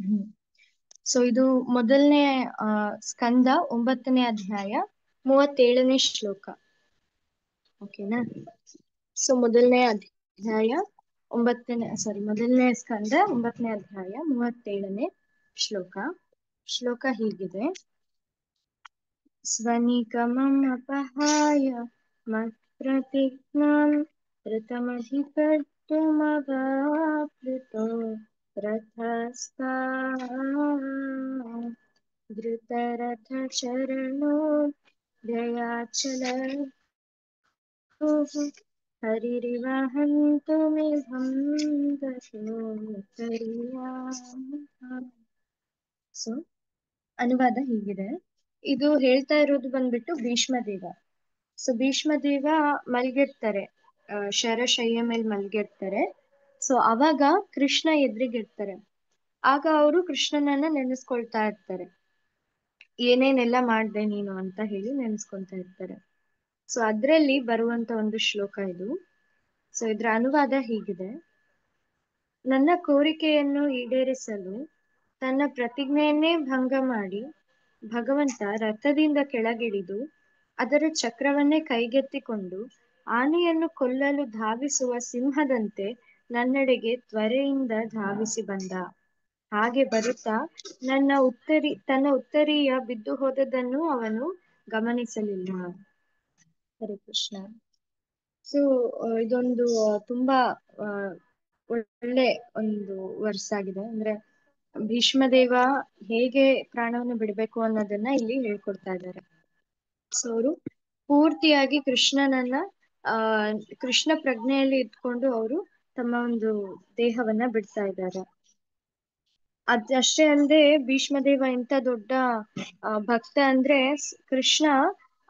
ಹ್ಮ್ so ಇದು ಮೊದಲನೇ ಸ್ಕಂದ 9ನೇ ಅಧ್ಯಾಯ 37ನೇ ಶ್ಲೋಕ. ಓಕೆನಾ? ಸೊ ಮೊದಲನೇ ಅಧ್ಯಾಯ ಮೊದಲನೇ ಸ್ಕಂದ 9ನೇ ಅಧ್ಯಾಯ 37ನೇ ಶ್ಲೋಕ. ಶ್ಲೋಕ ಹೀಗಿದೆ: ಸ್ವನಿಗಮಂ ಅಪಹಾಯ ಮತ್ಪ್ರತಿಜ್ಞಾಂ ಋತಮಧಿಕರ್ತುಮವಾಪ್ಲುತೋ ರಥಸ್ಥಾಃ ಧೃತರಥಚರಣೋ ವ್ಯಯಾಚಲತುಃ ಹರಿರಿವ ಹन्तುಮಿಹಂ ದಶೋತ್ತರೀಯಾಮ್. ಸೊ ಅನುವಾದ ಹೀಗಿದೆ. ಇದು ಹೇಳ್ತಾ ಇರೋದು ಬಂದ್ಬಿಟ್ಟು ಭೀಷ್ಮದೇವ. ಸೊ ಭೀಷ್ಮದೇವ ಮಲ್ಗಿರ್ತಾರೆ, ಶರಶಯ್ಯ ಮೇಲೆ ಮಲ್ಗಿರ್ತಾರೆ. ಸೊ ಅವಾಗ ಕೃಷ್ಣ ಎದುರಿಗಿರ್ತಾರೆ. ಆಗ ಅವರು ಕೃಷ್ಣನನ್ನ ನೆನೆಸ್ಕೊಳ್ತಾ ಇರ್ತಾರೆ. ಏನೇನೆಲ್ಲ ಮಾಡ್ದೆ ನೀನು ಅಂತ ಹೇಳಿ ನೆನೆಸ್ಕೊಳ್ತಾ ಇರ್ತಾರೆ. ಸೊ ಅದ್ರಲ್ಲಿ ಬರುವಂತ ಒಂದು ಶ್ಲೋಕ ಇದು. ಸೊ ಇದ್ರ ಅನುವಾದ ಹೀಗಿದೆ: ನನ್ನ ಕೋರಿಕೆಯನ್ನು ಈಡೇರಿಸಲು ತನ್ನ ಪ್ರತಿಜ್ಞೆಯನ್ನೇ ಭಂಗ ಮಾಡಿ ಭಗವಂತ ರಥದಿಂದ ಕೆಳಗಿಳಿದು ಅದರ ಚಕ್ರವನ್ನೇ ಕೈಗೆತ್ತಿಕೊಂಡು ಆನೆಯನ್ನು ಕೊಲ್ಲಲು ಧಾವಿಸುವ ಸಿಂಹದಂತೆ ನನ್ನೆಡೆಗೆ ತ್ವರೆಯಿಂದ ಧಾವಿಸಿ ಬಂದ. ಹಾಗೆ ಬರುತ್ತಾ ತನ್ನ ಉತ್ತರೀಯ ಬಿದ್ದು ಹೋದದ್ದನ್ನು ಅವನು ಗಮನಿಸಲಿಲ್ಲ. ಹರೇ ಕೃಷ್ಣ. ಸೊ ಇದೊಂದು ತುಂಬಾ ಆ, ಒಳ್ಳೆ ಒಂದು ವರ್ಸ್ ಆಗಿದೆ. ಅಂದ್ರೆ ಭೀಷ್ಮದೇವ ಹೇಗೆ ಪ್ರಾಣವನ್ನು ಬಿಡಬೇಕು ಅನ್ನೋದನ್ನ ಇಲ್ಲಿ ಹೇಳ್ಕೊಡ್ತಾ ಇದ್ದಾರೆ. ಸೊ ಅವರು ಪೂರ್ತಿಯಾಗಿ ಕೃಷ್ಣನನ್ನ ಆ ಕೃಷ್ಣ ಪ್ರಜ್ಞೆಯಲ್ಲಿ ಇಟ್ಕೊಂಡು ಅವರು ತಮ್ಮ ಒಂದು ದೇಹವನ್ನ ಬಿಡ್ತಾ ಇದ್ದಾರೆ. ಅದಷ್ಟೇ ಅಲ್ಲದೆ ಭೀಷ್ಮದೇವ ಎಂತ ದೊಡ್ಡ ಭಕ್ತ ಅಂದ್ರೆ ಕೃಷ್ಣ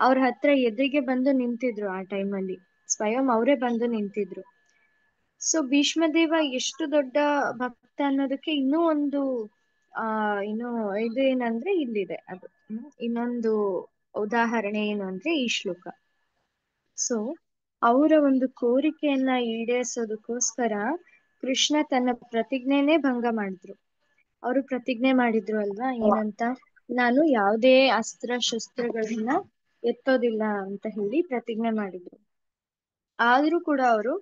ಅವ್ರ ಹತ್ರ ಎದುರಿಗೆ ಬಂದು ನಿಂತಿದ್ರು. ಆ ಟೈಮಲ್ಲಿ ಸ್ವಯಂ ಅವರೇ ಬಂದು ನಿಂತಿದ್ರು. ಸೊ ಭೀಷ್ಮದೇವ ಎಷ್ಟು ದೊಡ್ಡ ಭಕ್ತ ಅನ್ನೋದಕ್ಕೆ ಇನ್ನೂ ಒಂದು ಇನ್ನು ಇದೇನಂದ್ರೆ ಇಲ್ಲಿದೆ ಅದು. ಇನ್ನೊಂದು ಉದಾಹರಣೆ ಏನು ಅಂದ್ರೆ ಈ ಶ್ಲೋಕ. ಸೊ ಅವರ ಒಂದು ಕೋರಿಕೆಯನ್ನ ಈಡೇರಿಸೋದಕ್ಕೋಸ್ಕರ ಕೃಷ್ಣ ತನ್ನ ಪ್ರತಿಜ್ಞೆನೇ ಭಂಗ ಮಾಡಿದ್ರು. ಅವರು ಪ್ರತಿಜ್ಞೆ ಮಾಡಿದ್ರು ಅಲ್ವಾ, ಏನಂತ? ನಾನು ಯಾವುದೇ ಅಸ್ತ್ರ ಶಸ್ತ್ರಗಳನ್ನ ಎತ್ತೋದಿಲ್ಲ ಅಂತ ಹೇಳಿ ಪ್ರತಿಜ್ಞೆ ಮಾಡಿದ್ರು. ಆದ್ರೂ ಕೂಡ ಅವರು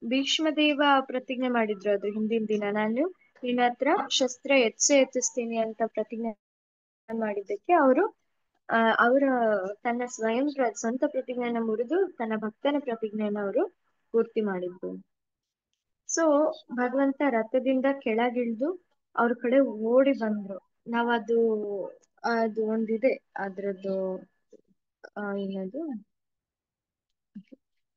ಭೀಷ್ಮದೇವ ಪ್ರತಿಜ್ಞೆ ಮಾಡಿದ್ರು ಅದು ಹಿಂದಿನ ದಿನ, ನಾನು ನಿನ್ನ ಹತ್ರ ಶಸ್ತ್ರ ಎತ್ತಿಸ್ತೀನಿ ಅಂತ ಪ್ರತಿಜ್ಞೆ ಮಾಡಿದ್ದಕ್ಕೆ ಅವರು ಅವರ ತನ್ನ ಸ್ವಂತ ಪ್ರತಿಜ್ಞೆಯನ್ನ ಮುರಿದು ತನ್ನ ಭಕ್ತನ ಪ್ರತಿಜ್ಞೆಯನ್ನ ಅವರು ಪೂರ್ತಿ ಮಾಡಿದ್ರು. ಸೊ ಭಗವಂತ ರಥದಿಂದ ಕೆಳಗಿಳಿದು ಅವ್ರ ಕಡೆ ಓಡಿ ಬಂದ್ರು. ನಾವದು ಅದು ಒಂದಿದೆ ಅದ್ರದ್ದು ಏನದು,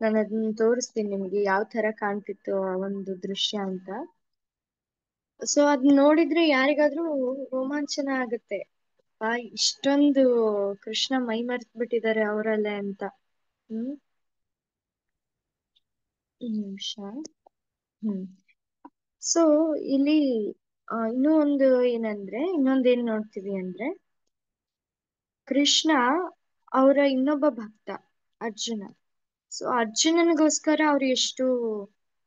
ನಾನು ಅದನ್ನ ತೋರಿಸ್ತೀನಿ ನಿಮ್ಗೆ ಯಾವ ತರ ಕಾಣ್ತಿತ್ತು ಆ ಒಂದು ದೃಶ್ಯ ಅಂತ. ಸೊ ಅದ್ ನೋಡಿದ್ರೆ ಯಾರಿಗಾದ್ರೂ ರೋಮಾಂಚನ ಆಗುತ್ತೆ. ಇಷ್ಟೊಂದು ಕೃಷ್ಣ ಮೈ ಮರ್ತ್ ಬಿಟ್ಟಿದ್ದಾರೆ ಅವರಲ್ಲೇ ಅಂತ. ಹ್ಮ್ ನಿಮಿಷ. ಸೊ ಇಲ್ಲಿ ಇನ್ನೂ ಒಂದು ಏನಂದ್ರೆ, ಇನ್ನೊಂದೇನ್ ನೋಡ್ತೀವಿ ಅಂದ್ರೆ, ಕೃಷ್ಣ ಅವರ ಇನ್ನೊಬ್ಬ ಭಕ್ತ ಅರ್ಜುನ. ಸೊ ಅರ್ಜುನನಿಗೋಸ್ಕರ ಅವ್ರು ಎಷ್ಟು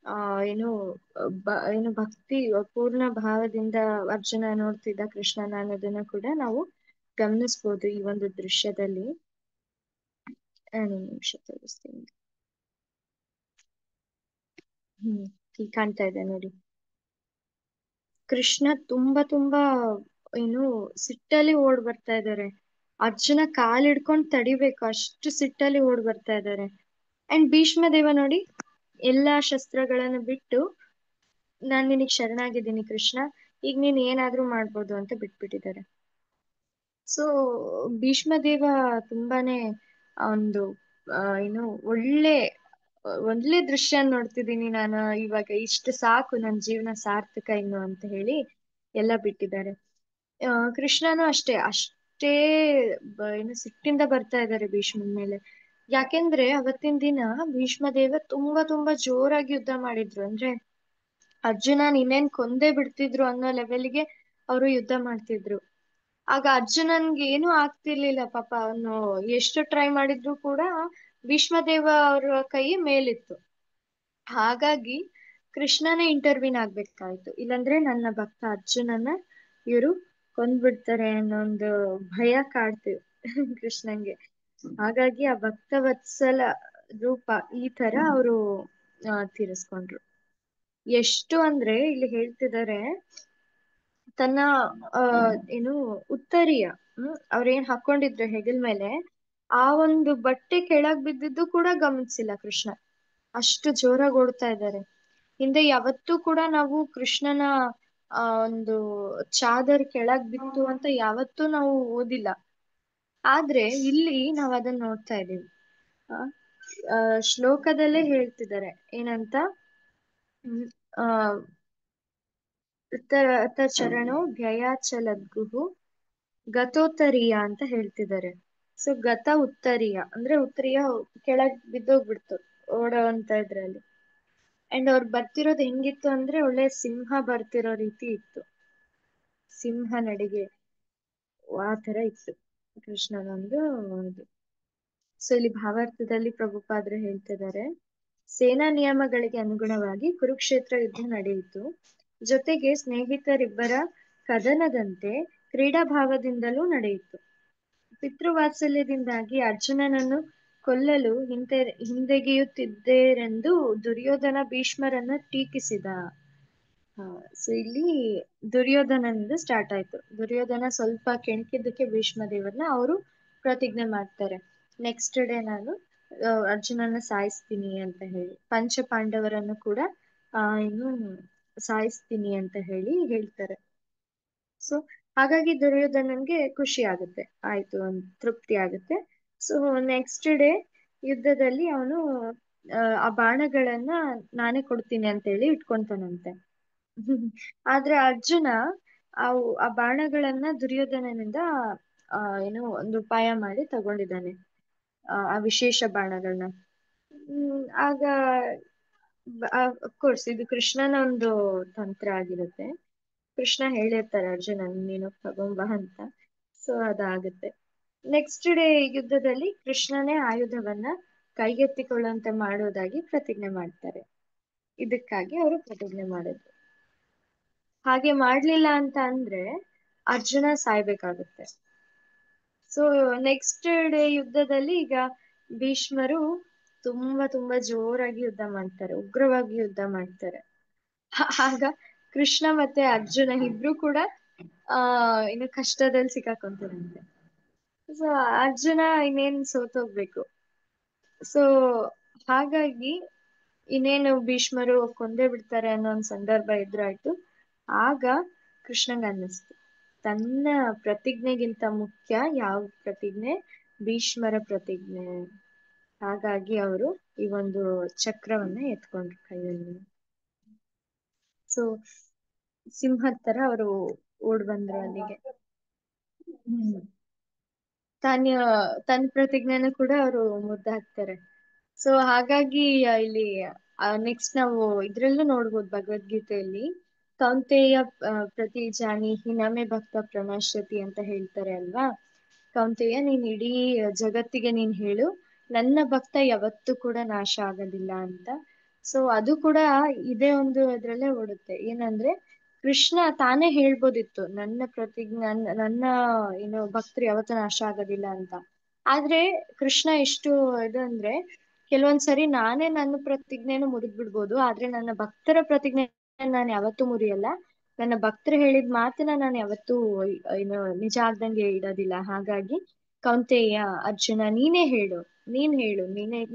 ಆ ಏನು ಏನು ಭಕ್ತಿ ಪೂರ್ಣ ಭಾವದಿಂದ ಅರ್ಜುನ ನೋಡ್ತಿದ್ದ ಕೃಷ್ಣನ ಅನ್ನೋದನ್ನ ಕೂಡ ನಾವು ಗಮನಿಸ್ಬೋದು ಈ ಒಂದು ದೃಶ್ಯದಲ್ಲಿ. ನಿಮಿಷ ತೋರಿಸ್ತೀನಿ. ಈಗ ಕಾಣ್ತಾ ಇದೆ ನೋಡಿ. ಕೃಷ್ಣ ತುಂಬಾ ಏನು ಸಿಟ್ಟಲ್ಲಿ ಓಡ್ ಬರ್ತಾ ಇದ್ದಾರೆ. ಅರ್ಜುನ ಕಾಲ್ ಹಿಡ್ಕೊಂಡ್ ತಡಿಬೇಕು, ಅಷ್ಟು ಸಿಟ್ಟಲ್ಲಿ ಓಡ್ ಬರ್ತಾ ಇದ್ದಾರೆ. ಅಂಡ್ ಭೀಷ್ಮದೇವ ನೋಡಿ, ಎಲ್ಲಾ ಶಸ್ತ್ರಗಳನ್ನು ಬಿಟ್ಟು ನಾನ್ ನಿನಗ್ ಶರಣಾಗಿದ್ದೀನಿ ಕೃಷ್ಣ, ಈಗ ನೀನ್ ಏನಾದ್ರೂ ಮಾಡ್ಬೋದು ಅಂತ ಬಿಟ್ಬಿಟ್ಟಿದ್ದಾರೆ. ಸೊ ಭೀಷ್ಮದೇವ ತುಂಬಾನೇ ಒಂದು ಏನು ಒಳ್ಳೆ ಒಳ್ಳೆ ದೃಶ್ಯ ನೋಡ್ತಿದ್ದೀನಿ ನಾನು ಇವಾಗ. ಇಷ್ಟು ಸಾಕು, ನನ್ ಜೀವನ ಸಾರ್ಥಕ ಇನ್ನು ಅಂತ ಹೇಳಿ ಎಲ್ಲ ಬಿಟ್ಟಿದ್ದಾರೆ. ಕೃಷ್ಣನು ಅಷ್ಟೇ ಏನು ಸಿಟ್ಟಿಂದ ಬರ್ತಾ ಇದ್ದಾರೆ ಭೀಷ್ಮನ ಮೇಲೆ. ಯಾಕೆಂದ್ರೆ ಅವತ್ತಿನ ದಿನ ಭೀಷ್ಮದೇವ ತುಂಬಾ ಜೋರಾಗಿ ಯುದ್ಧ ಮಾಡಿದ್ರು. ಅಂದ್ರೆ ಅರ್ಜುನನ್ ಇನ್ನೇನ್ ಕೊಂದೇ ಬಿಡ್ತಿದ್ರು ಅನ್ನೋ ಲೆವೆಲ್ಗೆ ಅವರು ಯುದ್ಧ ಮಾಡ್ತಿದ್ರು. ಆಗ ಅರ್ಜುನನ್ಗೆ ಏನೂ ಆಗ್ತಿರ್ಲಿಲ್ಲ ಪಾಪ. ಅವನು ಎಷ್ಟು ಟ್ರೈ ಮಾಡಿದ್ರು ಕೂಡ ಭೀಷ್ಮದೇವ ಅವ್ರ ಕೈ ಮೇಲಿತ್ತು. ಹಾಗಾಗಿ ಕೃಷ್ಣನೇ ಇಂಟರ್ವ್ಯೂನ್ ಆಗ್ಬೇಕಾಯ್ತು, ಇಲ್ಲಾಂದ್ರೆ ನನ್ನ ಭಕ್ತ ಅರ್ಜುನನ ಇವರು ಕೊಂದ್ಬಿಡ್ತಾರೆ ಅನ್ನೋ ಒಂದು ಭಯ ಕಾಡ್ತೀವಿ ಕೃಷ್ಣಂಗೆ. ಹಾಗಾಗಿ ಆ ಭಕ್ತವತ್ಸಲ ರೂಪ ಈ ತರ ಅವರು ತೀರಿಸ್ಕೊಂಡ್ರು. ಎಷ್ಟು ಅಂದ್ರೆ ಇಲ್ಲಿ ಹೇಳ್ತಿದ್ದಾರೆ, ತನ್ನ ಏನು ಉತ್ತರೀಯ, ಅವ್ರೇನ್ ಹಾಕೊಂಡಿದ್ರು ಹೆಗಲ್ ಮೇಲೆ, ಆ ಒಂದು ಬಟ್ಟೆ ಕೆಳಗ್ ಬಿದ್ದಿದ್ದು ಕೂಡ ಗಮನಿಸಿಲ್ಲ ಕೃಷ್ಣ. ಅಷ್ಟು ಜೋರಾಗಿ ಓಡ್ತಾ ಇದ್ದಾರೆ. ಹಿಂದೆ ಯಾವತ್ತೂ ಕೂಡ ನಾವು ಕೃಷ್ಣನ ಒಂದು ಚಾದರ್ ಕೆಳಗ್ ಬಿತ್ತು ಅಂತ ಯಾವತ್ತೂ ನಾವು ಓದಿಲ್ಲ. ಆದ್ರೆ ಇಲ್ಲಿ ನಾವ್ ಅದನ್ನ ನೋಡ್ತಾ ಇದೀವಿ. ಆ ಆ, ಶ್ಲೋಕದಲ್ಲೇ ಹೇಳ್ತಿದ್ದಾರೆ ಏನಂತ, ಹ್ಮ್, ಆ ಚರಣೋ ವ್ಯಯಾಚಲದ್ಗುಹು ಗತೋತ್ತರೀಯ ಅಂತ ಹೇಳ್ತಿದ್ದಾರೆ. ಸೊ ಗತ ಉತ್ತರೀಯ ಅಂದ್ರೆ ಉತ್ತರೀಯ ಕೆಳಗ್ ಬಿದ್ದೋಗ್ಬಿಡ್ತು ಓಡೋ ಅಂತ ಇದ್ರಲ್ಲಿ. ಅಂಡ್ ಅವ್ರು ಬರ್ತಿರೋದು ಹೆಂಗಿತ್ತು ಅಂದ್ರೆ ಒಳ್ಳೆ ಸಿಂಹ ಬರ್ತಿರೋ ರೀತಿ ಇತ್ತು, ಸಿಂಹ ನಡಿಗೆ ಆ ತರ ಇತ್ತು ಕೃಷ್ಣನೊಂದು ಇದು. ಸೊ ಇಲ್ಲಿ ಭಾವಾರ್ಥದಲ್ಲಿ ಪ್ರಭುಪಾದ್ರು ಹೇಳ್ತಿದ್ದಾರೆ, ಸೇನಾ ನಿಯಮಗಳಿಗೆ ಅನುಗುಣವಾಗಿ ಕುರುಕ್ಷೇತ್ರ ಯುದ್ಧ ನಡೆಯಿತು. ಜೊತೆಗೆ ಸ್ನೇಹಿತರಿಬ್ಬರ ಕದನದಂತೆ ಕ್ರೀಡಾ ಭಾವದಿಂದಲೂ ನಡೆಯಿತು. ಪಿತೃವಾತ್ಸಲ್ಯದಿಂದಾಗಿ ಅರ್ಜುನನನ್ನು ಕೊಲ್ಲಲು ಹಿಂದೆಗೆಯುತ್ತಿದ್ದೇರೆಂದು ದುರ್ಯೋಧನ ಭೀಷ್ಮರನ್ನ ಟೀಕಿಸಿದ. ಸೊ ಇಲ್ಲಿ ದುರ್ಯೋಧನನಿಂದ ಸ್ಟಾರ್ಟ್ ಆಯ್ತು. ದುರ್ಯೋಧನ ಸ್ವಲ್ಪ ಕೆಣಕಿದ್ದಕ್ಕೆ ಭೀಷ್ಮ ದೇವರನ್ನ ಅವರು ಪ್ರತಿಜ್ಞೆ ಮಾಡ್ತಾರೆ, ನೆಕ್ಸ್ಟ್ ಡೇ ನಾನು ಅರ್ಜುನನ ಸಾಯಿಸ್ತೀನಿ ಅಂತ ಹೇಳಿ, ಪಂಚ ಪಾಂಡವರನ್ನು ಕೂಡ ಇನ್ನು ಸಾಯಿಸ್ತೀನಿ ಅಂತ ಹೇಳಿ ಹೇಳ್ತಾರೆ. ಸೊ ಹಾಗಾಗಿ ದುರ್ಯೋಧನನ್ಗೆ ಖುಷಿ ಆಗುತ್ತೆ, ಆಯ್ತು ಒಂದು ತೃಪ್ತಿ ಆಗುತ್ತೆ. ಸೊ ನೆಕ್ಸ್ಟ್ ಡೇ ಯುದ್ಧದಲ್ಲಿ ಅವನು ಆ ಬಾಣಗಳನ್ನ ನಾನೇ ಕೊಡ್ತೀನಿ ಅಂತ ಹೇಳಿ ಇಟ್ಕೊಂತಾನಂತೆ. ಆದ್ರೆ ಅರ್ಜುನ ಆ ಬಾಣಗಳನ್ನ ದುರ್ಯೋಧನನಿಂದ ಏನು ಒಂದು ಉಪಾಯ ಮಾಡಿ ತಗೊಂಡಿದ್ದಾನೆ, ಆ ವಿಶೇಷ ಬಾಣಗಳನ್ನ. ಆಗ ಅಫ್ಕೋರ್ಸ್ ಇದು ಕೃಷ್ಣನ ಒಂದು ತಂತ್ರ ಆಗಿರುತ್ತೆ. ಕೃಷ್ಣ ಹೇಳಿರ್ತಾರೆ ಅರ್ಜುನನ್ ನೀನು ತಗೊಂಬ ಅಂತ. ಸೊ ಅದಾಗುತ್ತೆ. ನೆಕ್ಸ್ಟ್ ಡೇ ಯುದ್ಧದಲ್ಲಿ ಕೃಷ್ಣನೇ ಆಯುಧವನ್ನ ಕೈಗೆತ್ತಿಕೊಳ್ಳುವಂತೆ ಮಾಡೋದಾಗಿ ಪ್ರತಿಜ್ಞೆ ಮಾಡ್ತಾರೆ. ಇದಕ್ಕಾಗಿ ಅವರು ಪ್ರತಿಜ್ಞೆ ಮಾಡಿದ್ರು. ಹಾಗೆ ಮಾಡ್ಲಿಲ್ಲ ಅಂತ ಅಂದ್ರೆ ಅರ್ಜುನ ಸಾಯ್ಬೇಕಾಗುತ್ತೆ. ಸೊ ನೆಕ್ಸ್ಟ್ ಡೇ ಯುದ್ಧದಲ್ಲಿ ಈಗ ಭೀಷ್ಮರು ತುಂಬಾ ತುಂಬಾ ಜೋರಾಗಿ ಯುದ್ಧ ಮಾಡ್ತಾರೆ, ಉಗ್ರವಾಗಿ ಯುದ್ಧ ಮಾಡ್ತಾರೆ. ಆಗ ಕೃಷ್ಣ ಮತ್ತೆ ಅರ್ಜುನ ಇಬ್ರು ಕೂಡ ಇನ್ನು ಕಷ್ಟದಲ್ಲಿ ಸಿಕ್ಕಾಕೊಂತಾರಂತೆ. ಸೊ ಅರ್ಜುನ ಇನ್ನೇನ್ ಸೋತೋಗ್ಬೇಕು. ಸೊ ಹಾಗಾಗಿ ಇನ್ನೇನು ಭೀಷ್ಮರು ಕೊಂದೇ ಬಿಡ್ತಾರೆ ಅನ್ನೋ ಒಂದ್ ಸಂದರ್ಭ ಎದುರಾಯ್ತು. ಆಗ ಕೃಷ್ಣಂಗ ಅನ್ನಿಸ್ತು, ತನ್ನ ಪ್ರತಿಜ್ಞೆಗಿಂತ ಮುಖ್ಯ ಯಾವ ಪ್ರತಿಜ್ಞೆ, ಭೀಷ್ಮರ ಪ್ರತಿಜ್ಞೆ. ಹಾಗಾಗಿ ಅವರು ಈ ಒಂದು ಚಕ್ರವನ್ನ ಎತ್ಕೊಂಡ್ರು ಕೈಯಲ್ಲಿ. ಸೊ ಸಿಂಹದ ತರ ಅವರು ಓಡ್ ಬಂದ್ರು ಅಲ್ಲಿಗೆ. ಹ್ಮ್ ತನ್ನ ಪ್ರತಿಜ್ಞೆನೂ ಕೂಡ ಅವರು ಮುದ್ದೆ ಹಾಕ್ತಾರೆ. ಸೊ ಹಾಗಾಗಿ ಇಲ್ಲಿ ನೆಕ್ಸ್ಟ್ ನಾವು ಇದ್ರಲ್ಲೂ ನೋಡ್ಬೋದು ಭಗವದ್ಗೀತೆಯಲ್ಲಿ, ಕೌಂತೆಯ ಪ್ರತಿ ಜಾನೀಹಿ ನಮೇ ಭಕ್ತ ಪ್ರಣಶ್ಯತಿ ಅಂತ ಹೇಳ್ತಾರೆ ಅಲ್ವಾ. ಕೌಂತೆಯ ನೀನ್ ಇಡೀ ಜಗತ್ತಿಗೆ ನೀನ್ ಹೇಳು, ನನ್ನ ಭಕ್ತ ಯಾವತ್ತೂ ಕೂಡ ನಾಶ ಆಗೋದಿಲ್ಲ ಅಂತ. ಸೊ ಅದು ಕೂಡ ಇದೇ ಒಂದು ಅದ್ರಲ್ಲೇ ಓಡುತ್ತೆ, ಏನಂದ್ರೆ ಕೃಷ್ಣ ತಾನೇ ಹೇಳ್ಬೋದಿತ್ತು ನನ್ನ ಪ್ರತಿಜ್ಞೆ, ನನ್ನ ಏನು ಭಕ್ತರು ಯಾವತ್ತೂ ನಾಶ ಆಗೋದಿಲ್ಲ ಅಂತ. ಆದ್ರೆ ಕೃಷ್ಣ ಎಷ್ಟು ಇದು ಅಂದ್ರೆ, ಕೆಲವೊಂದ್ಸರಿ ನಾನೇ ನನ್ನ ಪ್ರತಿಜ್ಞೆಯನ್ನು ಮುರಿದ್ ಬಿಡ್ಬೋದು, ಆದ್ರೆ ನನ್ನ ಭಕ್ತರ ಪ್ರತಿಜ್ಞೆ ನಾನು ಯಾವತ್ತೂ ಮುರಿಯಲ್ಲ. ನನ್ನ ಭಕ್ತರು ಹೇಳಿದ ಮಾತನ್ನ ನಾನು ಯಾವತ್ತೂ ಏನು ನಿಜ ಆಗ್ದಂಗೆ ಇಡೋದಿಲ್ಲ. ಹಾಗಾಗಿ ಕೌಂತೆಯ ಅರ್ಜುನ ನೀನೇ ಹೇಳು,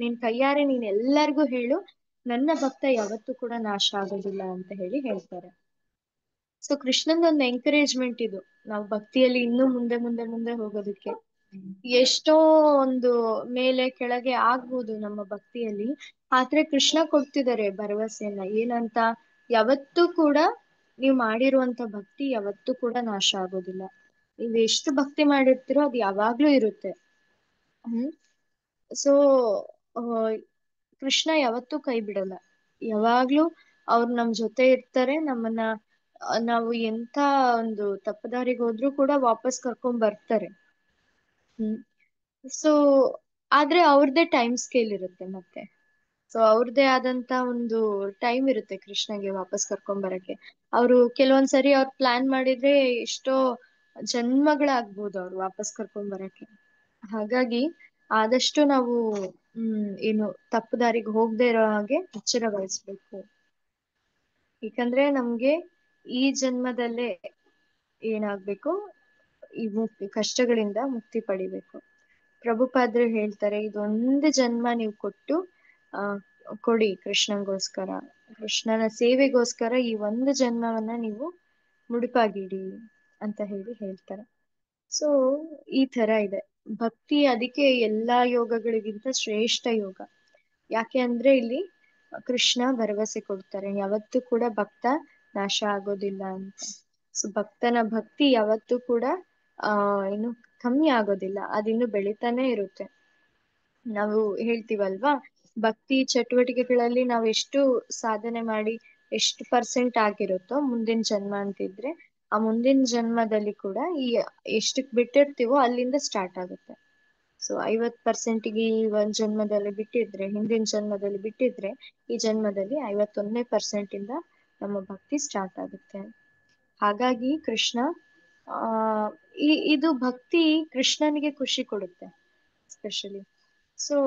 ನಿನ್ ಕೈಯಾರೆ ನೀನ್ ಎಲ್ಲರಿಗೂ ಹೇಳು, ನನ್ನ ಭಕ್ತ ಯಾವತ್ತೂ ಕೂಡ ನಾಶ ಆಗೋದಿಲ್ಲ ಅಂತ ಹೇಳಿ ಹೇಳ್ತಾರೆ. ಸೊ ಕೃಷ್ಣಂದ ಒಂದು ಎಂಕರೇಜ್ಮೆಂಟ್ ಇದು, ನಾವು ಭಕ್ತಿಯಲ್ಲಿ ಇನ್ನೂ ಮುಂದೆ ಮುಂದೆ ಮುಂದೆ ಹೋಗೋದಕ್ಕೆ. ಎಷ್ಟೋ ಒಂದು ಮೇಲೆ ಕೆಳಗೆ ಆಗ್ಬೋದು ನಮ್ಮ ಭಕ್ತಿಯಲ್ಲಿ, ಆದ್ರೆ ಕೃಷ್ಣ ಕೊಡ್ತಿದ್ದಾರೆ ಭರವಸೆಯನ್ನ ಏನಂತ, ಯಾವತ್ತೂ ಕೂಡ ನೀವು ಮಾಡಿರುವಂತ ಭಕ್ತಿ ಯಾವತ್ತೂ ಕೂಡ ನಾಶ ಆಗೋದಿಲ್ಲ. ನೀವು ಎಷ್ಟು ಭಕ್ತಿ ಮಾಡಿರ್ತೀರೋ ಅದು ಯಾವಾಗ್ಲೂ ಇರುತ್ತೆ. ಹ್ಮ್ ಸೊ ಕೃಷ್ಣ ಯಾವತ್ತೂ ಕೈ ಬಿಡಲ್ಲ, ಯಾವಾಗ್ಲೂ ಅವ್ರು ನಮ್ ಜೊತೆ ಇರ್ತಾರೆ. ನಮ್ಮನ್ನ ನಾವು ಎಂತ ಒಂದು ತಪ್ಪದಾರಿಗೆ ಹೋದ್ರೂ ಕೂಡ ವಾಪಸ್ ಕರ್ಕೊಂಡ್ ಬರ್ತಾರೆ. ಹ್ಮ್ ಸೊ ಆದ್ರೆ ಅವ್ರದ್ದೇ ಟೈಮ್ ಸ್ಕೇಲ್ ಇರುತ್ತೆ ಮತ್ತೆ. ಸೊ ಅವ್ರದ್ದೇ ಆದಂತ ಒಂದು ಟೈಮ್ ಇರುತ್ತೆ ಕೃಷ್ಣಗೆ ವಾಪಸ್ ಕರ್ಕೊಂಡ್ ಬರಕ್ಕೆ. ಅವರು ಕೆಲವೊಂದ್ಸರಿ ಅವ್ರು ಪ್ಲಾನ್ ಮಾಡಿದ್ರೆ ಎಷ್ಟೋ ಜನ್ಮಗಳಾಗ್ಬೋದು ಅವ್ರು ವಾಪಸ್ ಕರ್ಕೊಂಡ್ ಬರಕ್ಕೆ. ಹಾಗಾಗಿ ಆದಷ್ಟು ನಾವು ಏನು ತಪ್ಪು ದಾರಿಗೆ ಹೋಗದೆ ಇರೋ ಹಾಗೆ ಎಚ್ಚರ ವಹಿಸ್ಬೇಕು. ಯಾಕಂದ್ರೆ ನಮ್ಗೆ ಈ ಜನ್ಮದಲ್ಲೇ ಏನಾಗ್ಬೇಕು, ಈ ಕಷ್ಟಗಳಿಂದ ಮುಕ್ತಿ ಪಡಿಬೇಕು. ಪ್ರಭುಪಾದ್ರು ಹೇಳ್ತಾರೆ, ಇದೊಂದು ಜನ್ಮ ನೀವು ಕೊಟ್ಟು ಆ ಕೊಡಿ ಕೃಷ್ಣಗೋಸ್ಕರ, ಕೃಷ್ಣನ ಸೇವೆಗೋಸ್ಕರ ಈ ಒಂದು ಜನ್ಮವನ್ನ ನೀವು ಮುಡುಪಾಗಿಡಿ ಅಂತ ಹೇಳ್ತಾರೆ. ಸೊ ಈ ತರ ಇದೆ ಭಕ್ತಿ. ಅದಕ್ಕೆ ಎಲ್ಲಾ ಯೋಗಗಳಿಗಿಂತ ಶ್ರೇಷ್ಠ ಯೋಗ. ಯಾಕೆ ಅಂದ್ರೆ ಇಲ್ಲಿ ಕೃಷ್ಣ ಭರವಸೆ ಕೊಡ್ತಾರೆ, ಯಾವತ್ತೂ ಕೂಡ ಭಕ್ತ ನಾಶ ಆಗೋದಿಲ್ಲ ಅಂತ. ಸೊ ಭಕ್ತನ ಭಕ್ತಿ ಯಾವತ್ತೂ ಕೂಡ ಏನು ಕಮ್ಮಿ ಆಗೋದಿಲ್ಲ, ಅದಿನ್ನು ಬೆಳಿತಾನೆ ಇರುತ್ತೆ. ನಾವು ಹೇಳ್ತೀವಲ್ವಾ, ಭಕ್ತಿ ಚಟುವಟಿಕೆಗಳಲ್ಲಿ ನಾವು ಎಷ್ಟು ಸಾಧನೆ ಮಾಡಿ ಎಷ್ಟು ಪರ್ಸೆಂಟ್ ಆಗಿರುತ್ತೋ ಮುಂದಿನ ಜನ್ಮ ಅಂತಿದ್ರೆ, ಆ ಮುಂದಿನ ಜನ್ಮದಲ್ಲಿ ಕೂಡ ಈ ಎಷ್ಟಕ್ ಬಿಟ್ಟಿರ್ತೀವೋ ಅಲ್ಲಿಂದ ಸ್ಟಾರ್ಟ್ ಆಗುತ್ತೆ. ಸೊ 50%ಗೆ ಈ ಒಂದ್ ಜನ್ಮದಲ್ಲಿ ಬಿಟ್ಟಿದ್ರೆ, ಹಿಂದಿನ ಜನ್ಮದಲ್ಲಿ ಬಿಟ್ಟಿದ್ರೆ, ಈ ಜನ್ಮದಲ್ಲಿ 51% ಇಂದ ನಮ್ಮ ಭಕ್ತಿ ಸ್ಟಾರ್ಟ್ ಆಗುತ್ತೆ. ಹಾಗಾಗಿ ಕೃಷ್ಣ ಆ ಇದು ಭಕ್ತಿ ಕೃಷ್ಣನಿಗೆ ಖುಷಿ ಕೊಡುತ್ತೆ ಸ್ಪೆಷಲಿ. ಸೊ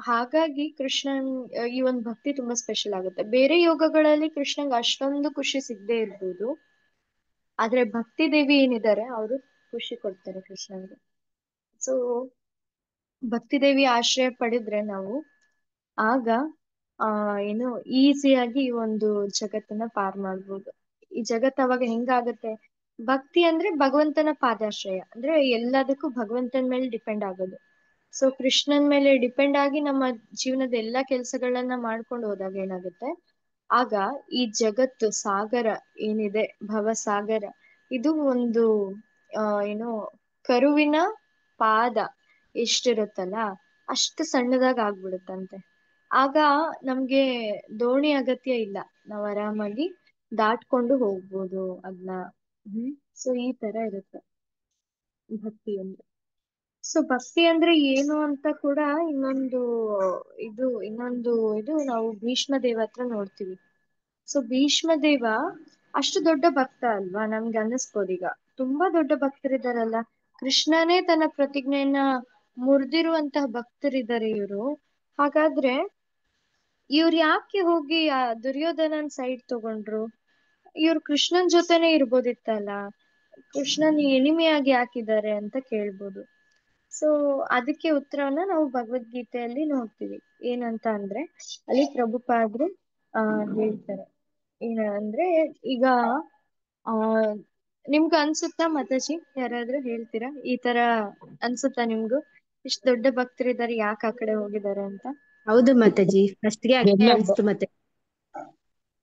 ಹಾಗಾಗಿ ಕೃಷ್ಣನ್ ಈ ಒಂದು ಭಕ್ತಿ ತುಂಬಾ ಸ್ಪೆಷಲ್ ಆಗುತ್ತೆ. ಬೇರೆ ಯೋಗಗಳಲ್ಲಿ ಕೃಷ್ಣಂಗೆ ಅಷ್ಟೊಂದು ಖುಷಿ ಸಿಗದೆ ಇರ್ಬೋದು, ಆದ್ರೆ ಭಕ್ತಿ ದೇವಿ ಏನಿದ್ದಾರೆ ಅವರು ಖುಷಿ ಕೊಡ್ತಾರೆ ಕೃಷ್ಣನ್ಗೆ. ಸೊ ಭಕ್ತಿ ದೇವಿ ಆಶ್ರಯ ಪಡೆದ್ರೆ ನಾವು ಆಗ ಏನು ಈಸಿಯಾಗಿ ಈ ಒಂದು ಜಗತ್ತನ್ನ ಪಾರ್ ಮಾಡ್ಬೋದು. ಈ ಜಗತ್ ಅವಾಗ ಹೆಂಗಾಗತ್ತೆ, ಭಕ್ತಿ ಅಂದ್ರೆ ಭಗವಂತನ ಪಾದಾಶ್ರಯ, ಅಂದ್ರೆ ಎಲ್ಲದಕ್ಕೂ ಭಗವಂತನ ಮೇಲೆ ಡಿಪೆಂಡ್ ಆಗೋದು. ಸೊ ಕೃಷ್ಣನ್ ಮೇಲೆ ಡಿಪೆಂಡ್ ಆಗಿ ನಮ್ಮ ಜೀವನದ ಎಲ್ಲಾ ಕೆಲ್ಸಗಳನ್ನ ಮಾಡ್ಕೊಂಡು ಹೋದಾಗ ಏನಾಗುತ್ತೆ, ಆಗ ಈ ಜಗತ್ತು ಸಾಗರ ಏನಿದೆ, ಭವಸಾಗರ, ಇದು ಒಂದು ಏನು ಕರುವಿನ ಪಾದ ಎಷ್ಟಿರುತ್ತಲ್ಲ ಅಷ್ಟು ಸಣ್ಣದಾಗ್ ಆಗ್ಬಿಡುತ್ತಂತೆ. ಆಗ ನಮ್ಗೆ ದೋಣಿ ಅಗತ್ಯ ಇಲ್ಲ, ನಾವ್ ಆರಾಮಾಗಿ ದಾಟ್ಕೊಂಡು ಹೋಗ್ಬೋದು ಅದನ್ನ. ಸೊ ಈ ತರ ಇರುತ್ತೆ ಭಕ್ತಿ ಅಂದ್ರೆ. ಸೊ ಭಕ್ತಿ ಅಂದ್ರೆ ಏನು ಅಂತ ಕೂಡ ಇನ್ನೊಂದು ಇದು ನಾವು ಭೀಷ್ಮ ದೇವ ಹತ್ರ ನೋಡ್ತೀವಿ. ಸೊ ಭೀಷ್ಮ ದೇವ ಅಷ್ಟು ದೊಡ್ಡ ಭಕ್ತ ಅಲ್ವಾ, ನಮ್ಗೆ ಅನ್ನಿಸ್ಬೋದು ಈಗ ತುಂಬಾ ದೊಡ್ಡ ಭಕ್ತರಿದಾರಲ್ಲ, ಕೃಷ್ಣನೇ ತನ್ನ ಪ್ರತಿಜ್ಞೆಯನ್ನ ಮುರಿದಿರುವಂತಹ ಭಕ್ತರಿದ್ದಾರೆ ಇವರು. ಹಾಗಾದ್ರೆ ಇವ್ರು ಯಾಕೆ ಹೋಗಿ ಆ ದುರ್ಯೋಧನನ್ ಸೈಡ್ ತಗೊಂಡ್ರು? ಇವ್ರು ಕೃಷ್ಣನ್ ಜೊತೆನೆ ಇರ್ಬೋದಿತ್ತಲ್ಲ, ಕೃಷ್ಣನ್ ಎನಿಮಿಯಾಗಿ ಹಾಕಿದ್ದಾರೆ ಅಂತ ಕೇಳ್ಬೋದು. ಸೊ ಅದಕ್ಕೆ ಉತ್ತರವನ್ನ ನಾವು ಭಗವದ್ಗೀತೆಯಲ್ಲಿ ನೋಡ್ತೀವಿ. ಏನಂತ ಅಂದ್ರೆ ಅಲ್ಲಿ ಪ್ರಭುಪಾದ್ರು ಹೇಳ್ತಾರೆ ಏನಂದ್ರೆ, ಈಗ ಆ ನಿಮ್ಗೂ ಅನ್ಸುತ್ತಾ ಮಾತಾಜಿ, ಯಾರಾದ್ರೂ ಹೇಳ್ತೀರಾ ಈ ತರ ಅನ್ಸುತ್ತಾ ನಿಮ್ಗೂ, ಇಷ್ಟು ದೊಡ್ಡ ಭಕ್ತರಿದ್ದಾರೆ ಯಾಕೆ ಆ ಕಡೆ ಹೋಗಿದ್ದಾರೆ ಅಂತ? ಹೌದು ಮಾತಾಜಿ, ಫಸ್ಟ್ಗೆ ಹಾಗೆ ಎಲ್ಲ ಅನ್ಸ್ತು. ಮತ್ತೆ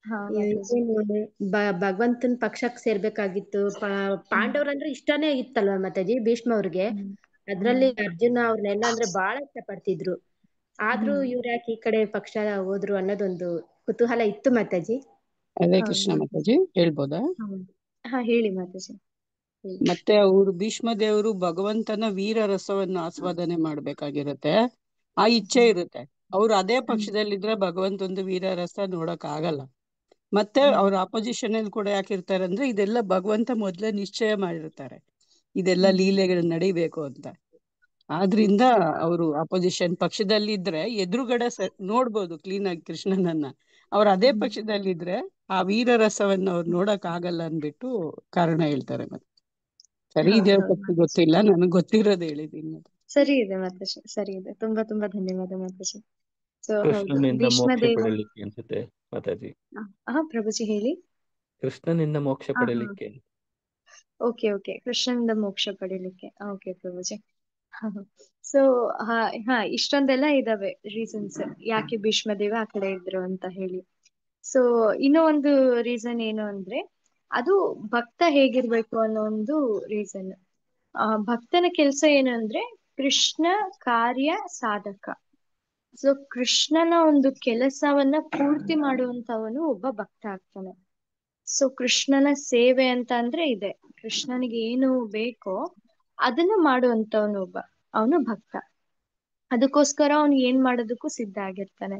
ಹಾ ಮಾತಾಜಿ. ಭಗವಂತನ ಪಕ್ಷಕ್ಕೆ ಸೇರ್ಬೇಕಾಗಿತ್ತು. ಪಾಂಡವ್ರಂದ್ರೆ ಇಷ್ಟನೇ ಇತ್ತಲ್ವಾ ಮಾತಾಜಿ ಭೀಷ್ಮ ಅವ್ರಿಗೆ. ಅದ್ರಲ್ಲಿ ಅರ್ಜುನ ಅವ್ರನ್ನೆಲ್ಲ ಅಂದ್ರೆ ಬಹಳ ಇಷ್ಟ ಪಡ್ತಿದ್ರು. ಆದ್ರೂ ಇವ್ರ ಯಾಕೆ ಈ ಕಡೆ ಪಕ್ಷ ಹೋದ್ರು ಅನ್ನೋದೊಂದು ಕುತೂಹಲ ಇತ್ತು ಮಾತಾಜಿ. ಅದೇ ಕೃಷ್ಣ ಮಾತಾಜಿ ಹೇಳ್ಬೋದಾ? ಹಾ ಹೇಳಿ ಮಾತಾಜಿ. ಮತ್ತೆ ಅವರು ಭೀಷ್ಮ ದೇವರು ಭಗವಂತನ ವೀರ ರಸವನ್ನು ಆಸ್ವಾದನೆ ಮಾಡ್ಬೇಕಾಗಿರುತ್ತೆ, ಆ ಇಚ್ಛೆ ಇರುತ್ತೆ. ಅವ್ರು ಅದೇ ಪಕ್ಷದಲ್ಲಿದ್ರೆ ಭಗವಂತಂದು ವೀರ ರಸ ನೋಡಕ್ ಆಗಲ್ಲ. ಮತ್ತೆ ಅವ್ರ ಅಪೋಸಿಷನ್ ಅಲ್ಲಿ ಕೂಡ ಯಾಕಿರ್ತಾರೆ ಅಂದ್ರೆ, ಇದೆಲ್ಲ ಭಗವಂತ ಮೊದ್ಲೇ ನಿಶ್ಚಯ ಮಾಡಿರ್ತಾರೆ, ಇದೆಲ್ಲ ಲೀಲೆಗಳು ನಡಿಬೇಕು ಅಂತ. ಆದ್ರಿಂದ ಅವರು ಅಪೋಸಿಷನ್ ಪಕ್ಷದಲ್ಲಿ ಇದ್ರೆ ಎದುರುಗಡೆ ನೋಡ್ಬೋದು ಕ್ಲೀನ್ ಆಗಿ ಕೃಷ್ಣನನ್ನ. ಅವ್ರ ಅದೇ ಪಕ್ಷದಲ್ಲಿದ್ರೆ ಆ ವೀರ ರಸವನ್ನ ಅವ್ರು ನೋಡಕ್ ಆಗಲ್ಲ ಅನ್ಬಿಟ್ಟು ಕಾರಣ ಹೇಳ್ತಾರೆ. ಮತ್ತೆ ಸರಿ ಇದೆಯೋ ತಪ್ಪು ಗೊತ್ತಿಲ್ಲ, ನನಗ್ ಗೊತ್ತಿರೋದು ಹೇಳಿದೀನಿ. ಸರಿ ಇದೆ ಮಾತಾಜಿ, ಸರಿ ಇದೆ. ತುಂಬಾ ತುಂಬಾ ಧನ್ಯವಾದ ಮಾತಾಜಿ. ಸೊ ಹೌದು, ಕೃಷ್ಣನಿಂದ ಭೀಷ್ಮ ಮೋಕ್ಷ ದೇವ. ಪಡೆಯಲಿಕ್ಕೆ ಅನ್ಸುತ್ತೆ ಮಾತಾಜಿ. ಹಾ ಪ್ರಭುಜಿ ಹೇಳಿ. ಕೃಷ್ಣನಿಂದ ಮೋಕ್ಷ ಪಡೆಯಲಿಕ್ಕೆ. ಓಕೆ ಓಕೆ, ಕೃಷ್ಣನಿಂದ ಮೋಕ್ಷ ಪಡಿಲಿಕ್ಕೆ. ಓಕೆ ಪ್ರಭುಜಿ. ಸೊ ಹಾ ಇಷ್ಟೊಂದೆಲ್ಲ ಇದಾವೆ ರೀಸನ್ಸ್ ಯಾಕೆ ಭೀಷ್ಮ ದೇವ ಆ ಕಡೆ ಇದ್ರು ಅಂತ ಹೇಳಿ. ಸೊ ಇನ್ನೂ ಒಂದು ರೀಸನ್ ಏನು ಅಂದ್ರೆ, ಅದು ಭಕ್ತ ಹೇಗಿರ್ಬೇಕು ಅನ್ನೋ ಒಂದು ರೀಸನ್. ಭಕ್ತನ ಕೆಲ್ಸ ಏನು ಅಂದ್ರೆ ಕೃಷ್ಣ ಕಾರ್ಯ ಸಾಧಕ. ಸೊ ಕೃಷ್ಣನ ಒಂದು ಕೆಲಸವನ್ನ ಪೂರ್ತಿ ಮಾಡುವಂತವನು ಒಬ್ಬ ಭಕ್ತ ಆಗ್ತಾನೆ. ಸೊ ಕೃಷ್ಣನ ಸೇವೆ ಅಂತ ಅಂದ್ರೆ ಇದೆ, ಕೃಷ್ಣನಿಗೆ ಏನು ಬೇಕೋ ಅದನ್ನ ಮಾಡುವಂತವನು ಅವನು ಭಕ್ತ. ಅದಕ್ಕೋಸ್ಕರ ಅವನು ಏನ್ ಮಾಡೋದಕ್ಕೂ ಸಿದ್ಧ ಆಗಿರ್ತಾನೆ.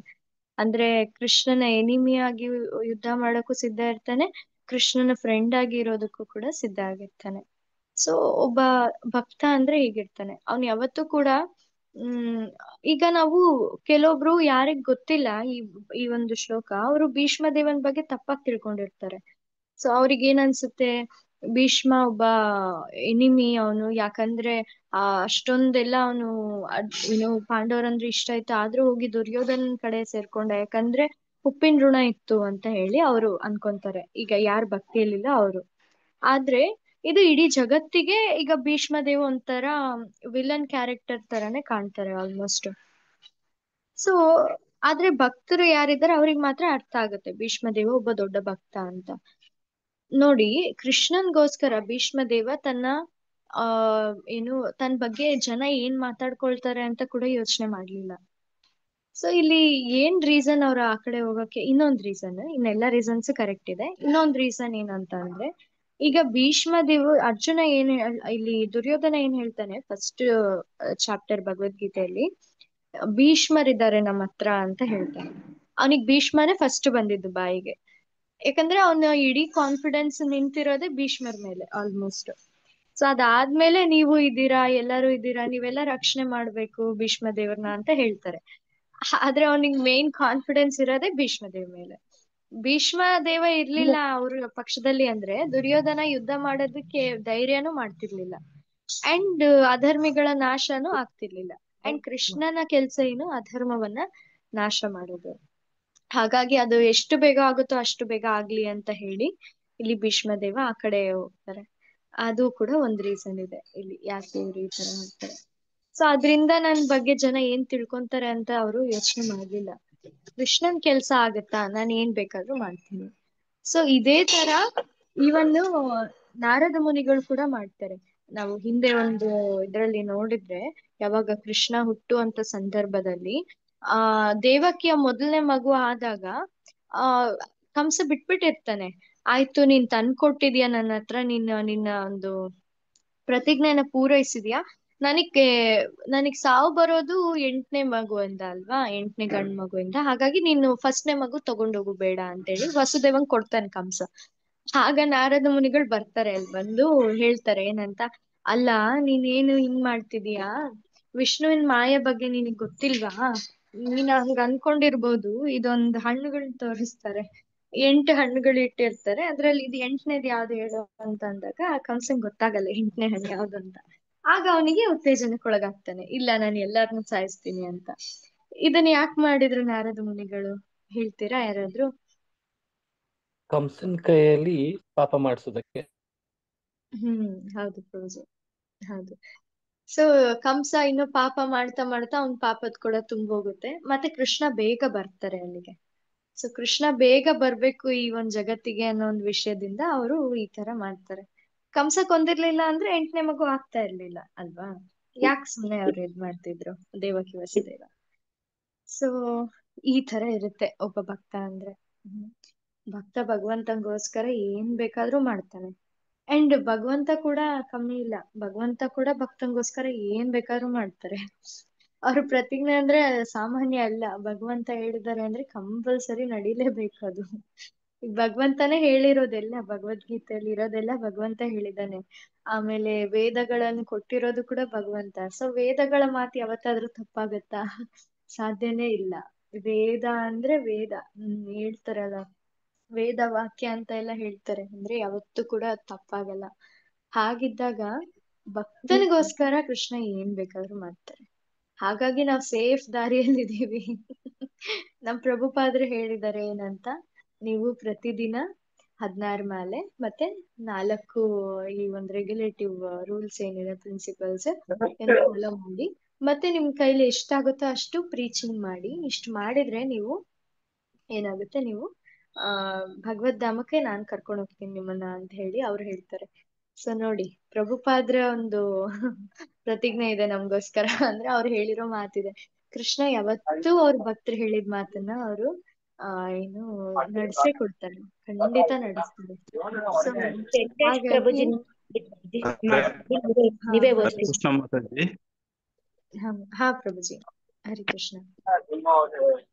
ಅಂದ್ರೆ ಕೃಷ್ಣನ ಎನಿಮಿ ಆಗಿ ಯುದ್ಧ ಮಾಡಕ್ಕೂ ಸಿದ್ಧ ಇರ್ತಾನೆ, ಕೃಷ್ಣನ ಫ್ರೆಂಡ್ ಆಗಿ ಇರೋದಕ್ಕೂ ಕೂಡ ಸಿದ್ಧ ಆಗಿರ್ತಾನೆ. ಸೊ ಒಬ್ಬ ಭಕ್ತ ಅಂದ್ರೆ ಹೀಗಿರ್ತಾನೆ. ಅವ್ನು ಯಾವತ್ತೂ ಕೂಡ ಈಗ ನಾವು ಕೆಲವೊಬ್ರು ಯಾರಿಗ್ ಗೊತ್ತಿಲ್ಲ ಈ ಒಂದು ಶ್ಲೋಕ, ಅವರು ಭೀಷ್ಮ ದೇವನ್ ಬಗ್ಗೆ ತಪ್ಪಾಗಿ ತಿಳ್ಕೊಂಡಿರ್ತಾರೆ. ಸೊ ಅವ್ರಿಗೆ ಏನ್ ಅನ್ಸುತ್ತೆ, ಭೀಷ್ಮ ಒಬ್ಬ ಎನಿಮಿ ಅವನು, ಯಾಕಂದ್ರೆ ಅಷ್ಟೊಂದೆಲ್ಲ ಅವನು ಏನು ಪಾಂಡವರಂದ್ರೆ ಇಷ್ಟ ಇತ್ತು, ಆದ್ರೂ ಹೋಗಿ ದುರ್ಯೋಧನ ಕಡೆ ಸೇರ್ಕೊಂಡ, ಯಾಕಂದ್ರೆ ಉಪ್ಪಿನ ಋಣ ಇತ್ತು ಅಂತ ಹೇಳಿ ಅವರು ಅನ್ಕೊಂತಾರೆ, ಈಗ ಯಾರ್ ಭಕ್ತಿಯಲ್ಲಿಲ್ಲ ಅವರು. ಆದ್ರೆ ಇದು ಇಡೀ ಜಗತ್ತಿಗೆ ಈಗ ಭೀಷ್ಮ ದೇವ್ ಒಂಥರ ವಿಲನ್ ಕ್ಯಾರೆಕ್ಟರ್ ತರಾನೇ ಕಾಣ್ತಾರೆ ಆಲ್ಮೋಸ್ಟ್. ಸೊ ಆದ್ರೆ ಭಕ್ತರು ಯಾರಿದ್ದಾರೆ ಅವ್ರಿಗೆ ಮಾತ್ರ ಅರ್ಥ ಆಗುತ್ತೆ ಭೀಷ್ಮ ದೇವ ಒಬ್ಬ ದೊಡ್ಡ ಭಕ್ತ ಅಂತ. ನೋಡಿ, ಕೃಷ್ಣನ್ಗೋಸ್ಕರ ಭೀಷ್ಮ ದೇವ ತನ್ನ ಏನು ತನ್ನ ಬಗ್ಗೆ ಜನ ಏನ್ ಮಾತಾಡ್ಕೊಳ್ತಾರೆ ಅಂತ ಕೂಡ ಯೋಚನೆ ಮಾಡ್ಲಿಲ್ಲ. ಸೊ ಇಲ್ಲಿ ಏನ್ ರೀಸನ್ ಅವ್ರ ಆ ಕಡೆ ಹೋಗಕ್ಕೆ, ಇನ್ನೊಂದ್ ರೀಸನ್, ಇನ್ನೆಲ್ಲ ರೀಸನ್ಸ್ ಕರೆಕ್ಟ್ ಇದೆ, ಇನ್ನೊಂದ್ ರೀಸನ್ ಏನಂತ ಅಂದ್ರೆ, ಈಗ ಭೀಷ್ಮ ದೇವ್ ಅರ್ಜುನ ಇಲ್ಲಿ ದುರ್ಯೋಧನ ಏನ್ ಹೇಳ್ತಾನೆ ಫಸ್ಟ್ ಚಾಪ್ಟರ್ ಭಗವದ್ಗೀತೆಯಲ್ಲಿ, ಭೀಷ್ಮರಿದ್ದಾರೆ ನಮ್ಮ ಹತ್ರ ಅಂತ ಹೇಳ್ತಾನೆ. ಅವನಿಗೆ ಭೀಷ್ಮನೇ ಫಸ್ಟ್ ಬಂದಿದ್ದು ಬಾಯಿಗೆ, ಯಾಕಂದ್ರೆ ಅವನ ಇಡೀ ಕಾನ್ಫಿಡೆನ್ಸ್ ನಿಂತಿರೋದೇ ಭೀಷ್ಮರ್ ಮೇಲೆ ಆಲ್ಮೋಸ್ಟ್. ಸೊ ಅದಾದ್ಮೇಲೆ ನೀವು ಇದ್ದೀರಾ, ಎಲ್ಲರೂ ಇದ್ದೀರಾ, ನೀವೆಲ್ಲ ರಕ್ಷಣೆ ಮಾಡ್ಬೇಕು ಭೀಷ್ಮ ದೇವ್ರನ್ನ ಅಂತ ಹೇಳ್ತಾರೆ. ಆದ್ರೆ ಅವನಿಗೆ ಮೇನ್ ಕಾನ್ಫಿಡೆನ್ಸ್ ಇರೋದೇ ಭೀಷ್ಮ ದೇವ್ ಮೇಲೆ. ಭೀಷ್ಮ ದೇವ ಇರ್ಲಿಲ್ಲ ಅವ್ರ ಪಕ್ಷದಲ್ಲಿ ಅಂದ್ರೆ ದುರ್ಯೋಧನ ಯುದ್ಧ ಮಾಡೋದಕ್ಕೆ ಧೈರ್ಯನೂ ಮಾಡ್ತಿರ್ಲಿಲ್ಲ, ಅಂಡ್ ಅಧರ್ಮಿಗಳ ನಾಶನೂ ಆಗ್ತಿರ್ಲಿಲ್ಲ. ಅಂಡ್ ಕೃಷ್ಣನ ಕೆಲ್ಸ ಏನು, ಅಧರ್ಮವನ್ನ ನಾಶ ಮಾಡೋದು. ಹಾಗಾಗಿ ಅದು ಎಷ್ಟು ಬೇಗ ಆಗುತ್ತೋ ಅಷ್ಟು ಬೇಗ ಆಗ್ಲಿ ಅಂತ ಹೇಳಿ ಇಲ್ಲಿ ಭೀಷ್ಮ ದೇವ ಆ ಕಡೆ ಹೋಗ್ತಾರೆ. ಅದು ಕೂಡ ಒಂದ್ ರೀಸನ್ ಇದೆ ಇಲ್ಲಿ ಯಾಕೆ ಇವ್ರು ಈ ತರ ಮಾಡ್ತಾರೆ. ಸೊ ಅದ್ರಿಂದ ನನ್ ಬಗ್ಗೆ ಜನ ಏನ್ ತಿಳ್ಕೊಂತಾರೆ ಅಂತ ಅವರು ಯೋಚನೆ ಮಾಡ್ಲಿಲ್ಲ. ಕೃಷ್ಣನ್ ಕೆಲ್ಸ ಆಗತ್ತಾ, ನಾನು ಏನ್ ಬೇಕಾದ್ರೂ ಮಾಡ್ತೀನಿ. ಸೊ ಇದೇ ತರ ಇವನ್ನು ನಾರದ ಮುನಿಗಳು ಕೂಡ ಮಾಡ್ತಾರೆ. ನಾವು ಹಿಂದೆ ಒಂದು ಇದ್ರಲ್ಲಿ ನೋಡಿದ್ರೆ, ಯಾವಾಗ ಕೃಷ್ಣ ಹುಟ್ಟುವಂತ ಸಂದರ್ಭದಲ್ಲಿ ದೇವಕಿಯ ಮೊದಲನೇ ಮಗು ಆದಾಗ ಕಂಸ ಬಿಟ್ಬಿಟ್ಟಿರ್ತಾನೆ. ಆಯ್ತು, ನೀನ್ ತಂದ್ಕೊಟ್ಟಿದ್ಯಾ ನನ್ನ ಹತ್ರ, ನಿನ್ನ ಒಂದು ಪ್ರತಿಜ್ಞೆನ ಪೂರೈಸಿದ್ಯಾ, ನನಗ್ ಸಾವು ಬರೋದು 8ನೇ ಮಗುವಿಂದ ಅಲ್ವಾ, 8ನೇ ಗಂಡ್ ಮಗುವಿಂದ, ಹಾಗಾಗಿ ನೀನು ಫಸ್ಟ್ನೇ ಮಗು ತಗೊಂಡೋಗು ಬೇಡ ಅಂತೇಳಿ ವಸುದೇವಂಗ್ ಕೊಡ್ತಾನೆ ಕಂಸ. ಆಗ ನಾರದ ಮುನಿಗಳು ಬರ್ತಾರೆ, ಅಲ್ಲಿ ಬಂದು ಹೇಳ್ತಾರೆ ಏನಂತ, ಅಲ್ಲ ನೀನೇನು ಹಿಂಗ್ ಮಾಡ್ತಿದೀಯಾ, ವಿಷ್ಣುವಿನ ಮಾಯ ಬಗ್ಗೆ ನಿನಗ್ ಗೊತ್ತಿಲ್ವಾ, ನೀನ್ ಹಂಗ ಅನ್ಕೊಂಡಿರ್ಬೋದು. ಇದೊಂದ್ ಹಣ್ಣುಗಳನ್ನ ತೋರಿಸ್ತಾರೆ, 8 ಹಣ್ಣುಗಳು ಇಟ್ಟಿರ್ತಾರೆ, ಅದ್ರಲ್ಲಿ ಇದು 8ನೇದು ಯಾವ್ದು ಹೇಳು ಅಂತ ಅಂದಾಗ ಆ ಕಂಸಂಗ್ ಗೊತ್ತಾಗಲ್ಲ 8ನೇ ಹಣ್ಣು ಯಾವ್ದು ಅಂತ. ಆಗ ಅವನಿಗೆ ಉತ್ತೇಜನಕ್ಕೊಳಗಾಗ್ತಾನೆ, ಇಲ್ಲ ನಾನು ಎಲ್ಲಾರನ್ನೂ ಸಾಯಿಸ್ತೀನಿ ಅಂತ. ಇದನ್ನ ಯಾಕೆ ಮಾಡಿದ್ರು ನಾರದ ಮುನಿಗಳು ಹೇಳ್ತೀರಾ ಯಾರಾದ್ರೂ? ಕಂಸನ್ ಕೈಯಲ್ಲಿ ಪಾಪ ಮಾಡಿಸೋದಕ್ಕೆ. ಹೌದು ಪ್ರಭುಜಿ, ಹೌದು. ಸೊ ಕಂಸ ಇನ್ನು ಪಾಪ ಮಾಡ್ತಾ ಮಾಡ್ತಾ ಅವ್ನ್ ಪಾಪದ ಕೂಡ ತುಂಬೋಗುತ್ತೆ, ಮತ್ತೆ ಕೃಷ್ಣ ಬೇಗ ಬರ್ತಾರೆ ಅಲ್ಲಿಗೆ. ಸೊ ಕೃಷ್ಣ ಬೇಗ ಬರ್ಬೇಕು ಈ ಒಂದ್ ಜಗತ್ತಿಗೆ ಅನ್ನೋ ಒಂದ್ ವಿಷಯದಿಂದ ಅವರು ಈ ತರ ಮಾಡ್ತಾರೆ. ಕಂಸ ಕೊಂದಿರ್ಲಿಲ್ಲ ಅಂದ್ರೆ 8ನೇ ಮಗು ಆಗ್ತಾ ಇರ್ಲಿಲ್ಲ ಅಲ್ವಾ, ಯಾಕೆ ಸುಮ್ನೆ ಅವ್ರು ಇದ್ ಮಾಡ್ತಿದ್ರು ದೇವಕಿ ವಸುದೇವ. ಸೊ ಈ ತರ ಇರುತ್ತೆ ಒಬ್ಬ ಭಕ್ತ ಅಂದ್ರೆ. ಭಕ್ತ ಭಗವಂತಂಗೋಸ್ಕರ ಏನ್ ಬೇಕಾದ್ರೂ ಮಾಡ್ತಾನೆ. ಅಂಡ್ ಭಗವಂತ ಕೂಡ ಕಮ್ಮಿ ಇಲ್ಲ, ಭಗವಂತ ಕೂಡ ಭಕ್ತಂಗೋಸ್ಕರ ಏನ್ ಬೇಕಾದ್ರೂ ಮಾಡ್ತಾರೆ. ಅವ್ರ ಪ್ರತಿಜ್ಞೆ ಅಂದ್ರೆ ಸಾಮಾನ್ಯ ಅಲ್ಲ, ಭಗವಂತ ಹೇಳಿದ್ದಾರೆ ಅಂದ್ರೆ ಕಂಪಲ್ಸರಿ ನಡಿಲೇಬೇಕು ಅದು. ಈಗ ಭಗವಂತನೇ ಹೇಳಿರೋದೆಲ್ಲ, ಭಗವದ್ಗೀತೆಯಲ್ಲಿ ಇರೋದೆಲ್ಲ ಭಗವಂತ ಹೇಳಿದಾನೆ. ಆಮೇಲೆ ವೇದಗಳನ್ನು ಕೊಟ್ಟಿರೋದು ಕೂಡ ಭಗವಂತ. ಸೊ ವೇದಗಳ ಮಾತು ಯಾವತ್ತಾದ್ರೂ ತಪ್ಪಾಗತ್ತಾ? ಸಾಧ್ಯನೇ ಇಲ್ಲ. ವೇದ ಅಂದ್ರೆ ವೇದ, ಹೇಳ್ತಾರಲ್ಲ ವೇದ ವಾಕ್ಯ ಅಂತ ಎಲ್ಲ ಹೇಳ್ತಾರೆ, ಅಂದ್ರೆ ಯಾವತ್ತೂ ಕೂಡ ತಪ್ಪಾಗಲ್ಲ. ಹಾಗಿದ್ದಾಗ ಭಕ್ತನಿಗೋಸ್ಕರ ಕೃಷ್ಣ ಏನ್ ಬೇಕಾದ್ರೂ ಮಾಡ್ತಾರೆ. ಹಾಗಾಗಿ ನಾವ್ ಸೇಫ್ ದಾರಿಯಲ್ಲಿ ಇದೀವಿ. ನಮ್ ಪ್ರಭುಪಾದ್ರು ಹೇಳಿದ್ದಾರೆ ಏನಂತ, ನೀವು ಪ್ರತಿದಿನ 16 ಮಾಲೆ ಮತ್ತೆ 4 ಈ ಒಂದ್ ರೆಗ್ಯುಲೇಟಿವ್ ರೂಲ್ಸ್ ಏನಿದೆ, ಪ್ರಿನ್ಸಿಪಲ್ಸ್ ಫಾಲೋ ಮಾಡಿ, ಮತ್ತೆ ನಿಮ್ ಕೈಲಿ ಎಷ್ಟಾಗುತ್ತೋ ಅಷ್ಟು ಪ್ರೀಚಿಂಗ್ ಮಾಡಿ. ಇಷ್ಟು ಮಾಡಿದ್ರೆ ನೀವು ಏನಾಗುತ್ತೆ, ನೀವು ಭಗವದ್ಧಾಮಕ್ಕೆ ನಾನ್ ಕರ್ಕೊಂಡು ಹೋಗ್ತೀನಿ ನಿಮ್ಮನ್ನ ಅಂತ ಹೇಳಿ ಅವ್ರು ಹೇಳ್ತಾರೆ. ಸೊ ನೋಡಿ, ಪ್ರಭುಪಾದ್ರ ಒಂದು ಪ್ರತಿಜ್ಞೆ ಇದೆ ನಮ್ಗೋಸ್ಕರ, ಅಂದ್ರೆ ಅವ್ರು ಹೇಳಿರೋ ಮಾತಿದೆ. ಕೃಷ್ಣ ಯಾವತ್ತೂ ಅವ್ರ ಭಕ್ತರು ಹೇಳಿದ ಮಾತನ್ನ ಅವರು ಏನು ನಡ್ಸೇ ಕೊಡ್ತಾರೆ, ಖಂಡಿತ ನಡೆಸ್ತಾರೆ. ಸೊ ಹಾಗಾಗಿ ಪ್ರಭುಜಿ ಹಾ ನೀವೇ ಹಾ ಓದಿ. ಕೃಷ್ಣ ಮಾತಾಜಿ. ಹಾ ಪ್ರಭುಜಿ. ಹರಿ ಕೃಷ್ಣ.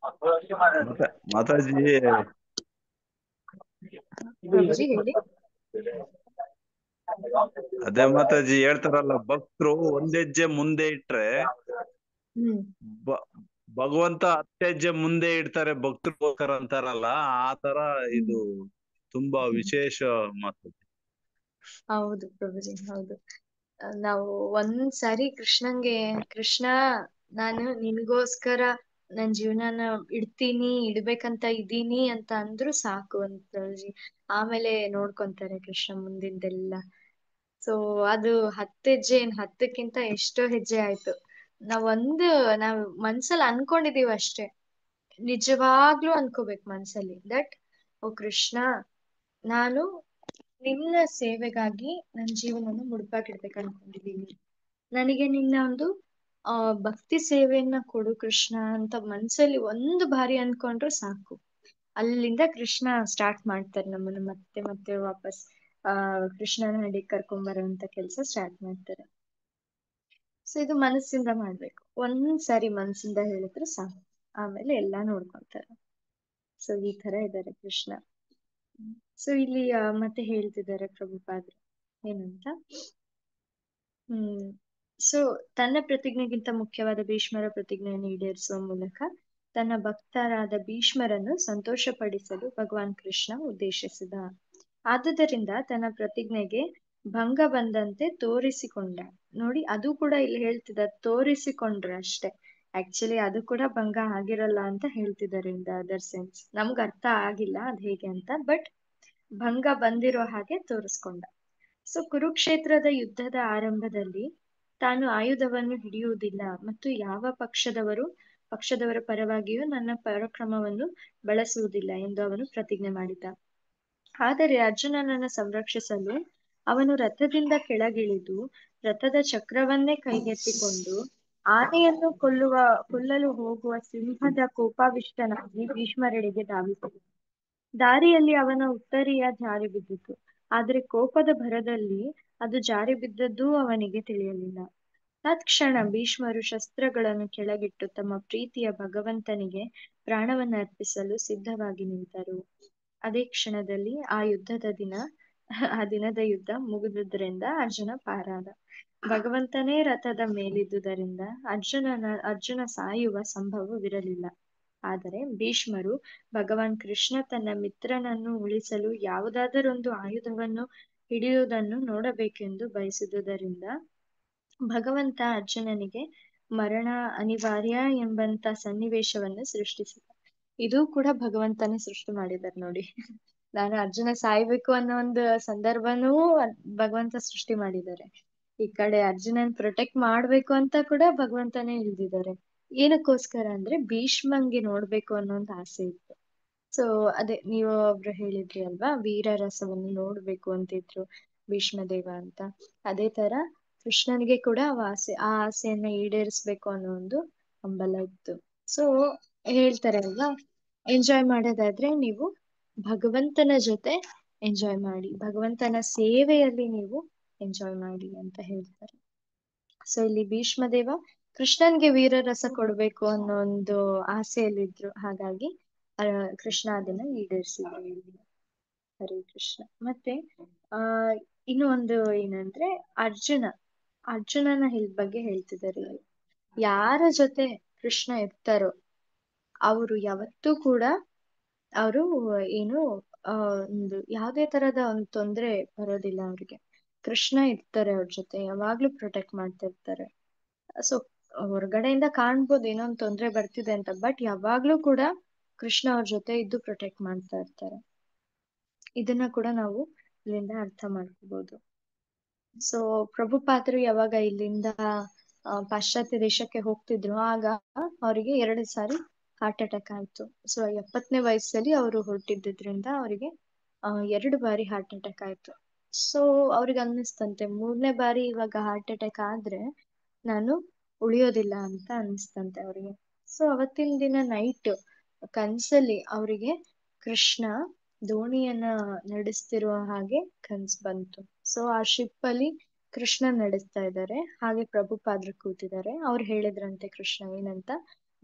ಮಾತಾಜಿ ಪ್ರಭುಜಿ ಹೇಳಿ. ಅದೇ ಮಾತಾಜಿ ಹೇಳ್ತಾರಲ್ಲ, ಭಕ್ತರು ಒಂದೆಜ್ಜೆ ಮುಂದೆ ಇಟ್ರೆ ಹ್ಮ್ ಭಗವಂತ 10 ಹೆಜ್ಜೆ ಮುಂದೆ ಇಡ್ತಾರೆ ಭಕ್ತರಿಗೋಸ್ಕರ ಅಂತಾರಲ್ಲ, ಆ ತರ ಇದು ತುಂಬಾ ವಿಶೇಷ ಮಾತು. ಹೌದು ಪ್ರಭುಜಿ, ಹೌದು. ನಾವು ಒಂದ್ಸಾರಿ ಕೃಷ್ಣಂಗೆ, ಕೃಷ್ಣ ನಾನು ನಿನ್ಗೋಸ್ಕರ ನನ್ ಜೀವನನ ಇಡ್ಬೇಕಂತ ಇದ್ದೀನಿ ಅಂತ ಅಂದ್ರು ಸಾಕು ಅಂತ ಪ್ರಭುಜಿ. ಆಮೇಲೆ ನೋಡ್ಕೊಂತಾರೆ ಕೃಷ್ಣ ಮುಂದಿಂದೆಲ್ಲ. ಸೊ ಅದು 10 ಹೆಜ್ಜೆ 10ಕ್ಕಿಂತ ಎಷ್ಟೋ ಹೆಜ್ಜೆ ಆಯ್ತು. ನಾವ್ ಮನ್ಸಲ್ಲಿ ಅನ್ಕೊಂಡಿದೀವಿ ಅಷ್ಟೇ. ನಿಜವಾಗ್ಲೂ ಅನ್ಕೋಬೇಕು ಮನ್ಸಲ್ಲಿ ದಟ್ ಓ ಕೃಷ್ಣ, ನಾನು ನಿನ್ನ ಸೇವೆಗಾಗಿ ನನ್ನ ಜೀವನವನ್ನು ಮುಡುಪಾಗಿಡ್ಬೇಕು ಅನ್ಕೊಂಡಿದೀನಿ. ನನಗೆ ನಿನ್ನ ಒಂದು ಭಕ್ತಿ ಸೇವೆಯನ್ನ ಕೊಡು ಕೃಷ್ಣ ಅಂತ ಮನ್ಸಲ್ಲಿ ಒಂದು ಬಾರಿ ಅನ್ಕೊಂಡ್ರು ಸಾಕು. ಅಲ್ಲಿಂದ ಕೃಷ್ಣ ಸ್ಟಾರ್ಟ್ ಮಾಡ್ತಾರೆ ನಮ್ಮನ್ನು ಮತ್ತೆ ಮತ್ತೆ ವಾಪಸ್ ಕೃಷ್ಣನ ಹಡಿಗೆ ಕರ್ಕೊಂಬರುವಂತ ಕೆಲಸ ಸ್ಟಾರ್ಟ್ ಮಾಡ್ತಾರೆ. ಸೊ ಇದು ಮನಸ್ಸಿಂದ ಮಾಡ್ಬೇಕು. ಒಂದ್ಸಾರಿ ಮನಸ್ಸಿಂದ ಹೇಳಿದ್ರೆ ಸಾಕು, ಆಮೇಲೆ ಎಲ್ಲಾ ನೋಡ್ಕೊಂತಾರೆ. ಸೊ ಈ ತರ ಇದ್ದಾರೆ ಕೃಷ್ಣ. ಸೊ ಇಲ್ಲಿ ಮತ್ತೆ ಹೇಳ್ತಿದ್ದಾರೆ ಪ್ರಭುಪಾದ್ರು ಏನಂತ, ಸೊ ತನ್ನ ಪ್ರತಿಜ್ಞೆಗಿಂತ ಮುಖ್ಯವಾದ ಭೀಷ್ಮರ ಪ್ರತಿಜ್ಞೆಯನ್ನು ಈಡೇರಿಸುವ ಮೂಲಕ ತನ್ನ ಭಕ್ತರಾದ ಭೀಷ್ಮರನ್ನು ಸಂತೋಷಪಡಿಸಲು ಭಗವಾನ್ ಕೃಷ್ಣ ಉದ್ದೇಶಿಸಿದ. ಆದುದರಿಂದ ತನ್ನ ಪ್ರತಿಜ್ಞೆಗೆ ಭಂಗ ಬಂದಂತೆ ತೋರಿಸಿಕೊಂಡ. ನೋಡಿ, ಅದು ಕೂಡ ಇಲ್ಲಿ ಹೇಳ್ತಿದ್ದಾರೆ, ತೋರಿಸಿಕೊಂಡ್ರೆ ಅಷ್ಟೇ. ಆಕ್ಚುಲಿ ಅದು ಕೂಡ ಭಂಗ ಆಗಿರಲ್ಲ ಅಂತ ಹೇಳ್ತಿದ್ದಾರೆ ಇನ್ ದ ಅದರ್ ಸೆನ್ಸ್. ನಮ್ಗೆ ಅರ್ಥ ಆಗಿಲ್ಲ ಅದ್ ಹೇಗೆ ಅಂತ, ಬಟ್ ಭಂಗ ಬಂದಿರೋ ಹಾಗೆ ತೋರಿಸ್ಕೊಂಡ. ಸೊ ಕುರುಕ್ಷೇತ್ರದ ಯುದ್ಧದ ಆರಂಭದಲ್ಲಿ ತಾನು ಆಯುಧವನ್ನು ಹಿಡಿಯುವುದಿಲ್ಲ ಮತ್ತು ಯಾವ ಪಕ್ಷದವರ ಪರವಾಗಿಯೂ ನನ್ನ ಪರಾಕ್ರಮವನ್ನು ಬಳಸುವುದಿಲ್ಲ ಎಂದು ಅವನು ಪ್ರತಿಜ್ಞೆ ಮಾಡಿದ. ಆದರೆ ಅರ್ಜುನನನ್ನು ಸಂರಕ್ಷಿಸಲು ಅವನು ರಥದಿಂದ ಕೆಳಗಿಳಿದು ರಥದ ಚಕ್ರವನ್ನೇ ಕೈಗೆತ್ತಿಕೊಂಡು ಆನೆಯನ್ನು ಕೊಲ್ಲಲು ಹೋಗುವ ಸಿಂಹದ ಕೋಪಾವಿಷ್ಟನಾಗಿ ಭೀಷ್ಮರೆಡೆಗೆ ಧಾವಿಸಿದ. ದಾರಿಯಲ್ಲಿ ಅವನ ಉತ್ತರೀಯ ಜಾರಿ ಬಿದ್ದಿತು, ಆದರೆ ಕೋಪದ ಭರದಲ್ಲಿ ಅದು ಜಾರಿ ಬಿದ್ದದ್ದೂ ಅವನಿಗೆ ತಿಳಿಯಲಿಲ್ಲ. ತತ್ಕ್ಷಣ ಭೀಷ್ಮರು ಶಸ್ತ್ರಗಳನ್ನು ಕೆಳಗಿಟ್ಟು ತಮ್ಮ ಪ್ರೀತಿಯ ಭಗವಂತನಿಗೆ ಪ್ರಾಣವನ್ನು ಅರ್ಪಿಸಲು ಸಿದ್ಧವಾಗಿ ನಿಂತರು. ಅದೇ ಕ್ಷಣದಲ್ಲಿ ಆ ದಿನದ ಯುದ್ಧ ಮುಗಿದುದರಿಂದ ಅರ್ಜುನ ಪಾರಾದ. ಭಗವಂತನೇ ರಥದ ಮೇಲಿದ್ದುದರಿಂದ ಅರ್ಜುನ ಸಾಯುವ ಸಂಭವವಿರಲಿಲ್ಲ. ಆದರೆ ಭೀಷ್ಮರು ಭಗವಾನ್ ಕೃಷ್ಣ ತನ್ನ ಮಿತ್ರನನ್ನು ಉಳಿಸಲು ಯಾವುದಾದರೊಂದು ಆಯುಧವನ್ನು ಹಿಡಿಯುವುದನ್ನು ನೋಡಬೇಕೆಂದು ಬಯಸಿದುದರಿಂದ ಭಗವಂತ ಅರ್ಜುನನಿಗೆ ಮರಣ ಅನಿವಾರ್ಯ ಎಂಬಂತ ಸನ್ನಿವೇಶವನ್ನು ಸೃಷ್ಟಿಸಿದ. ಇದು ಕೂಡ ಭಗವಂತನೇ ಸೃಷ್ಟಿ ಮಾಡಿದ್ದಾರೆ ನೋಡಿ. ನಾನು ಅರ್ಜುನ ಸಾಯ್ಬೇಕು ಅನ್ನೋ ಒಂದು ಸಂದರ್ಭನೂ ಭಗವಂತ ಸೃಷ್ಟಿ ಮಾಡಿದ್ದಾರೆ. ಈ ಕಡೆ ಅರ್ಜುನನ್ ಪ್ರೊಟೆಕ್ಟ್ ಮಾಡ್ಬೇಕು ಅಂತ ಕೂಡ ಭಗವಂತನೇ ಇಳ್ದಿದ್ದಾರೆ. ಏನಕ್ಕೋಸ್ಕರ ಅಂದ್ರೆ ಭೀಷ್ಮಂಗೆ ನೋಡ್ಬೇಕು ಅನ್ನೋ ಒಂದು ಆಸೆ ಇತ್ತು. ಸೊ ಅದೇ ನೀವು ಒಬ್ರು ಹೇಳಿದ್ರಿ ಅಲ್ವಾ, ವೀರ ರಸವನ್ನು ನೋಡ್ಬೇಕು ಅಂತಿದ್ರು ಭೀಷ್ಮದೇವ ಅಂತ. ಅದೇ ತರ ಕೃಷ್ಣನಿಗೆ ಕೂಡ ಆ ಆಸೆಯನ್ನ ಈಡೇರಿಸ್ಬೇಕು ಅನ್ನೋ ಒಂದು ಹಂಬಲ ಇತ್ತು. ಸೊ ಹೇಳ್ತಾರೆ ಅಲ್ವಾ, ಎಂಜಾಯ್ ಮಾಡೋದಾದ್ರೆ ನೀವು ಭಗವಂತನ ಜೊತೆ ಎಂಜಾಯ್ ಮಾಡಿ, ಭಗವಂತನ ಸೇವೆಯಲ್ಲಿ ನೀವು ಎಂಜಾಯ್ ಮಾಡಿ ಅಂತ ಹೇಳ್ತಾರೆ. ಸೊ ಇಲ್ಲಿ ಭೀಷ್ಮದೇವ ಕೃಷ್ಣನ್ಗೆ ವೀರರಸ ಕೊಡ್ಬೇಕು ಅನ್ನೋ ಒಂದು ಆಸೆಯಲ್ಲಿದ್ರು, ಹಾಗಾಗಿ ಕೃಷ್ಣ ಅದನ್ನ ಈಡೇರಿಸಿದ್ರು ಇಲ್ಲಿ. ಹರೇ ಕೃಷ್ಣ. ಮತ್ತೆ ಇನ್ನು ಒಂದು ಏನಂದ್ರೆ ಅರ್ಜುನನ ಬಗ್ಗೆ ಹೇಳ್ತಿದ್ದಾರೆ. ಯಾರ ಜೊತೆ ಕೃಷ್ಣ ಇರ್ತಾರೋ ಅವರು ಯಾವತ್ತೂ ಕೂಡ ಅವರು ಏನು ಒಂದು ಯಾವುದೇ ತರದ ಒಂದು ತೊಂದ್ರೆ ಬರೋದಿಲ್ಲ ಅವ್ರಿಗೆ. ಕೃಷ್ಣ ಇರ್ತಾರೆ ಅವ್ರ ಜೊತೆ, ಯಾವಾಗ್ಲೂ ಪ್ರೊಟೆಕ್ಟ್ ಮಾಡ್ತಾ ಇರ್ತಾರೆ. ಸೊ ಹೊರಗಡೆಯಿಂದ ಕಾಣ್ಬೋದು ಏನೋ ಒಂದು ತೊಂದ್ರೆ ಬರ್ತಿದೆ ಅಂತ, ಬಟ್ ಯಾವಾಗ್ಲೂ ಕೂಡ ಕೃಷ್ಣ ಅವ್ರ ಜೊತೆ ಇದ್ದು ಪ್ರೊಟೆಕ್ಟ್ ಮಾಡ್ತಾ ಇರ್ತಾರೆ. ಇದನ್ನ ಕೂಡ ನಾವು ಇಲ್ಲಿಂದ ಅರ್ಥ ಮಾಡ್ಕೋಬಹುದು. ಸೊ ಪ್ರಭುಪಾದರು ಯಾವಾಗ ಇಲ್ಲಿಂದ ಪಾಶ್ಚಾತ್ಯ ದೇಶಕ್ಕೆ ಹೋಗ್ತಿದ್ರು, ಆಗ ಅವರಿಗೆ 2 ಸಾರಿ ಹಾರ್ಟ್ ಅಟ್ಯಾಕ್ ಆಯ್ತು. ಸೊ 70ನೇ ವಯಸ್ಸಲ್ಲಿ ಅವರು ಹೊರಟಿದ್ದರಿಂದ ಅವರಿಗೆ 2 ಬಾರಿ ಹಾರ್ಟ್ ಅಟ್ಯಾಕ್ ಆಯ್ತು. ಸೊ ಅವ್ರಿಗೆ ಅನ್ನಿಸ್ತಂತೆ 3ನೇ ಬಾರಿ ಇವಾಗ ಹಾರ್ಟ್ ಅಟ್ಯಾಕ್ ಆದ್ರೆ ನಾನು ಉಳಿಯೋದಿಲ್ಲ ಅಂತ ಅನ್ನಿಸ್ತಂತೆ ಅವರಿಗೆ. ಸೊ ಅವತ್ತಿನ ದಿನ ನೈಟ್ ಕನ್ಸಲ್ಲಿ ಅವರಿಗೆ ಕೃಷ್ಣ ದೋಣಿಯನ್ನ ನಡೆಸ್ತಿರುವ ಹಾಗೆ ಕನ್ಸ್ ಬಂತು. ಸೊ ಆ ಶಿಪ್ ಅಲ್ಲಿ ಕೃಷ್ಣ ನಡೆಸ್ತಾ ಇದ್ದಾರೆ, ಹಾಗೆ ಪ್ರಭುಪಾದ್ರು ಕೂತಿದ್ದಾರೆ. ಅವ್ರು ಹೇಳಿದ್ರಂತೆ ಕೃಷ್ಣ ಏನಂತ,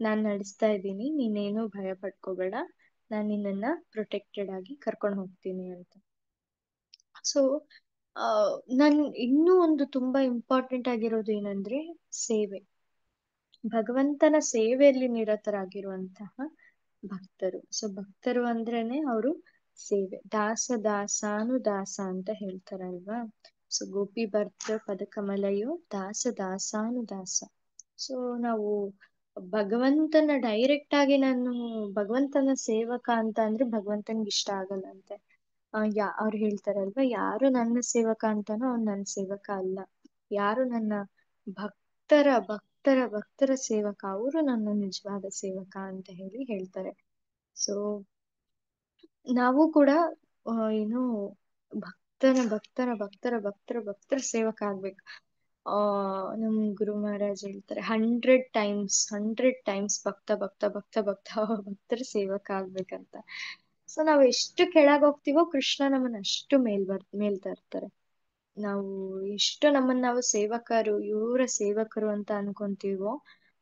ನಾನ್ ನಡೆಸ್ತಾ ಇದ್ದೀನಿ, ನೀನೇನು ಭಯ ಪಡ್ಕೋಬೇಡ, ನಾನು ನಿನ್ನನ್ನ ಪ್ರೊಟೆಕ್ಟೆಡ್ ಆಗಿ ಕರ್ಕೊಂಡು ಹೋಗ್ತೀನಿ ಅಂತ. ಸೊ ನನ್ ಇನ್ನೂ ಒಂದು ತುಂಬಾ ಇಂಪಾರ್ಟೆಂಟ್ ಆಗಿರೋದು ಏನಂದ್ರೆ ಸೇವೆ. ಭಗವಂತನ ಸೇವೆಯಲ್ಲಿ ನಿರತರಾಗಿರುವಂತಹ ಭಕ್ತರು. ಸೊ ಭಕ್ತರು ಅಂದ್ರೇನೆ ಅವರು ಸೇವೆ. ದಾಸ ದಾಸಾನುದಾಸ ಅಂತ ಹೇಳ್ತಾರಲ್ವಾ. ಸೊ ಗೋಪಿ ಭರ್ತ ಪದಕಮಲಯೋ ದಾಸ ದಾಸಾನುದಾಸ. ಸೊ ನಾವು ಭಗವಂತನ ಡೈರೆಕ್ಟ್ ಆಗಿ ನಾನು ಭಗವಂತನ ಸೇವಕ ಅಂತ ಅಂದ್ರೆ ಭಗವಂತನ್ಗೆ ಇಷ್ಟ ಆಗಲ್ಲ ಅಂತೆ. ಅವ್ರು ಹೇಳ್ತಾರಲ್ವಾ, ಯಾರು ನನ್ನ ಸೇವಕ ಅಂತಾನೋ ಅವ್ನು ನನ್ನ ಸೇವಕ ಅಲ್ಲ. ಯಾರು ನನ್ನ ಭಕ್ತರ ಸೇವಕ, ಅವರು ನನ್ನ ನಿಜವಾದ ಸೇವಕ ಅಂತ ಹೇಳ್ತಾರೆ. ಸೊ ನಾವು ಕೂಡ ಏನು ಭಕ್ತರ ಸೇವಕ ಆಗ್ಬೇಕು. ನಮ್ ಗುರು ಮಹಾರಾಜ್ ಹೇಳ್ತಾರೆ 100 ಟೈಮ್ಸ್ ಭಕ್ತರ ಸೇವಕ ಆಗ್ಬೇಕಂತ. ಸೊ ನಾವ್ ಎಷ್ಟು ಕೆಳಗ್ ಹೋಗ್ತೀವೋ ಕೃಷ್ಣ ನಮ್ಮನ್ನ ಅಷ್ಟು ಮೇಲ್ ತರ್ತಾರೆ. ನಾವು ಎಷ್ಟು ನಮ್ಮನ್ನ ನಾವು ಇವರ ಸೇವಕರು ಅಂತ ಅನ್ಕೊಂತೀವೋ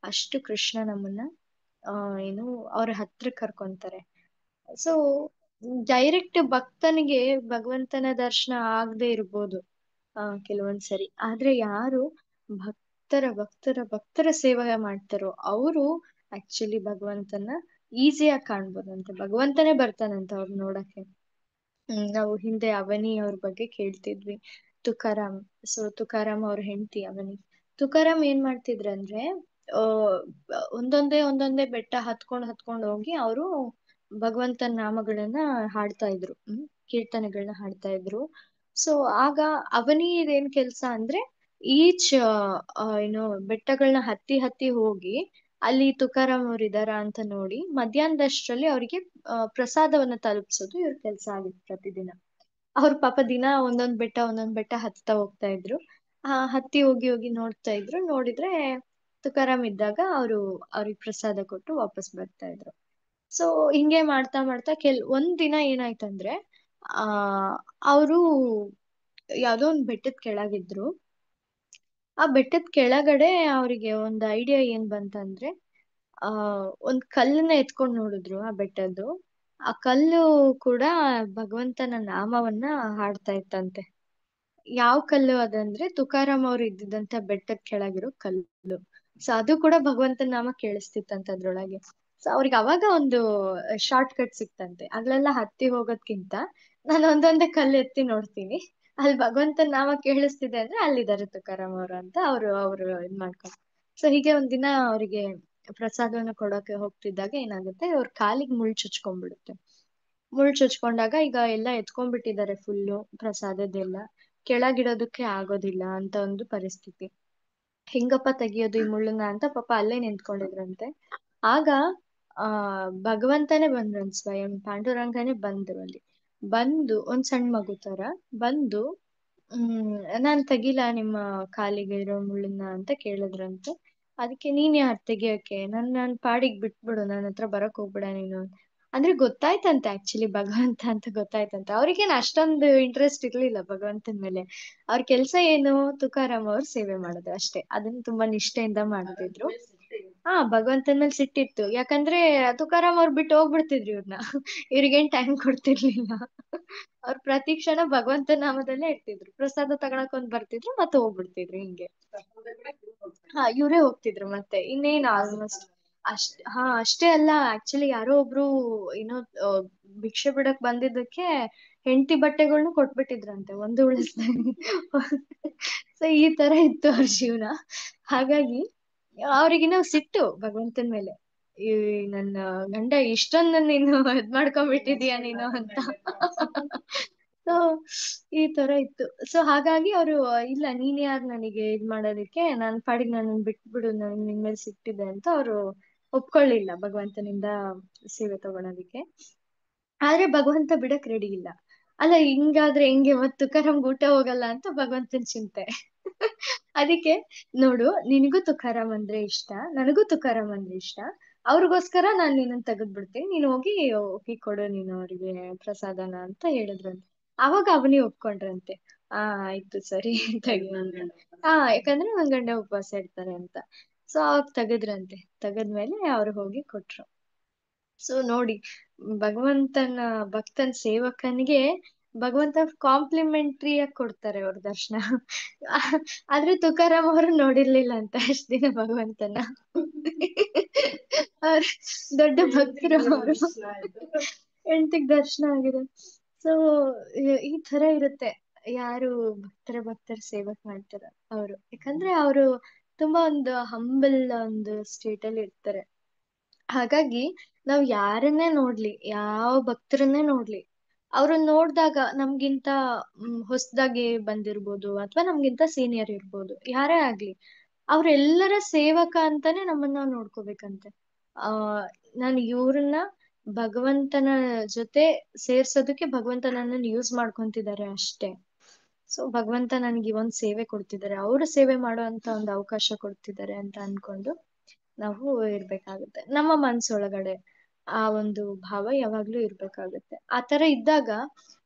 ಅಷ್ಟು ಕೃಷ್ಣ ನಮ್ಮನ್ನ ಏನು ಅವ್ರ ಹತ್ರ ಕರ್ಕೊಂತಾರೆ. ಸೊ ಡೈರೆಕ್ಟ್ ಭಕ್ತನಿಗೆ ಭಗವಂತನ ದರ್ಶನ ಆಗದೆ ಇರ್ಬೋದು ಕೆಲವೊಂದ್ಸರಿ. ಆದ್ರೆ ಯಾರು ಭಕ್ತರ ಸೇವೆ ಮಾಡ್ತಾರೋ ಅವರು ಆಕ್ಚುಲಿ ಭಗವಂತನ ಈಸಿಯಾಗಿ ಕಾಣ್ಬೋದಂತೆ. ಭಗವಂತನೇ ಬರ್ತಾನಂತ ಅವ್ರು ನೋಡಕ್ಕೆ. ನಾವು ಹಿಂದೆ ಅವನಿ ಅವ್ರ ಬಗ್ಗೆ ಕೇಳ್ತಿದ್ವಿ, ತುಕಾರಾಮ್. ಸೊ ತುಕಾರಾಮ್ ಅವ್ರ ಹೆಂಡತಿ ಅವನಿ. ತುಕಾರಾಮ್ ಏನ್ ಮಾಡ್ತಿದ್ರಂದ್ರೆ ಒಂದೊಂದೇ ಬೆಟ್ಟ ಹತ್ಕೊಂಡ್ ಹೋಗಿ ಅವರು ಭಗವಂತನ ನಾಮಗಳನ್ನ ಹಾಡ್ತಾ ಇದ್ರು, ಕೀರ್ತನೆಗಳನ್ನ ಹಾಡ್ತಾ ಇದ್ರು. ಸೊ ಆಗ ಅವನಿದೇನ್ ಕೆಲ್ಸ ಅಂದ್ರೆ ಈಚ್ ಏನು ಬೆಟ್ಟಗಳನ್ನ ಹತ್ತಿ ಹೋಗಿ ಅಲ್ಲಿ ತುಕಾರಾಮ್ ಅವ್ರು ಇದಾರ ಅಂತ ನೋಡಿ ಮಧ್ಯಾಹ್ನದಷ್ಟ್ರಲ್ಲಿ ಅವ್ರಿಗೆ ಪ್ರಸಾದವನ್ನ ತಲುಪಿಸೋದು ಇವ್ರ ಕೆಲ್ಸ ಆಗಿತ್ತು ಪ್ರತಿದಿನ. ಅವ್ರ ಪಾಪ ದಿನ ಒಂದೊಂದ್ ಬೆಟ್ಟ ಹತ್ತಾ ಹೋಗ್ತಾ ಇದ್ರು. ಹತ್ತಿ ಹೋಗಿ ನೋಡ್ತಾ ಇದ್ರು. ನೋಡಿದ್ರೆ ತುಕಾರಾಮ್ ಇದ್ದಾಗ ಅವ್ರಿಗೆ ಪ್ರಸಾದ ಕೊಟ್ಟು ವಾಪಸ್ ಬರ್ತಾ ಇದ್ರು. ಸೊ ಹಿಂಗೆ ಮಾಡ್ತಾ ಒಂದ್ ದಿನ ಏನಾಯ್ತಂದ್ರೆ ಅವರು ಯಾವ್ದೋ ಒಂದ್ ಬೆಟ್ಟದ ಕೆಳಗಿದ್ರು. ಆ ಬೆಟ್ಟದ ಕೆಳಗಡೆ ಅವರಿಗೆ ಒಂದ್ ಐಡಿಯಾ ಏನ್ ಬಂತಂದ್ರೆ ಒಂದ್ ಕಲ್ಲನ್ನ ಎತ್ಕೊಂಡ್ ನೋಡಿದ್ರು ಆ ಬೆಟ್ಟದ್ದು. ಆ ಕಲ್ಲು ಕೂಡ ಭಗವಂತನ ನಾಮವನ್ನ ಹಾಡ್ತಾ ಇತ್ತಂತೆ. ಯಾವ ಕಲ್ಲು ಅದಂದ್ರೆ ತುಕಾರಾಮ್ ಅವ್ರು ಇದ್ದಿದ್ದಂತ ಬೆಟ್ಟದ ಕೆಳಗಿರೋ ಕಲ್ಲು. ಸೊ ಅದು ಕೂಡ ಭಗವಂತನ ನಾಮ ಕೇಳಿಸ್ತಿತ್ತಂತೆ ಅದ್ರೊಳಗೆ. ಸೊ ಅವ್ರಿಗೆ ಅವಾಗ ಒಂದು ಶಾರ್ಟ್ ಕಟ್ ಸಿಕ್ತಂತೆ. ಅಲ್ಲೆಲ್ಲ ಹತ್ತಿ ಹೋಗೋದ್ಕಿಂತ ನಾನು ಒಂದೊಂದೇ ಕಲ್ಲು ಎತ್ತಿ ನೋಡ್ತೀನಿ, ಅಲ್ಲಿ ಭಗವಂತನ ನಾಮ ಕೇಳಿಸ್ತಿದೆ ಅಂದ್ರೆ ಅಲ್ಲಿದ್ದಾರೆ ತುಕಾರಾಮ್ ಅವ್ರು ಅಂತ ಅವ್ರು ಇದ್ ಮಾಡ್ಕೊಂಡು. ಸೊ ಹೀಗೆ ಒಂದಿನ ಅವರಿಗೆ ಪ್ರಸಾದವನ್ನ ಕೊಡೋಕೆ ಹೋಗ್ತಿದ್ದಾಗ ಏನಾಗುತ್ತೆ, ಅವ್ರ ಕಾಲಿಗೆ ಮುಳ್ಳು ಚುಚ್ಕೊಂಡ್ಬಿಡುತ್ತೆ. ಮುಳ್ಳು ಚುಚ್ಕೊಂಡಾಗ ಈಗ ಎಲ್ಲ ಎತ್ಕೊಂಡ್ಬಿಟ್ಟಿದ್ದಾರೆ ಫುಲ್ಲು ಪ್ರಸಾದದೆಲ್ಲ, ಕೆಳಗಿಡೋದಕ್ಕೆ ಆಗೋದಿಲ್ಲ ಅಂತ ಒಂದು ಪರಿಸ್ಥಿತಿ. ಹೆಂಗಪ್ಪ ತೆಗಿಯೋದು ಈ ಮುಳ್ಳನ್ನ ಅಂತ ಪಾಪ ಅಲ್ಲೇ ನಿಂತ್ಕೊಂಡಿದ್ರಂತೆ. ಆಗ ಭಗವಂತನೇ ಬಂದ್ರಂತ, ಸ್ವಯಂ ಪಾಂಡುರಂಗನೇ ಬಂದ್ರು ಅಲ್ಲಿ. ಬಂದು ಒಂದ್ ಸಣ್ಣ ಮಗು ತರ ಬಂದು ನಾನ್ ತೆಗಿಲಾ ನಿಮ್ಮ ಕಾಲಿಗೆ ಇರೋ ಮುಳ್ಳನ್ನ ಅಂತ ಕೇಳಿದ್ರಂತೆ. ಅದಕ್ಕೆ ನೀನ್ ಯಾರು ತೆಗಿಯೋಕೆ, ನನ್ ಪಾಡಿಗೆ ಬಿಟ್ಬಿಡು, ನನ್ನ ಹತ್ರ ಬರಕ್ ಹೋಗ್ಬೇಡ ನೀನು. ಅಂದ್ರೆ ಗೊತ್ತಾಯ್ತಂತೆ ಆಕ್ಚುಲಿ ಭಗವಂತ ಅಂತ ಗೊತ್ತಾಯ್ತಂತೆ. ಅವ್ರಿಗೇನ್ ಅಷ್ಟೊಂದು ಇಂಟ್ರೆಸ್ಟ್ ಇರ್ಲಿಲ್ಲ ಭಗವಂತನ ಮೇಲೆ. ಅವ್ರ ಕೆಲ್ಸ ಏನು, ತುಕಾರಾಮ್ ಅವ್ರ ಸೇವೆ ಮಾಡೋದು ಅಷ್ಟೇ. ಅದನ್ನ ತುಂಬಾ ನಿಷ್ಠೆಯಿಂದ ಮಾಡ್ತಿದ್ರು. ಭಗವಂತನ ಮೇಲೆ ಸಿಟ್ಟಿತ್ತು, ಯಾಕಂದ್ರೆ ತುಕಾರಾಮ್ ಅವ್ರು ಬಿಟ್ಟು ಹೋಗ್ಬಿಡ್ತಿದ್ರು ಇವ್ರನ್ನ. ಇವ್ರಿಗೇನ್ ಟೈಮ್ ಕೊಡ್ತಿರ್ಲಿಲ್ಲ. ಅವ್ರ ಪ್ರತಿ ಕ್ಷಣ ಭಗವಂತನ ನಾಮದಲ್ಲೇ ಇರ್ತಿದ್ರು. ಪ್ರಸಾದ ತಗೊಳಕ್ ಒಂದ್ ಬರ್ತಿದ್ರು ಮತ್ತೆ ಹೋಗ್ಬಿಡ್ತಿದ್ರು ಹಿಂಗೆ. ಇವ್ರೇ ಹೋಗ್ತಿದ್ರು ಮತ್ತೆ ಇನ್ನೇನ್ ಆಲ್ಮೋಸ್ಟ್ ಅಷ್ಟೇ ಅಲ್ಲ. ಆಕ್ಚುಲಿ ಯಾರೋ ಒಬ್ರು ಏನೋ ಭಿಕ್ಷೆ ಬಿಡಕ್ ಬಂದಿದ್ದಕ್ಕೆ ಹೆಂಡತಿ ಬಟ್ಟೆಗಳ್ನು ಕೊಟ್ಬಿಟ್ಟಿದ್ರಂತೆ, ಒಂದು ಉಳಿಸ್ದಂಗೆ. ಸೊ ಈ ತರ ಇತ್ತು ಅವ್ರ ಜೀವನ. ಹಾಗಾಗಿ ಅವ್ರಿಗಿನ್ನ ಸಿಟ್ಟು ಭಗವಂತನ ಮೇಲೆ, ಈ ನನ್ನ ಗಂಡ ಇಷ್ಟೊಂದು ನೀನು ಇದ್ ಮಾಡ್ಕೊಂಡ್ಬಿಟ್ಟಿದೀಯ ನೀನು ಅಂತ. ಸೊ ಈ ತರ ಇತ್ತು. ಸೊ ಹಾಗಾಗಿ ಅವ್ರು ಇಲ್ಲ, ನೀನ್ ಯಾರು ನನಗೆ ಇದ್ ಮಾಡೋದಕ್ಕೆ, ನನ್ ಪಾಡಿಗೆ ನನ್ನ ಬಿಟ್ಬಿಡು, ನನ್ ನಿನ್ ಮೇಲೆ ಸಿಟ್ಟಿದೆ ಅಂತ ಅವ್ರು ಒಪ್ಕೊಳ್ಳಿಲ್ಲ ಭಗವಂತನಿಂದ ಸೇವೆ ತಗೊಳೋದಿಕ್ಕೆ. ಆದ್ರೆ ಭಗವಂತ ಬಿಡಕ್ ರೆಡಿ ಇಲ್ಲ. ಅಲ್ಲ ಹಿಂಗಾದ್ರೆ ಹೆಂಗೆ, ಮತ್ ತುಕಾರಾಮ್ ಊಟ ಹೋಗಲ್ಲ ಅಂತ ಭಗವಂತನ ಚಿಂತೆ. ಅದಕ್ಕೆ ನೋಡು, ನಿನಗೂ ತುಕಾರಾಮ್ ಅಂದ್ರೆ ಇಷ್ಟ, ನನಗೂ ತುಕಾರಾಮ್ ಅಂದ್ರೆ ಇಷ್ಟ, ಅವ್ರಿಗೋಸ್ಕರ ನಾನ್ ನಿನ್ನನ್ ತೆಗೆದ್ಬಿಡ್ತೀನಿ, ನೀನ್ ಹೋಗಿ ಕೊಡು ನೀನು ಅವ್ರಿಗೆ ಪ್ರಸಾದನ ಅಂತ ಹೇಳಿದ್ರಂತೆ. ಅವಾಗ ಅವನಿ ಒಪ್ಕೊಂಡ್ರಂತೆ. ಆಯ್ತು ಸರಿ ತೆಗಿ. ಯಾಕಂದ್ರೆ ನನ್ ಗಂಡ ಉಪವಾಸ ಇರ್ತಾರೆ ಅಂತ. ಸೊ ಅವಾಗ ತೆಗದ್ರಂತೆ, ತೆಗದ್ಮೇಲೆ ಅವ್ರು ಹೋಗಿ ಕೊಟ್ರು. ಸೊ ನೋಡಿ, ಭಗವಂತನ ಭಕ್ತನ ಸೇವಕನಿಗೆ ಭಗವಂತ ಕಾಂಪ್ಲಿಮೆಂಟ್ರಿ ಆಗಿ ಕೊಡ್ತಾರೆ ಅವ್ರ ದರ್ಶನ. ಆದ್ರೆ ತುಕಾರಾಮ್ ಅವರು ನೋಡಿರ್ಲಿಲ್ಲ ಅಂತ ಅಷ್ಟ್ ದಿನ ಭಗವಂತನ. ಅವ್ರ ದೊಡ್ಡ ಭಕ್ತರು ಅವರು, ಹೆಂಡತಿಗ್ ದರ್ಶನ ಆಗಿದೆ. ಸೊ ಈ ತರ ಇರುತ್ತೆ ಯಾರು ಭಕ್ತರ ಸೇವಕ್ ಮಾಡ್ತಾರ ಅವರು, ಯಾಕಂದ್ರೆ ಅವರು ತುಂಬಾ ಒಂದು ಹಂಬಲ್ ಒಂದು ಸ್ಟೇಟ್ ಅಲ್ಲಿ ಇರ್ತಾರೆ. ಹಾಗಾಗಿ ನಾವ್ ಯಾರನ್ನೇ ನೋಡ್ಲಿ, ಯಾವ ಭಕ್ತರನ್ನೇ ನೋಡ್ಲಿ, ಅವ್ರನ್ನ ನೋಡ್ದಾಗ ನಮ್ಗಿಂತ ಹೊಸದಾಗಿ ಬಂದಿರ್ಬೋದು ಅಥವಾ ನಮ್ಗಿಂತ ಸೀನಿಯರ್ ಇರ್ಬೋದು, ಯಾರೇ ಆಗ್ಲಿ, ಅವ್ರೆಲ್ಲರ ಸೇವಕ ಅಂತಾನೆ ನಮ್ಮನ್ನ ನೋಡ್ಕೋಬೇಕಂತೆ. ಆ ನಾನು ಇವ್ರನ್ನ ಭಗವಂತನ ಜೊತೆ ಸೇರ್ಸೋದಕ್ಕೆ ಭಗವಂತ ನನ್ನನ್ನು ಯೂಸ್ ಮಾಡ್ಕೊಂತಿದ್ದಾರೆ ಅಷ್ಟೇ. ಸೊ ಭಗವಂತ ನನ್ಗೆ ಒಂದ್ ಸೇವೆ ಕೊಡ್ತಿದ್ದಾರೆ, ಅವ್ರು ಸೇವೆ ಮಾಡೋ ಅಂತ ಒಂದು ಅವಕಾಶ ಕೊಡ್ತಿದ್ದಾರೆ ಅಂತ ಅನ್ಕೊಂಡು ನಾವು ಇರ್ಬೇಕಾಗುತ್ತೆ. ನಮ್ಮ ಮನ್ಸೊಳಗಡೆ ಆ ಒಂದು ಭಾವ ಯಾವಾಗ್ಲೂ ಇರ್ಬೇಕಾಗುತ್ತೆ. ಆ ತರ ಇದ್ದಾಗ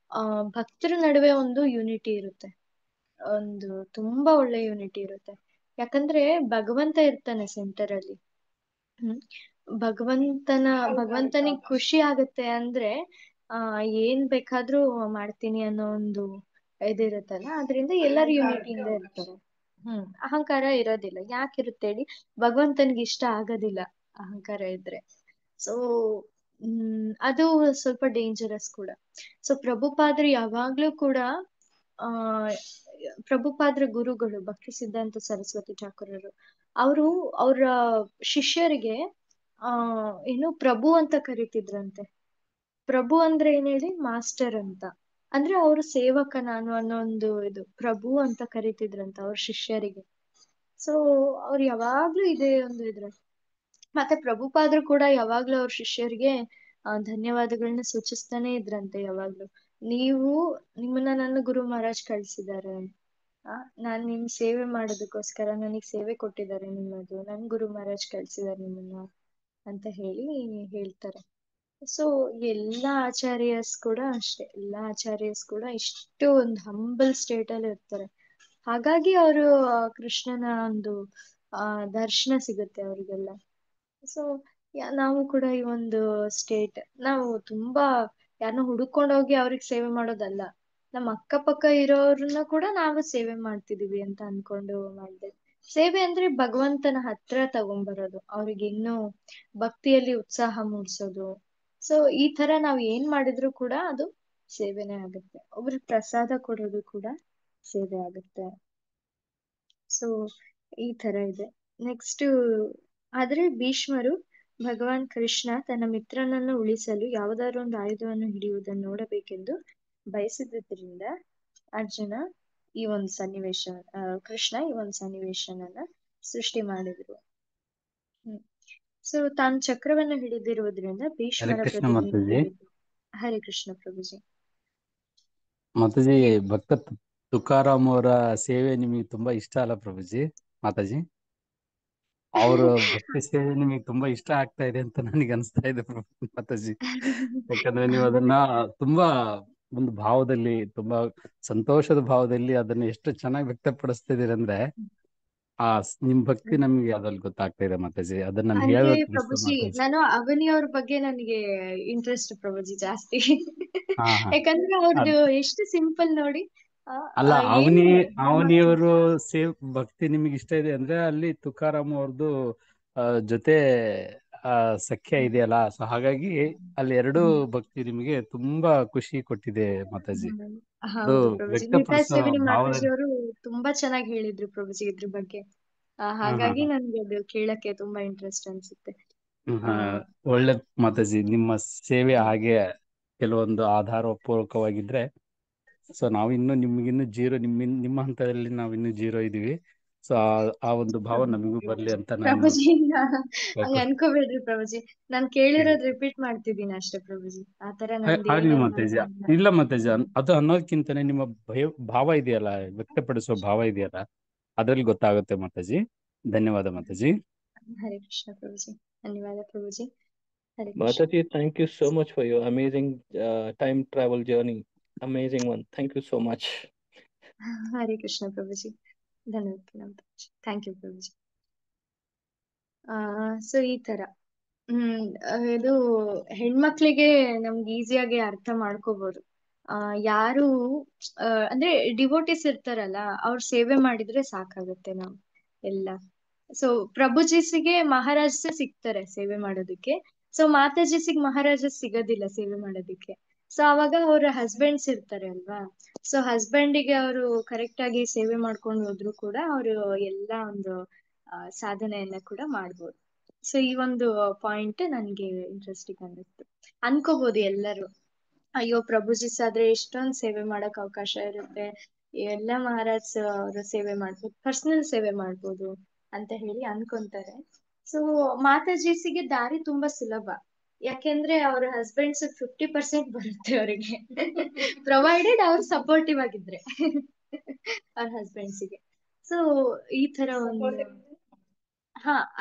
ಭಕ್ತರ ನಡುವೆ ಒಂದು ಯೂನಿಟಿ ಇರುತ್ತೆ, ಒಂದು ತುಂಬಾ ಒಳ್ಳೆ ಯೂನಿಟಿ ಇರುತ್ತೆ. ಯಾಕಂದ್ರೆ ಭಗವಂತ ಇರ್ತಾನೆ ಸೆಂಟರ್ ಅಲ್ಲಿ. ಹ್ಮ್ ಭಗವಂತನಿಗೆ ಖುಷಿ ಆಗತ್ತೆ ಅಂದ್ರೆ ಏನ್ ಬೇಕಾದ್ರೂ ಮಾಡ್ತೀನಿ ಅನ್ನೋ ಒಂದು ಇದಿರುತ್ತಲ್ಲ, ಅದ್ರಿಂದ ಎಲ್ಲರೂ ಯೂನಿಟಿಯಿಂದ ಇರ್ತಾರೆ. ಅಹಂಕಾರ ಇರೋದಿಲ್ಲ. ಯಾಕಿರುತ್ತೆ ಹೇಳಿ? ಭಗವಂತನಿಗೆ ಇಷ್ಟ ಆಗೋದಿಲ್ಲ ಅಹಂಕಾರ ಇದ್ರೆ. ಸೊ ಅದು ಸ್ವಲ್ಪ ಡೇಂಜರಸ್ ಕೂಡ. ಸೊ ಪ್ರಭುಪಾದರು ಯಾವಾಗ್ಲೂ ಕೂಡ ಆ ಪ್ರಭುಪಾದ್ರ ಗುರುಗಳು ಭಕ್ತಿ ಸಿದ್ಧಾಂತ ಸರಸ್ವತಿ ಠಾಕೂರರು, ಅವರು ಅವರ ಶಿಷ್ಯರಿಗೆ ಏನು ಪ್ರಭು ಅಂತ ಕರಿತಿದ್ರಂತೆ. ಪ್ರಭು ಅಂದ್ರೆ ಏನ್ ಹೇಳಿ? ಮಾಸ್ಟರ್ ಅಂತ. ಅಂದ್ರೆ ಅವ್ರ ಸೇವಕ ನಾನು ಅನ್ನೋ ಒಂದು ಇದು ಪ್ರಭು ಅಂತ ಕರಿತಿದ್ರಂತ ಅವ್ರ ಶಿಷ್ಯರಿಗೆ. ಸೊ ಅವ್ರು ಯಾವಾಗ್ಲೂ ಇದೇ ಒಂದು ಇದ್ರ. ಮತ್ತೆ ಪ್ರಭುಪಾದ್ರು ಕೂಡ ಯಾವಾಗ್ಲೂ ಅವ್ರ ಶಿಷ್ಯರಿಗೆ ಧನ್ಯವಾದಗಳನ್ನ ಸೂಚಿಸ್ತಾನೆ ಇದ್ರಂತೆ ಯಾವಾಗ್ಲೂ. ನಿಮ್ಮನ್ನ ನನ್ನ ಗುರು ಮಹಾರಾಜ್ ಕಳ್ಸಿದ್ದಾರೆ, ನಾನ್ ನಿಮ್ ಸೇವೆ ಮಾಡೋದಕ್ಕೋಸ್ಕರ ನನಗ್ ಸೇವೆ ಕೊಟ್ಟಿದ್ದಾರೆ ನಿಮ್ಮದು, ನನ್ ಗುರು ಮಹಾರಾಜ್ ಕಳ್ಸಿದ್ದಾರೆ ನಿಮ್ಮನ್ನ ಅಂತ ಹೇಳ್ತಾರೆ. ಸೊ ಎಲ್ಲಾ ಆಚಾರ್ಯಸ್ ಕೂಡ ಅಷ್ಟೇ, ಎಲ್ಲಾ ಆಚಾರ್ಯಸ್ ಕೂಡ ಇಷ್ಟು ಒಂದು ಹಂಬಲ್ ಸ್ಟೇಟ್ ಅಲ್ಲಿ ಇರ್ತಾರೆ. ಹಾಗಾಗಿ ಅವರು ಕೃಷ್ಣನ ಒಂದು ದರ್ಶನ ಸಿಗುತ್ತೆ ಅವರಿಗೆಲ್ಲ. ಸೊ ನಾವು ಕೂಡ ಈ ಒಂದು ಸ್ಟೇಟ್, ನಾವು ತುಂಬಾ ಯಾರನ್ನ ಹುಡುಕೊಂಡೋಗಿ ಅವ್ರಿಗೆ ಸೇವೆ ಮಾಡೋದಲ್ಲ, ನಮ್ಮ ಅಕ್ಕಪಕ್ಕ ಇರೋರನ್ನ ಕೂಡ ನಾವು ಸೇವೆ ಮಾಡ್ತಿದೀವಿ ಅಂತ ಅನ್ಕೊಂಡು ಮಾಡ್ಬೇಕು. ಸೇವೆ ಅಂದ್ರೆ ಭಗವಂತನ ಹತ್ರ ತಗೊಂಬರೋದು, ಅವ್ರಿಗೆ ಇನ್ನೂ ಭಕ್ತಿಯಲ್ಲಿ ಉತ್ಸಾಹ ಮೂಡ್ಸೋದು. ಸೊ ಈ ತರ ನಾವ್ ಏನ್ ಮಾಡಿದ್ರು ಕೂಡ ಅದು ಸೇವೆನೇ ಆಗುತ್ತೆ. ಒಬ್ರಿಗೆ ಪ್ರಸಾದ ಕೊಡೋದು ಕೂಡ ಸೇವೆ ಆಗುತ್ತೆ. ಸೊ ಈ ತರ ಇದೆ. ನೆಕ್ಸ್ಟ್ ಆದ್ರೆ ಭೀಷ್ಮರು ಭಗವಾನ್ ಕೃಷ್ಣ ತನ್ನ ಮಿತ್ರನನ್ನು ಉಳಿಸಲು ಯಾವುದಾದ್ರೂ ಒಂದು ಆಯುಧವನ್ನು ಹಿಡಿಯುವುದನ್ನು ನೋಡಬೇಕೆಂದು ಬಯಸಿದ್ದರಿಂದ ಅರ್ಜುನ ಈ ಒಂದು ಕೃಷ್ಣ ಈ ಒಂದು ಸನ್ನಿವೇಶನನ್ನ ಸೃಷ್ಟಿ ಮಾಡಿದ್ರು. ಸೊ ತಾನು ಚಕ್ರವನ್ನು ಹಿಡಿದಿರುವುದರಿಂದ ಭೀಷ್ಮರ ಪ್ರತಿನಿಧಿ. ಹರೇ ಕೃಷ್ಣ ಪ್ರಭುಜಿ. ಮಾತಾಜಿ, ಭಕ್ತ ತುಕಾರಾಮ್ ಅವರ ಸೇವೆ ನಿಮಗೆ ತುಂಬಾ ಇಷ್ಟ ಅಲ್ಲ ಪ್ರಭುಜಿ? ಮಾತಾಜಿ, ಅವರ ಭಕ್ತಿ ಸೇವೆ ನಿಮಗೆ ತುಂಬಾ ಇಷ್ಟ ಆಗ್ತಾ ಇದೆ ಅಂತ ನನಗೆ ಅನಿಸ್ತಾ ಇದೆ ಮಾತಾಜಿ. ಯಾಕಂದ್ರೆ ನೀವು ಅದನ್ನ ತುಂಬಾ ಒಂದು ಭಾವದಲ್ಲಿ, ತುಂಬಾ ಸಂತೋಷದ ಭಾವದಲ್ಲಿ ಅದನ್ನ ಎಷ್ಟು ಚೆನ್ನಾಗಿ ವ್ಯಕ್ತಪಡಿಸ್ತಿದ್ದೀರಿ ಅಂದ್ರೆ ನಿಮ್ ಭಕ್ತಿ ನಮ್ಗೆ ಅದ್ರಲ್ಲಿ ಗೊತ್ತಾಗ್ತಾ ಇದೆ ಮಾತಾಜಿ. ಅದನ್ನ ನಾನು ಅಂದ್ರೆ ಹೇಳ್ಬೇಕು ಪ್ರಭುಜಿ, ನಾನು ಅವನಿ ಅವ್ರ ಬಗ್ಗೆ ನನಗೆ ಇಂಟ್ರೆಸ್ಟ್ ಪ್ರಭುಜಿ ಜಾಸ್ತಿ. ಯಾಕಂದ್ರೆ ಅವ್ರದ್ದು ಎಷ್ಟು ಸಿಂಪಲ್ ನೋಡಿ. ಅಲ್ಲ, ಅವನಿಯವರು ಭಕ್ತಿ ನಿಮಗೆ ಇಷ್ಟ ಇದೆ ಅಂದ್ರೆ ಅಲ್ಲಿ ತುಕಾರಾಮ್ ಅವ್ರದ್ದು ಜೊತೆ ಸಖ್ಯ ಇದೆಯಲ್ಲ, ಸೊ ಹಾಗಾಗಿ ಅಲ್ಲಿ ಎರಡು ಭಕ್ತಿ ನಿಮಗೆ ತುಂಬಾ ಖುಷಿ ಕೊಟ್ಟಿದೆ ಮಾತಾಜಿ. ಹೌದು ಪ್ರಭುಜಿ, ಮಾತಾಜಿ ಅವರು ತುಂಬಾ ಚೆನ್ನಾಗಿ ಹೇಳಿದ್ರು ಪ್ರಭುಜಿ ಇದ್ರ ಬಗ್ಗೆ. ಹಾಗಾಗಿ ನನ್ಗೆ ಅದು ಕೇಳಕ್ಕೆ ತುಂಬಾ ಇಂಟ್ರೆಸ್ಟ್ ಅನ್ಸುತ್ತೆ. ಒಳ್ಳೆ ಮಾತಾಜಿ, ನಿಮ್ಮ ಸೇವೆ ಹಾಗೆ ಕೆಲವೊಂದು ಆಧಾರಪೂರ್ವಕವಾಗಿದ್ರೆ, ಸೊ ನಾವು ನಿಮ್ಗಿನ್ನು ಜೀರೋ, ನಿಮ್ಮ ಹಂತದಲ್ಲಿ ನಾವು ಇನ್ನು ಜೀರೋ ಇದೀವಿ. ಸೊ ಆ ಒಂದು ಭಾವ ನಮಗೂ ಬರ್ಲಿ ಅಂತ ನಾನು ಪ್ರಭುಜಿ ಹಂಗ ಅನ್ಕೋಬೇಡ್ರಿ ಪ್ರಭುಜಿ. ನಾನ್ ಕೇಳಿರೋದ್ ರಿಪೀಟ್ ಮಾಡ್ತಿದ್ದೀನಿ ಅಷ್ಟೇ ಪ್ರಭುಜಿ. ಆತರ ಮಾತಾಜಿ. ಇಲ್ಲ ಮಾತಾಜಿ, ಅದು ಅನ್ನೋದಕ್ಕಿಂತಾನೆ ನಿಮ್ಮ ಭಾವ ಇದೆಯಲ್ಲ, ವ್ಯಕ್ತಪಡಿಸುವ ಭಾವ ಇದೆಯಲ್ಲ, ಅದ್ರಲ್ಲಿ ಗೊತ್ತಾಗುತ್ತೆ ಮಾತಾಜಿ. ಧನ್ಯವಾದ ಮಾತಾಜಿ. ಹರೇ ಕೃಷ್ಣ ಪ್ರಭುಜಿ. ಧನ್ಯವಾದ ಪ್ರಭುಜಿ. Mataji, thank you so much for your amazing time travel journey. Amazing one. Thank you so much. Hare Krishna Prabhuji. Thank you Prabhuji. So ಈ ತರ ಇದು ಹೆಣ್ಮಕ್ಳಿಗೆ ನಮ್ಗೆ ಈಸಿಯಾಗಿ ಅರ್ಥ ಮಾಡ್ಕೋಬಹುದು. ಯಾರು ಅಂದ್ರೆ ಡಿವೋಟಿಸ್ ಇರ್ತಾರಲ್ಲ, ಅವ್ರ ಸೇವೆ ಮಾಡಿದ್ರೆ ಸಾಕಾಗುತ್ತೆ ನಾವು ಎಲ್ಲ. ಸೊ ಪ್ರಭುಜೀಸಿಗೆ ಮಹಾರಾಜಸೇ ಸಿಗ್ತಾರೆ ಸೇವೆ ಮಾಡೋದಕ್ಕೆ. ಸೊ ಮಾತಾಜೀಸಿಗೆ ಮಹಾರಾಜ ಸಿಗೋದಿಲ್ಲ ಸೇವೆ ಮಾಡೋದಕ್ಕೆ. ಸೊ ಅವಾಗ ಅವ್ರ ಹಸ್ಬೆಂಡ್ಸ್ ಇರ್ತಾರೆ ಅಲ್ವಾ, ಸೊ ಹಸ್ಬೆಂಡಿಗೆ ಅವರು ಕರೆಕ್ಟ್ ಆಗಿ ಸೇವೆ ಮಾಡ್ಕೊಂಡು ಹೋದ್ರು ಕೂಡ ಅವರು ಎಲ್ಲ ಒಂದು ಸಾಧನೆಯನ್ನ ಕೂಡ ಮಾಡ್ಬೋದು. ಸೊ ಈ ಒಂದು ಪಾಯಿಂಟ್ ನನ್ಗೆ ಇಂಟ್ರೆಸ್ಟಿಂಗ್ ಅನ್ನಿಸ್ತು. ಅನ್ಕೋಬಹುದು ಎಲ್ಲರೂ, ಅಯ್ಯೋ ಪ್ರಭುಜಿಸ್ ಆದ್ರೆ ಎಷ್ಟೊಂದ್ ಸೇವೆ ಮಾಡಕ್ ಅವಕಾಶ ಇರುತ್ತೆ, ಎಲ್ಲ ಮಹಾರಾಜ್ ಅವರು ಸೇವೆ ಮಾಡ್ಬೋದು, ಪರ್ಸನಲ್ ಸೇವೆ ಮಾಡ್ಬೋದು ಅಂತ ಹೇಳಿ ಅನ್ಕೊಂತಾರೆ. ಸೊ ಮಾತಾಜೀಸಿಗೆ ದಾರಿ ತುಂಬಾ ಸುಲಭ, ಯಾಕೆಂದ್ರೆ ಅವ್ರ ಹಸ್ಬೆಂಡ್ಸ್ 50% ಬರುತ್ತೆ ಅವರಿಗೆ, ಪ್ರೊವೈಡೆಡ್ ಅವ್ರು ಸಪೋರ್ಟಿವ್ ಆಗಿದ್ರೆ ಅವ್ರ ಹಸ್ಬೆಂಡ್ಸಿಗೆ. ಸೊ ಈ ತರ ಒಂದು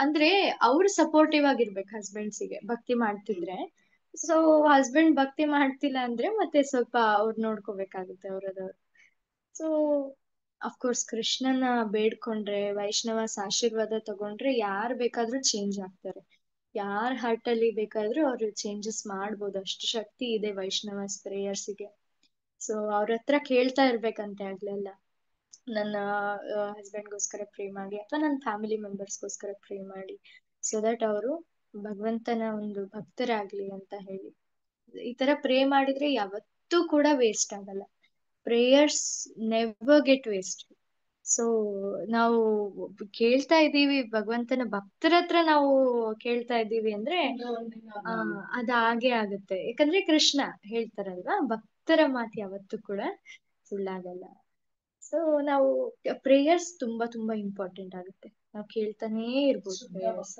ಅಂದ್ರೆ ಅವ್ರು ಸಪೋರ್ಟಿವ್ ಆಗಿರ್ಬೇಕು ಹಸ್ಬೆಂಡ್ಸಿಗೆ ಭಕ್ತಿ ಮಾಡ್ತಿದ್ರೆ. ಸೊ ಹಸ್ಬೆಂಡ್ ಭಕ್ತಿ ಮಾಡ್ತಿಲ್ಲ ಅಂದ್ರೆ ಮತ್ತೆ ಸ್ವಲ್ಪ ಅವ್ರು ನೋಡ್ಕೋಬೇಕಾಗುತ್ತೆ ಅವ್ರದವ್ರು. ಸೊ ಅಫ್ಕೋರ್ಸ್ ಕೃಷ್ಣನ ಬೇಡ್ಕೊಂಡ್ರೆ, ವೈಷ್ಣವಸ್ ಆಶೀರ್ವಾದ ತಗೊಂಡ್ರೆ ಯಾರು ಬೇಕಾದ್ರೂ ಚೇಂಜ್ ಆಗ್ತಾರೆ. ಯಾರ ಹಾರ್ಟ್ ಅಲ್ಲಿ ಬೇಕಾದ್ರೂ ಅವ್ರು ಚೇಂಜಸ್ ಮಾಡ್ಬೋದು, ಅಷ್ಟು ಶಕ್ತಿ ಇದೆ ವೈಷ್ಣವಸ್ ಪ್ರೇಯರ್ಸಿಗೆ. ಸೊ ಅವ್ರ ಹತ್ರ ಕೇಳ್ತಾ ಇರ್ಬೇಕಂತೆ ಆಗ್ಲೆಲ್ಲ, ನನ್ನ ಹಸ್ಬೆಂಡ್ಗೋಸ್ಕರ ಪ್ರೇ ಮಾಡಿ ಅಥವಾ ನನ್ನ ಫ್ಯಾಮಿಲಿ ಮೆಂಬರ್ಸ್ಗೋಸ್ಕರ ಪ್ರೇ ಮಾಡಿ, ಸೊ ದಟ್ ಅವರು ಭಗವಂತನ ಒಂದು ಭಕ್ತರಾಗ್ಲಿ ಅಂತ ಹೇಳಿ. ಈ ತರ ಪ್ರೇ ಮಾಡಿದ್ರೆ ಯಾವತ್ತೂ ಕೂಡ ವೇಸ್ಟ್ ಆಗಲ್ಲ. Prayers never get waste. So ನಾವು ಕೇಳ್ತಾ ಇದ್ದೀವಿ ಭಗವಂತನ ಭಕ್ತರ ಹತ್ರ ನಾವು ಕೇಳ್ತಾ ಇದ್ದೀವಿ ಅಂದ್ರೆ ಅದ ಹಾಗೆ ಆಗುತ್ತೆ. ಯಾಕಂದ್ರೆ ಕೃಷ್ಣ ಹೇಳ್ತಾರಲ್ವಾ, ಭಕ್ತರ ಮಾತು ಯಾವತ್ತೂ ಕೂಡ ಸುಳ್ಳಾಗಲ್ಲ. ಸೊ ನಾವು ಪ್ರೇಯರ್ಸ್ ತುಂಬಾ ತುಂಬಾ ಇಂಪಾರ್ಟೆಂಟ್ ಆಗುತ್ತೆ, ನಾವು ಕೇಳ್ತಾನೇ ಇರ್ಬೋದು ಪ್ರೇಯರ್ಸ್.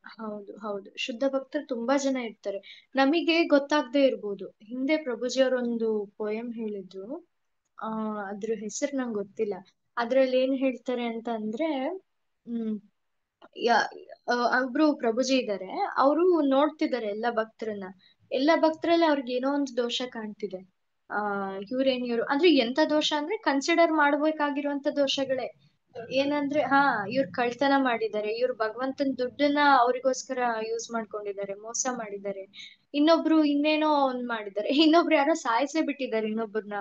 ಹೌದು ಹೌದು, ಶುದ್ಧ ಭಕ್ತರು ತುಂಬಾ ಜನ ಇರ್ತಾರೆ, ನಮಗೆ ಗೊತ್ತಾಗದೆ ಇರ್ಬೋದು. ಹಿಂದೆ ಪ್ರಭುಜಿ ಅವರೊಂದು ಪೋಯಂ ಹೇಳಿದ್ರು, ಅದ್ರ ಹೆಸರು ನಂಗೆ ಗೊತ್ತಿಲ್ಲ. ಅದ್ರಲ್ಲಿ ಏನ್ ಹೇಳ್ತಾರೆ ಅಂತ ಅಂದ್ರೆ, ಒಬ್ರು ಪ್ರಭುಜಿ ಇದ್ದಾರೆ, ಅವರು ನೋಡ್ತಿದ್ದಾರೆ ಎಲ್ಲ ಭಕ್ತರನ್ನ, ಎಲ್ಲ ಭಕ್ತರಲ್ಲಿ ಅವ್ರಿಗೆ ಏನೋ ಒಂದು ದೋಷ ಕಾಣ್ತಿದೆ. ಇವ್ರು ಅಂದ್ರೆ ಎಂತ ದೋಷ ಅಂದ್ರೆ ಕನ್ಸಿಡರ್ ಮಾಡ್ಬೇಕಾಗಿರುವಂತ ದೋಷಗಳೇ. ಏನಂದ್ರೆ ಇವ್ರು ಕಳ್ತನ ಮಾಡಿದ್ದಾರೆ, ಇವ್ರು ಭಗವಂತನ ದುಡ್ಡನ್ನ ಅವ್ರಿಗೋಸ್ಕರ ಯೂಸ್ ಮಾಡ್ಕೊಂಡಿದ್ದಾರೆ, ಮೋಸ ಮಾಡಿದ್ದಾರೆ. ಇನ್ನೊಬ್ರು ಇನ್ನೇನೋ ಒಂದ್ ಮಾಡಿದ್ದಾರೆ, ಇನ್ನೊಬ್ರು ಯಾರೋ ಸಾಯಿಸೇ ಬಿಟ್ಟಿದ್ದಾರೆ ಇನ್ನೊಬ್ರನ್ನ,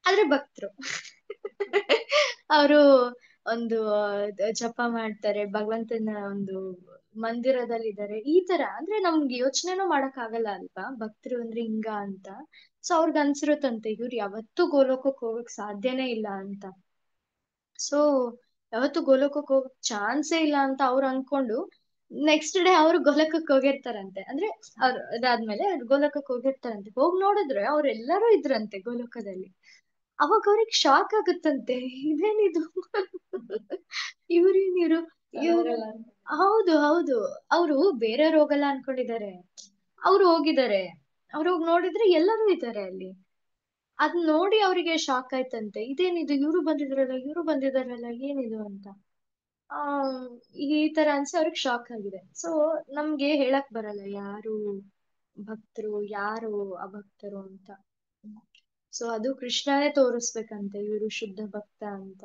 ಆದ್ರೆ ಭಕ್ತರು ಅವರು ಒಂದು ಜಪ ಮಾಡ್ತಾರೆ, ಭಗವಂತನ ಒಂದು ಮಂದಿರದಲ್ಲಿದ್ದಾರೆ. ಈ ತರ ಅಂದ್ರೆ ನಮ್ಗೆ ಯೋಚನೆನೂ ಮಾಡಕ್ ಆಗಲ್ಲ ಅಲ್ವಾ, ಭಕ್ತರು ಅಂದ್ರೆ ಹಿಂಗ ಅಂತ. ಸೊ ಅವ್ರಿಗೆ ಅನ್ಸಿರುತ್ತಂತೆ ಇವ್ರು ಯಾವತ್ತೂ ಗೋಲೋಕಕ್ಕೆ ಹೋಗಕ್ ಸಾಧ್ಯನೇ ಇಲ್ಲ ಅಂತ. ಸೊ ಯಾವತ್ತು ಗೋಲೋಕಕ್ಕೆ ಹೋಗಕ್ ಚಾನ್ಸೇ ಇಲ್ಲ ಅಂತ ಅವ್ರು ಅನ್ಕೊಂಡು ನೆಕ್ಸ್ಟ್ ಡೇ ಅವ್ರು ಗೋಲೋಕಕ್ಕೆ ಹೋಗಿರ್ತಾರಂತೆ. ಅಂದ್ರೆ ಅವ್ರು ಅದಾದ್ಮೇಲೆ ಅವ್ರು ಗೋಲೋಕಕ್ಕೆ ಹೋಗಿರ್ತಾರಂತೆ, ಹೋಗ್ ನೋಡಿದ್ರೆ ಅವ್ರೆಲ್ಲರೂ ಇದ್ರಂತೆ ಗೋಲೋಕದಲ್ಲಿ. ಅವಾಗ ಅವ್ರಿಗೆ ಶಾಕ್ ಆಗುತ್ತಂತೆ, ಇದೇನಿದು ಇವ್ರೇನಿರು ಹೌದು ಹೌದು, ಅವರು ಬೇರೆಯವ್ರು ಹೋಗಲ್ಲ ಅನ್ಕೊಂಡಿದ್ದಾರೆ, ಅವ್ರು ಹೋಗಿದ್ದಾರೆ. ಅವ್ರು ಹೋಗಿ ನೋಡಿದ್ರೆ ಎಲ್ಲರೂ ಇದ್ದಾರೆ ಅಲ್ಲಿ. ಅದ್ ನೋಡಿ ಅವರಿಗೆ ಶಾಕ್ ಆಯ್ತಂತೆ, ಇದೇನಿದು ಇವ್ರು ಬಂದಿದಾರಲ್ಲ ಏನಿದು ಅಂತ. ಆ ಈ ತರ ಅನ್ಸಿ ಅವ್ರಿಗೆ ಶಾಕ್ ಆಗಿದೆ. ಸೊ ನಮ್ಗೆ ಹೇಳಕ್ ಬರಲ್ಲ ಯಾರು ಭಕ್ತರು ಯಾರು ಅಭಕ್ತರು ಅಂತ. ಸೊ ಅದು ಕೃಷ್ಣನೇ ತೋರಿಸ್ಬೇಕಂತೆ ಇವರು ಶುದ್ಧ ಭಕ್ತ ಅಂತ.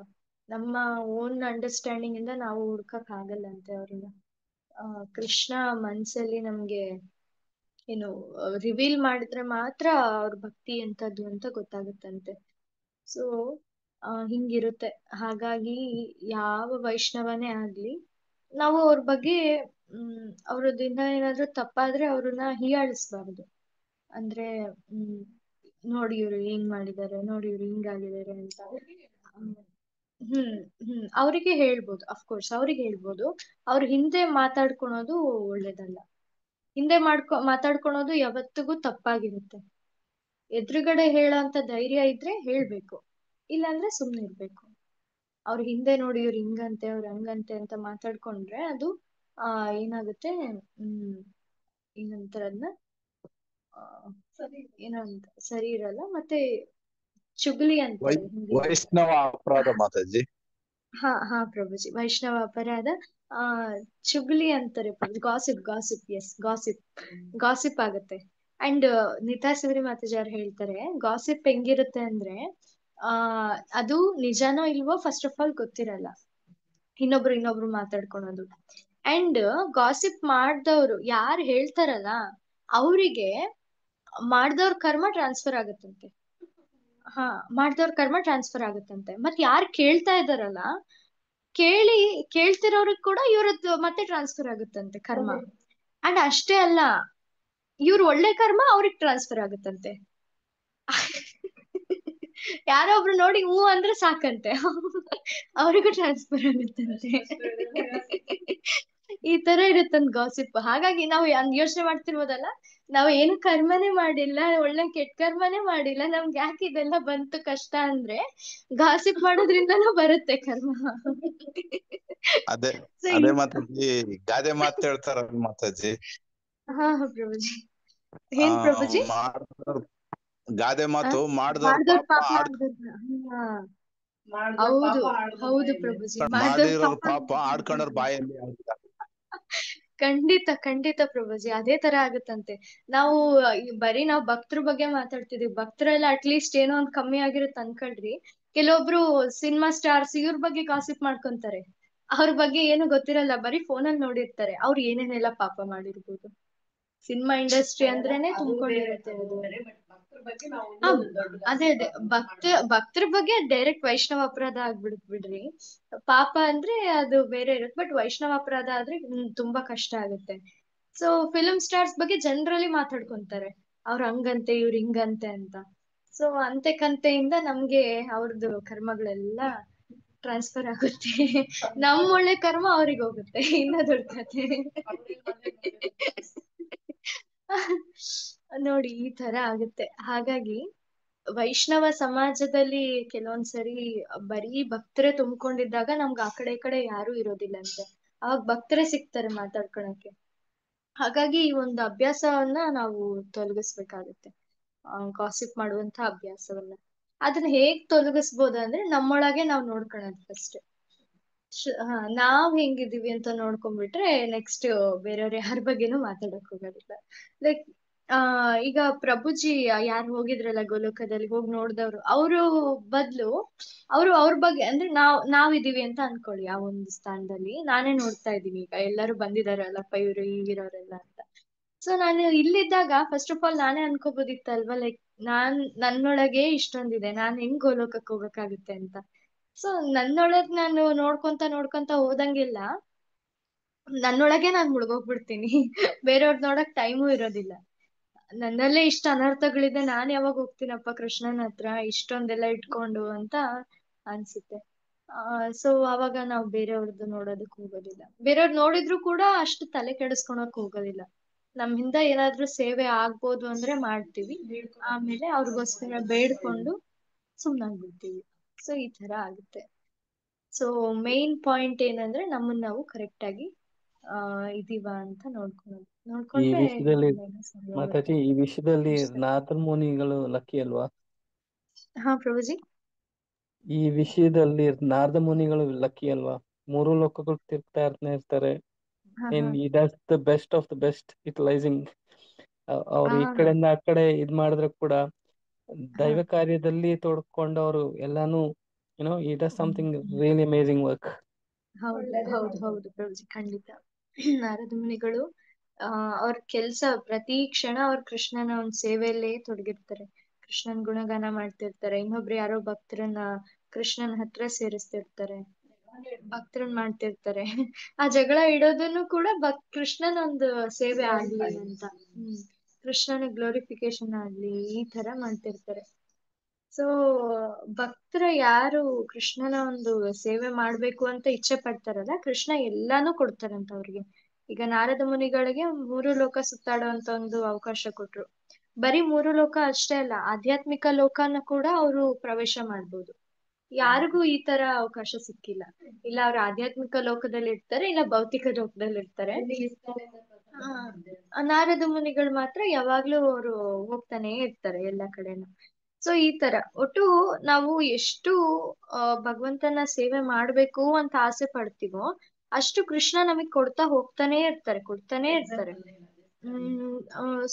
ನಮ್ಮ ಓನ್ ಅಂಡರ್ಸ್ಟ್ಯಾಂಡಿಂಗ್ ಇಂದ ನಾವು ಹುಡ್ಕಕ್ ಆಗಲ್ಲಂತೆ ಅವ್ರನ್ನ. ಕೃಷ್ಣ ಮನ್ಸಲ್ಲಿ ನಮ್ಗೆ ಏನು ರಿವೀಲ್ ಮಾಡಿದ್ರೆ ಮಾತ್ರ ಅವ್ರ ಭಕ್ತಿ ಎಂತದ್ದು ಅಂತ ಗೊತ್ತಾಗುತ್ತಂತೆ. ಸೊ ಹಿಂಗಿರುತ್ತೆ. ಹಾಗಾಗಿ ಯಾವ ವೈಷ್ಣವನೇ ಆಗ್ಲಿ, ನಾವು ಅವ್ರ ಬಗ್ಗೆ ಅವ್ರದಿಂದ ಏನಾದ್ರೂ ತಪ್ಪಾದ್ರೆ ಅವ್ರನ್ನ ಹೀಯಾಳಿಸ್ಬಾರ್ದು. ಅಂದ್ರೆ ನೋಡಿ ಇವ್ರು ಹಿಂಗ್ ಮಾಡಿದ್ದಾರೆ, ನೋಡಿ ಇವ್ರು ಹಿಂಗಾಗಿದ್ದಾರೆ ಅಂತ. ಅವರಿಗೆ ಹೇಳ್ಬೋದು, ಅಫ್ಕೋರ್ಸ್ ಅವ್ರಿಗೆ ಹೇಳ್ಬೋದು. ಅವ್ರ ಹಿಂದೆ ಮಾತಾಡ್ಕೊಳೋದು ಒಳ್ಳೇದಲ್ಲ. ಹಿಂದೆ ಮಾತಾಡ್ಕೊಳೋದು ಯಾವತ್ತಿಗೂ ತಪ್ಪಾಗಿರುತ್ತೆ. ಎದುರುಗಡೆ ಹೇಳೋಂತ ಧೈರ್ಯ ಇದ್ರೆ ಹೇಳ್ಬೇಕು, ಇಲ್ಲಾಂದ್ರೆ ಸುಮ್ನೆ ಇರ್ಬೇಕು. ಅವ್ರ ಹಿಂದೆ ನೋಡಿ ಇವ್ರು ಹಿಂಗಂತೆ ಅವ್ರು ಹಂಗಂತೆ ಅಂತ ಮಾತಾಡ್ಕೊಂಡ್ರೆ ಅದು ಏನಾಗುತ್ತೆ, ಏನಂತಾರೆ ಅದನ್ನ, ಏನೋ ಅಂತ ಸರಿ ಇರಲ್ಲ. ಮತ್ತೆ ಚುಗ್ಲಿ ಅಂತಾರೆ ಹಿಂದಿ. ವೈಷ್ಣವ ಅಪರಾಧ ಮಾತಾಜಿ. ಹಾ ಪ್ರಭುಜಿ, ವೈಷ್ಣವ ಅಪರಾಧ. ಚುಗ್ಲಿ ಅಂತಾರೆ ಗಾಸಿಪ್ ಎಸ್ ಗಾಸಿಪ್ ಆಗುತ್ತೆ. ಅಂಡ್ ನಿತಾಸಿವರಿ ಮಾತಾಜಿ ಅವ್ರು ಹೇಳ್ತಾರೆ, ಗಾಸಿಪ್ ಹೆಂಗಿರುತ್ತೆ ಅಂದ್ರೆ ಅದು ನಿಜಾನೋ ಇಲ್ವೋ ಫಸ್ಟ್ ಆಫ್ ಆಲ್ ಗೊತ್ತಿರಲ್ಲ, ಇನ್ನೊಬ್ರು ಮಾತಾಡ್ಕೊಳೋದು. ಅಂಡ್ ಗಾಸಿಪ್ ಮಾಡ್ದವ್ರು ಯಾರು ಹೇಳ್ತಾರಲ್ಲ ಅವರಿಗೆ ಮಾಡ್ದವ್ರ ಕರ್ಮ ಟ್ರಾನ್ಸ್ಫರ್ ಆಗುತ್ತಂತೆ. ಹಾ, ಮಾಡ್ದವ್ರ ಕರ್ಮ ಟ್ರಾನ್ಸ್ಫರ್ ಆಗುತ್ತಂತೆ. ಮತ್ ಯಾರು ಕೇಳ್ತಾ ಇದಾರಲ್ಲ ಕೇಳ್ತಿರೋರ್ಗ್ ಕೂಡ ಇವ್ರದ್ದು ಮತ್ತೆ ಟ್ರಾನ್ಸ್ಫರ್ ಆಗುತ್ತಂತೆ ಕರ್ಮ. ಅಂಡ್ ಅಷ್ಟೇ ಅಲ್ಲ, ಇವ್ರ ಒಳ್ಳೆ ಕರ್ಮ ಅವ್ರಿಗೆ ಟ್ರಾನ್ಸ್ಫರ್ ಆಗುತ್ತಂತೆ. ಯಾರೋ ಒಬ್ರು ನೋಡಿ ಹೂ ಅಂದ್ರೆ ಸಾಕಂತೆ ಅವ್ರಿಗೂ ಟ್ರಾನ್ಸ್ಫರ್ ಆಗುತ್ತಂತೆ. ಈ ತರ ಇರುತ್ತಂತ ಗಾಸಿಪ್. ಹಾಗಾಗಿ ನಾವು ಯೋಚನೆ ಮಾಡ್ತಿರ್ಬೋದಲ್ಲ, ನಾವು ಏನು ಕರ್ಮನೇ ಮಾಡಿಲ್ಲ, ಒಳ್ಳೆ ಕೆಟ್ಟ ಕರ್ಮನೇ ಮಾಡಿಲ್ಲ, ನಮ್ಗೆ ಯಾಕೆ ಇದೆಲ್ಲ ಬಂತು ಕಷ್ಟ ಅಂದ್ರೆ ಗಾಸಿಪ್ ಮಾಡೋದ್ರಿಂದನೂ ಬರುತ್ತೆ ಕರ್ಮ. ಅದೇ So, ಅದೇ ಮಾತಾಜಿ, ಗಾದೆ ಮಾತು ಹೇಳ್ತಾರಲ್ಲ ಮಾತಾಜಿ, ಹಾ ಪ್ರಭುಜಿ. ಏನ್ ಪ್ರಭುಜಿ? ಗಾದೆ ಮಾತು, ಮಾಡ್ದವ್ರ ಮಾಡ್ದವ್ರ ಪಾಪ ಪಾಪ ಹೌದು ಹೌದು ಪ್ರಭುಜಿ, ಮಾಡಿರೋರ್ ಪಾಪ ಆಡ್ಕೊಂಡವ್ರ ಬಾಯಲ್ಲಿ ಖಂಡಿತ ಖಂಡಿತ ಪ್ರಭುಜಿ, ಅದೇ ತರ ಆಗುತ್ತಂತೆ. ನಾವು ಬರೀ ನಾವು ಭಕ್ತರ ಬಗ್ಗೆ ಮಾತಾಡ್ತಿದೀವಿ, ಭಕ್ತರೆಲ್ಲ ಅಟ್ಲೀಸ್ಟ್ ಏನೋ ಒಂದ್ ಕಮ್ಮಿ ಆಗಿರುತ್ತೆ ಅನ್ಕೊಳ್ರಿ. ಕೆಲವೊಬ್ರು ಸಿನಿಮಾ ಸ್ಟಾರ್ಸ್ ಇವ್ರ ಬಗ್ಗೆ ಗಾಸಿಪ್ ಮಾಡ್ಕೊಂತಾರೆ. ಅವ್ರ ಬಗ್ಗೆ ಏನು ಗೊತ್ತಿರಲ್ಲ, ಬರೀ ಫೋನಲ್ಲಿ ನೋಡಿರ್ತಾರೆ ಅವ್ರು ಏನೇನೆಲ್ಲ ಪಾಪ ಮಾಡಿರ್ಬೋದು. ಸಿನಿಮಾ ಇಂಡಸ್ಟ್ರಿ ಅಂದ್ರೇನೆ ತುಂಬಿಕೊಂಡಿರುತ್ತೆ ಅದು. ಅದೇ ಭಕ್ತರ ಬಗ್ಗೆ ಡೈರೆಕ್ಟ್ ವೈಷ್ಣವ ಅಪರಾಧ ಆಗ್ಬಿಡುತ್ತೆ ಬಿಡ್ರಿ. ಪಾಪ ಅಂದ್ರೆ ಅದು ಬೇರೆ ಇರುತ್ತೆ, ಬಟ್ ವೈಷ್ಣವ ಅಪರಾಧ ಆದ್ರೆ ತುಂಬಾ ಕಷ್ಟ ಆಗುತ್ತೆ. ಸೊ ಫಿಲ್ಮ್ ಸ್ಟಾರ್ಸ್ ಬಗ್ಗೆ ಜನರಲಿ ಮಾತಾಡ್ಕೊಂತಾರೆ, ಅವ್ರ ಹಂಗಂತೆ ಇವ್ರ ಹಿಂಗಂತೆ ಅಂತ. ಸೊ ಅಂತೆ ಕಂತೆಯಿಂದ ನಮ್ಗೆ ಅವ್ರದ್ದು ಕರ್ಮಗಳೆಲ್ಲ ಟ್ರಾನ್ಸ್ಫರ್ ಆಗುತ್ತೆ. ನಮ್ ಒಳ್ಳೆ ಕರ್ಮ ಅವ್ರಿಗೆ ಹೋಗುತ್ತೆ, ಇನ್ನ ದೊಡ್ಡ ಕತೆ. ನೋಡಿ ಈ ತರ ಆಗುತ್ತೆ. ಹಾಗಾಗಿ ವೈಷ್ಣವ ಸಮಾಜದಲ್ಲಿ ಕೆಲವೊಂದ್ಸರಿ ಬರೀ ಭಕ್ತರೇ ತುಂಬಿಕೊಂಡಿದ್ದಾಗ ನಮ್ಗೆ ಆ ಕಡೆ ಈ ಕಡೆ ಯಾರು ಇರೋದಿಲ್ಲ ಅಂತೆ, ಅವಾಗ ಭಕ್ತರೇ ಸಿಗ್ತಾರೆ ಮಾತಾಡ್ಕೊಳಕ್ಕೆ. ಹಾಗಾಗಿ ಈ ಒಂದು ಅಭ್ಯಾಸವನ್ನ ನಾವು ತೊಲಗಿಸ್ಬೇಕಾಗತ್ತೆ, ಗಾಸಿಪ್ ಮಾಡುವಂತ ಅಭ್ಯಾಸವನ್ನ. ಅದನ್ನ ಹೇಗ್ ತೊಲಗಿಸ್ಬೋದು ಅಂದ್ರೆ ನಮ್ಮೊಳಗೆ ನಾವ್ ನೋಡ್ಕೊಳೋದು ಫಸ್ಟ್. ನಾವ್ ಹೆಂಗಿದೀವಿ ಅಂತ ನೋಡ್ಕೊಂಡ್ಬಿಟ್ರೆ ನೆಕ್ಸ್ಟ್ ಬೇರೆಯವ್ರ ಯಾರ ಬಗ್ಗೆನೂ ಮಾತಾಡಕ್ ಹೋಗೋದಿಲ್ಲ. ಲೈಕ್ ಈಗ ಪ್ರಭುಜಿ ಯಾರು ಹೋಗಿದ್ರಲ್ಲ ಗೋಲೋಕದಲ್ಲಿ ಹೋಗಿ ನೋಡ್ದವ್ರು, ಅವರು ಬದ್ಲು ಅವ್ರ ಬಗ್ಗೆ ಅಂದ್ರೆ ನಾವಿದೀವಿ ಅಂತ ಅನ್ಕೊಳ್ಳಿ. ಆ ಒಂದು ಸ್ಥಾನದಲ್ಲಿ ನಾನೇ ನೋಡ್ತಾ ಇದ್ದೀನಿ, ಈಗ ಎಲ್ಲರೂ ಬಂದಿದಾರಲ್ಲಪ್ಪ ಇವ್ರು ಈಗಿರೋರೆಲ್ಲ ಅಂತ. ಸೊ ನಾನು ಇಲ್ಲಿದ್ದಾಗ ಫಸ್ಟ್ ಆಫ್ ಆಲ್ ನಾನೇ ಅನ್ಕೋಬೋದಿತ್ತಲ್ವಾ, ಲೈಕ್ ನನ್ನೊಳಗೆ ಇಷ್ಟೊಂದಿದೆ, ನಾನ್ ಹೆಂಗ್ ಗೋಲೋಕಕ್ಕೆ ಹೋಗಕ್ಕಾಗುತ್ತೆ ಅಂತ. ಸೊ ನನ್ನೊಳಗ್ ನಾನು ನೋಡ್ಕೊಂತ ಹೋದಂಗೆಲ್ಲ ನನ್ನೊಳಗೆ ನಾನ್ ಮುಳುಗೋಗ್ಬಿಡ್ತೀನಿ. ಬೇರೆಯವ್ರ ನೋಡಕ್ ಟೈಮು ಇರೋದಿಲ್ಲ. ನನ್ನಲ್ಲೇ ಇಷ್ಟ ಅನರ್ಥಗಳಿದೆ, ನಾನ್ ಯಾವಾಗ ಹೋಗ್ತೀನಪ್ಪ ಕೃಷ್ಣನ ಹತ್ರ ಇಷ್ಟೊಂದೆಲ್ಲ ಇಟ್ಕೊಂಡು ಅಂತ ಅನ್ಸುತ್ತೆ. ಸೊ ಅವಾಗ ನಾವು ಬೇರೆಯವ್ರದ್ದು ನೋಡೋದಕ್ ಹೋಗೋದಿಲ್ಲ. ಬೇರೆಯವ್ರು ನೋಡಿದ್ರು ಕೂಡ ಅಷ್ಟು ತಲೆ ಕೆಡಿಸ್ಕೊಳಕ್ ಹೋಗೋದಿಲ್ಲ. ನಮ್ಮಿಂದ ಏನಾದ್ರೂ ಸೇವೆ ಆಗ್ಬೋದು ಅಂದ್ರೆ ಮಾಡ್ತೀವಿ, ಆಮೇಲೆ ಅವ್ರಿಗೋಸ್ಕರ ಬೇಡ್ಕೊಂಡು ಸುಮ್ನಾಗ್ಬಿಡ್ತೀವಿ. ಸೊ ಈ ತರ ಆಗುತ್ತೆ. ಸೊ ಮೇನ್ ಪಾಯಿಂಟ್ ಏನಂದ್ರೆ ನಮ್ಮನ್ನ ನಾವು ಕರೆಕ್ಟ್ ಆಗಿ ಇದೀವ ಅಂತ ನೋಡ್ಕೊಳೋದು. ಈ ನೋಡ್ಕೊಂಡ್ರೆ ವಿಷಯದಲ್ಲಿ ಎಲ್ಲ ಸರಿ ಹೋಗುತ್ತೆ. ಮಾತಾಜಿ, ಈ ವಿಷಯದಲ್ಲಿ ಅಷ್ಟೇ. ನಾರದ ಮುನಿಗಳು ಲಕ್ಕಿ ಅಲ್ವಾ? ಹಾ ಪ್ರಭುಜಿ. ಈ ವಿಷಯದಲ್ಲಿ ನಾರದ ಮುನಿಗಳು ಲಕ್ಕಿ ಅಲ್ವಾ? ಮೂರು ಲೋಕಗಳು ತಿರ್ಗ್ತಾ ಇರ್ತಾರೆ. ಹಾ ಇನ್ he does the best of the best utilising. ಅವ್ರು ಈ ಕಡೆಯಿಂದ ಆ ಕಡೆ ಇದ್ ಮಾಡಿದ್ರೆ ಕೂಡ ದೈವ ಕಾರ್ಯದಲ್ಲಿ ತೊಡ್ಕೊಂಡವ್ರು ಎಲ್ಲಾನು he does something really amazing work. ಹೌದು ಪ್ರಭುಜಿ, ಖಂಡಿತ. ನಾರದ ಮುನಿಗಳು ಅವ್ರ ಕೆಲ್ಸ ಪ್ರತಿ ಕ್ಷಣ ಅವ್ರ ಕೃಷ್ಣನ ಒಂದ್ ಸೇವೆಯಲ್ಲೇ ತೊಡಗಿರ್ತಾರೆ. ಕೃಷ್ಣನ್ ಗುಣಗಾನ ಮಾಡ್ತಿರ್ತಾರೆ, ಇನ್ನೊಬ್ರು ಯಾರೋ ಭಕ್ತರನ್ನ ಕೃಷ್ಣನ್ ಹತ್ರ ಸೇರಿಸ್ತಿರ್ತಾರೆ, ಭಕ್ತರನ್ನ ಮಾಡ್ತಿರ್ತಾರೆ. ಆ ಜಗಳ ಇಡೋದನ್ನು ಕೂಡ ಕೃಷ್ಣನ ಒಂದು ಸೇವೆ ಆಗ್ಲಿ ಅಂತ, ಕೃಷ್ಣನ ಗ್ಲೋರಿಫಿಕೇಶನ್ ಆಗ್ಲಿ, ಈ ತರ ಮಾಡ್ತಿರ್ತಾರೆ. ಸೊ ಭಕ್ತರ ಯಾರು ಕೃಷ್ಣನ ಒಂದು ಸೇವೆ ಮಾಡ್ಬೇಕು ಅಂತ ಇಚ್ಛೆ ಪಡ್ತಾರಲ್ಲ, ಕೃಷ್ಣ ಎಲ್ಲಾನು ಕೊಡ್ತಾರಂತ ಅವ್ರಿಗೆ. ಈಗ ನಾರದ ಮುನಿಗಳಿಗೆ 3 ಲೋಕ ಸುತ್ತಾಡುವಂತ ಒಂದು ಅವಕಾಶ ಕೊಟ್ರು. ಬರೀ 3 ಲೋಕ ಅಷ್ಟೇ ಅಲ್ಲ, ಆಧ್ಯಾತ್ಮಿಕ ಲೋಕನ ಕೂಡ ಅವರು ಪ್ರವೇಶ ಮಾಡ್ಬೋದು. ಯಾರಿಗೂ ಈ ತರ ಅವಕಾಶ ಸಿಕ್ಕಿಲ್ಲ. ಇಲ್ಲ ಅವ್ರು ಆಧ್ಯಾತ್ಮಿಕ ಲೋಕದಲ್ಲಿ ಇರ್ತಾರೆ, ಇಲ್ಲ ಭೌತಿಕ ಲೋಕದಲ್ಲಿ ಇರ್ತಾರೆ. ನಾರದ ಮುನಿಗಳು ಮಾತ್ರ ಯಾವಾಗ್ಲೂ ಅವರು ಹೋಗ್ತಾನೆ ಇರ್ತಾರೆ ಎಲ್ಲಾ ಕಡೆನೂ. ಸೊ ಈ ತರ ಒಟ್ಟು ನಾವು ಎಷ್ಟು ಭಗವಂತನ ಸೇವೆ ಮಾಡ್ಬೇಕು ಅಂತ ಆಸೆ ಪಡ್ತೀವೋ ಅಷ್ಟು ಕೃಷ್ಣ ನಮಗ್ ಹೋಗ್ತಾನೆ ಇರ್ತಾರೆ.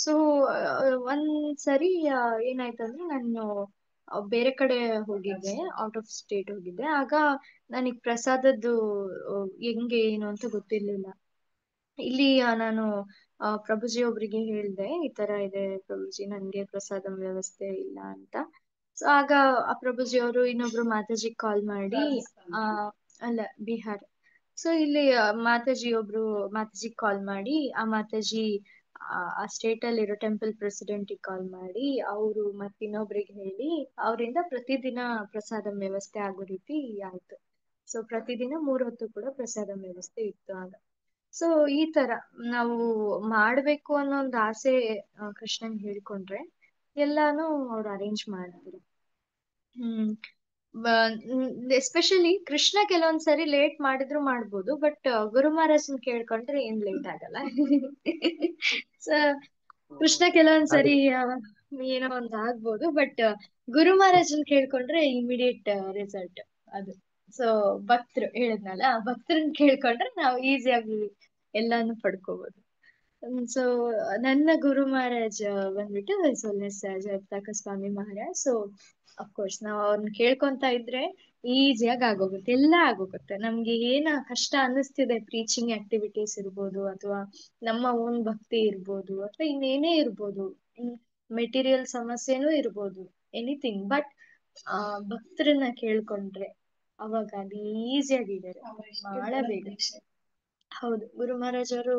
ಸೊ ಒಂದ್ಸರಿ ಏನಾಯ್ತಂದ್ರೆ, ನಾನು ಬೇರೆ ಕಡೆ ಹೋಗಿದ್ದೆ, ಔಟ್ ಆಫ್ ಸ್ಟೇಟ್ ಹೋಗಿದ್ದೆ. ಆಗ ನನಗ್ ಪ್ರಸಾದದ್ದು ಹೆಂಗೆ ಏನು ಅಂತ ಗೊತ್ತಿರ್ಲಿಲ್ಲ. ಇಲ್ಲಿ ನಾನು ಪ್ರಭುಜಿ ಒಬ್ರಿಗೆ ಹೇಳ್ದೆ, ಈ ತರ ಇದೆ ಪ್ರಭುಜಿ, ನನ್ಗೆ ಪ್ರಸಾದ ವ್ಯವಸ್ಥೆ ಇಲ್ಲ ಅಂತ. ಸೊ ಆಗ ಆ ಪ್ರಭುಜಿ ಅವರು ಇನ್ನೊಬ್ರು ಮಾತಾಜಿ ಕಾಲ್ ಮಾಡಿ, ಆ ಅಲ್ಲ, ಬಿಹಾರ್. ಸೊ ಇಲ್ಲಿ ಮಾತಾಜಿ ಕಾಲ್ ಮಾಡಿ, ಆ ಮಾತಾಜಿ ಆ ಸ್ಟೇಟ್ ಅಲ್ಲಿರೋ ಟೆಂಪಲ್ ಪ್ರೆಸಿಡೆಂಟ್ ಕಾಲ್ ಮಾಡಿ, ಅವರು ಮತ್ತೆ ಇನ್ನೊಬ್ರಿಗೆ ಹೇಳಿ, ಅವರಿಂದ ಪ್ರತಿದಿನ ಪ್ರಸಾದ ವ್ಯವಸ್ಥೆ ಆಗೋ ರೀತಿ ಆಯ್ತು. ಸೊ ಪ್ರತಿದಿನ 3 ಹೊತ್ತು ಕೂಡ ಪ್ರಸಾದ ವ್ಯವಸ್ಥೆ ಇತ್ತು ಆಗ. ಸೊ ಈ ತರ ನಾವು ಮಾಡ್ಬೇಕು ಅನ್ನೋ ಒಂದು ಆಸೆ ಕೃಷ್ಣನ್ ಹೇಳ್ಕೊಂಡ್ರೆ ಎಲ್ಲಾನು ಅವ್ರು ಅರೇಂಜ್ ಮಾಡ್ತಾರೆ. ಎಸ್ಪೆಷಲಿ ಕೃಷ್ಣ ಕೆಲವೊಂದ್ಸರಿ ಲೇಟ್ ಮಾಡಿದ್ರು ಮಾಡ್ಬೋದು, ಬಟ್ ಗುರು ಮಹಾರಾಜನ್ ಕೇಳ್ಕೊಂಡ್ರೆ ಏನ್ ಲೇಟ್ ಆಗಲ್ಲ. ಸೊ ಕೃಷ್ಣ ಕೆಲವೊಂದ್ಸರಿ ಏನೋ ಒಂದ್ ಆಗ್ಬೋದು, ಬಟ್ ಗುರು ಮಹಾರಾಜನ್ ಕೇಳ್ಕೊಂಡ್ರೆ ಇಮಿಡಿಯೇಟ್ ರಿಸಲ್ಟ್ ಅದು. ಸೊ ಭಕ್ತರು ಹೇಳಿದ್ನಲ್ಲ, ಭಕ್ತರನ್ನ ಕೇಳ್ಕೊಂಡ್ರೆ ನಾವು ಈಸಿಯಾಗಿ ಎಲ್ಲಾನು ಪಡ್ಕೋಬಹುದು. ಸೊ ನನ್ನ ಗುರು ಮಹಾರಾಜ್ ಬಂದ್ಬಿಟ್ಟು ಜಯಪ್ರಕಾಶ್ ಸ್ವಾಮಿ ಮಹಾರಾಜ್. ಸೊ ಅಫ್ಕೋರ್ಸ್ ನಾವು ಅವ್ರನ್ನ ಕೇಳ್ಕೊಂತ ಇದ್ರೆ ಈಸಿಯಾಗಿ ಆಗೋಗುತ್ತೆ, ಎಲ್ಲ ಆಗೋಗುತ್ತೆ. ನಮ್ಗೆ ಏನ ಕಷ್ಟ ಅನ್ನಿಸ್ತಿದೆ, ಟೀಚಿಂಗ್ ಆಕ್ಟಿವಿಟೀಸ್ ಇರ್ಬೋದು, ಅಥವಾ ನಮ್ಮ ಓನ್ ಭಕ್ತಿ ಇರ್ಬೋದು, ಅಥವಾ ಇನ್ನೇನೇ ಇರ್ಬೋದು, ಮೆಟೀರಿಯಲ್ ಸಮಸ್ಯೆನೂ ಇರ್ಬೋದು, ಎನಿಥಿಂಗ್. ಬಟ್ ಭಕ್ತರನ್ನ ಕೇಳ್ಕೊಂಡ್ರೆ ಅವಾಗ ಅದು ಈಸಿಯಾಗಿದ್ದಾರೆ ಬಹಳ ಬೇಗ. ಹೌದು, ಗುರು ಮಹಾರಾಜ್ ಅವರು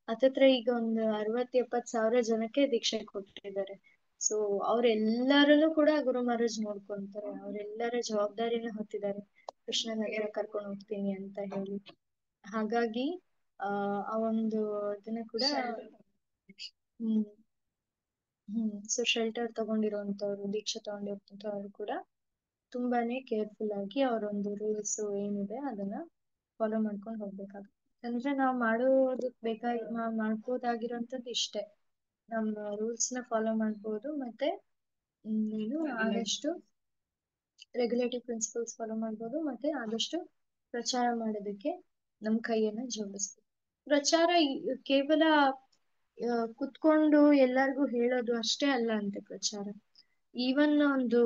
ಹತ್ತತ್ರ ಈಗ ಒಂದು 60-70 ಸಾವಿರ ಜನಕ್ಕೆ ದೀಕ್ಷೆ ಕೊಟ್ಟಿದ್ದಾರೆ. ಸೊ ಅವ್ರೆಲ್ಲರನ್ನು ಕೂಡ ಗುರು ಮಹಾರಾಜ್ ನೋಡ್ಕೊಂತಾರೆ, ಅವರೆಲ್ಲರ ಜವಾಬ್ದಾರಿನ ಹೊತ್ತಿದ್ದಾರೆ, ಕೃಷ್ಣನ ಹತ್ರ ಕರ್ಕೊಂಡು ಹೋಗ್ತೀನಿ ಅಂತ ಹೇಳಿ. ಹಾಗಾಗಿ ಆ ಒಂದು ಇದನ್ನ ಕೂಡ ಸೊ ಶೆಲ್ಟರ್ ತಗೊಂಡಿರುವಂತವ್ರು, ದೀಕ್ಷೆ ತಗೊಂಡಿರುವಂತವ್ರು ಕೂಡ ತುಂಬಾನೇ ಕೇರ್ಫುಲ್ ಆಗಿ ಅವರೊಂದು ರೂಲ್ಸ್ ಏನಿದೆ ಅದನ್ನ ಫಾಲೋ ಮಾಡ್ಕೊಂಡು ಹೋಗ್ಬೇಕಾಗುತ್ತೆ. ಅಂದ್ರೆ ನಾವ್ ನಾವ್ ಮಾಡ್ಬೋದಾಗಿರೋಂಥದ್ದು ಇಷ್ಟೇ, ನಮ್ಮ ರೂಲ್ಸ್ ನ ಫಾಲೋ ಮಾಡ್ಬೋದು, ಮತ್ತೆ ಏನು ಆದಷ್ಟು ರೆಗ್ಯುಲೇಟಿವ್ ಪ್ರಿನ್ಸಿಪಲ್ಸ್ ಫಾಲೋ ಮಾಡ್ಬೋದು, ಮತ್ತೆ ಆದಷ್ಟು ಪ್ರಚಾರ ಮಾಡೋದಕ್ಕೆ ನಮ್ ಕೈಯನ್ನ ಜೋಡಿಸ್ಬೇಕು. ಪ್ರಚಾರ ಕೇವಲ ಕುತ್ಕೊಂಡು ಎಲ್ಲರಿಗೂ ಹೇಳೋದು ಅಷ್ಟೇ ಅಲ್ಲ ಅಂತೆ ಪ್ರಚಾರ. ಈವನ್ ಒಂದು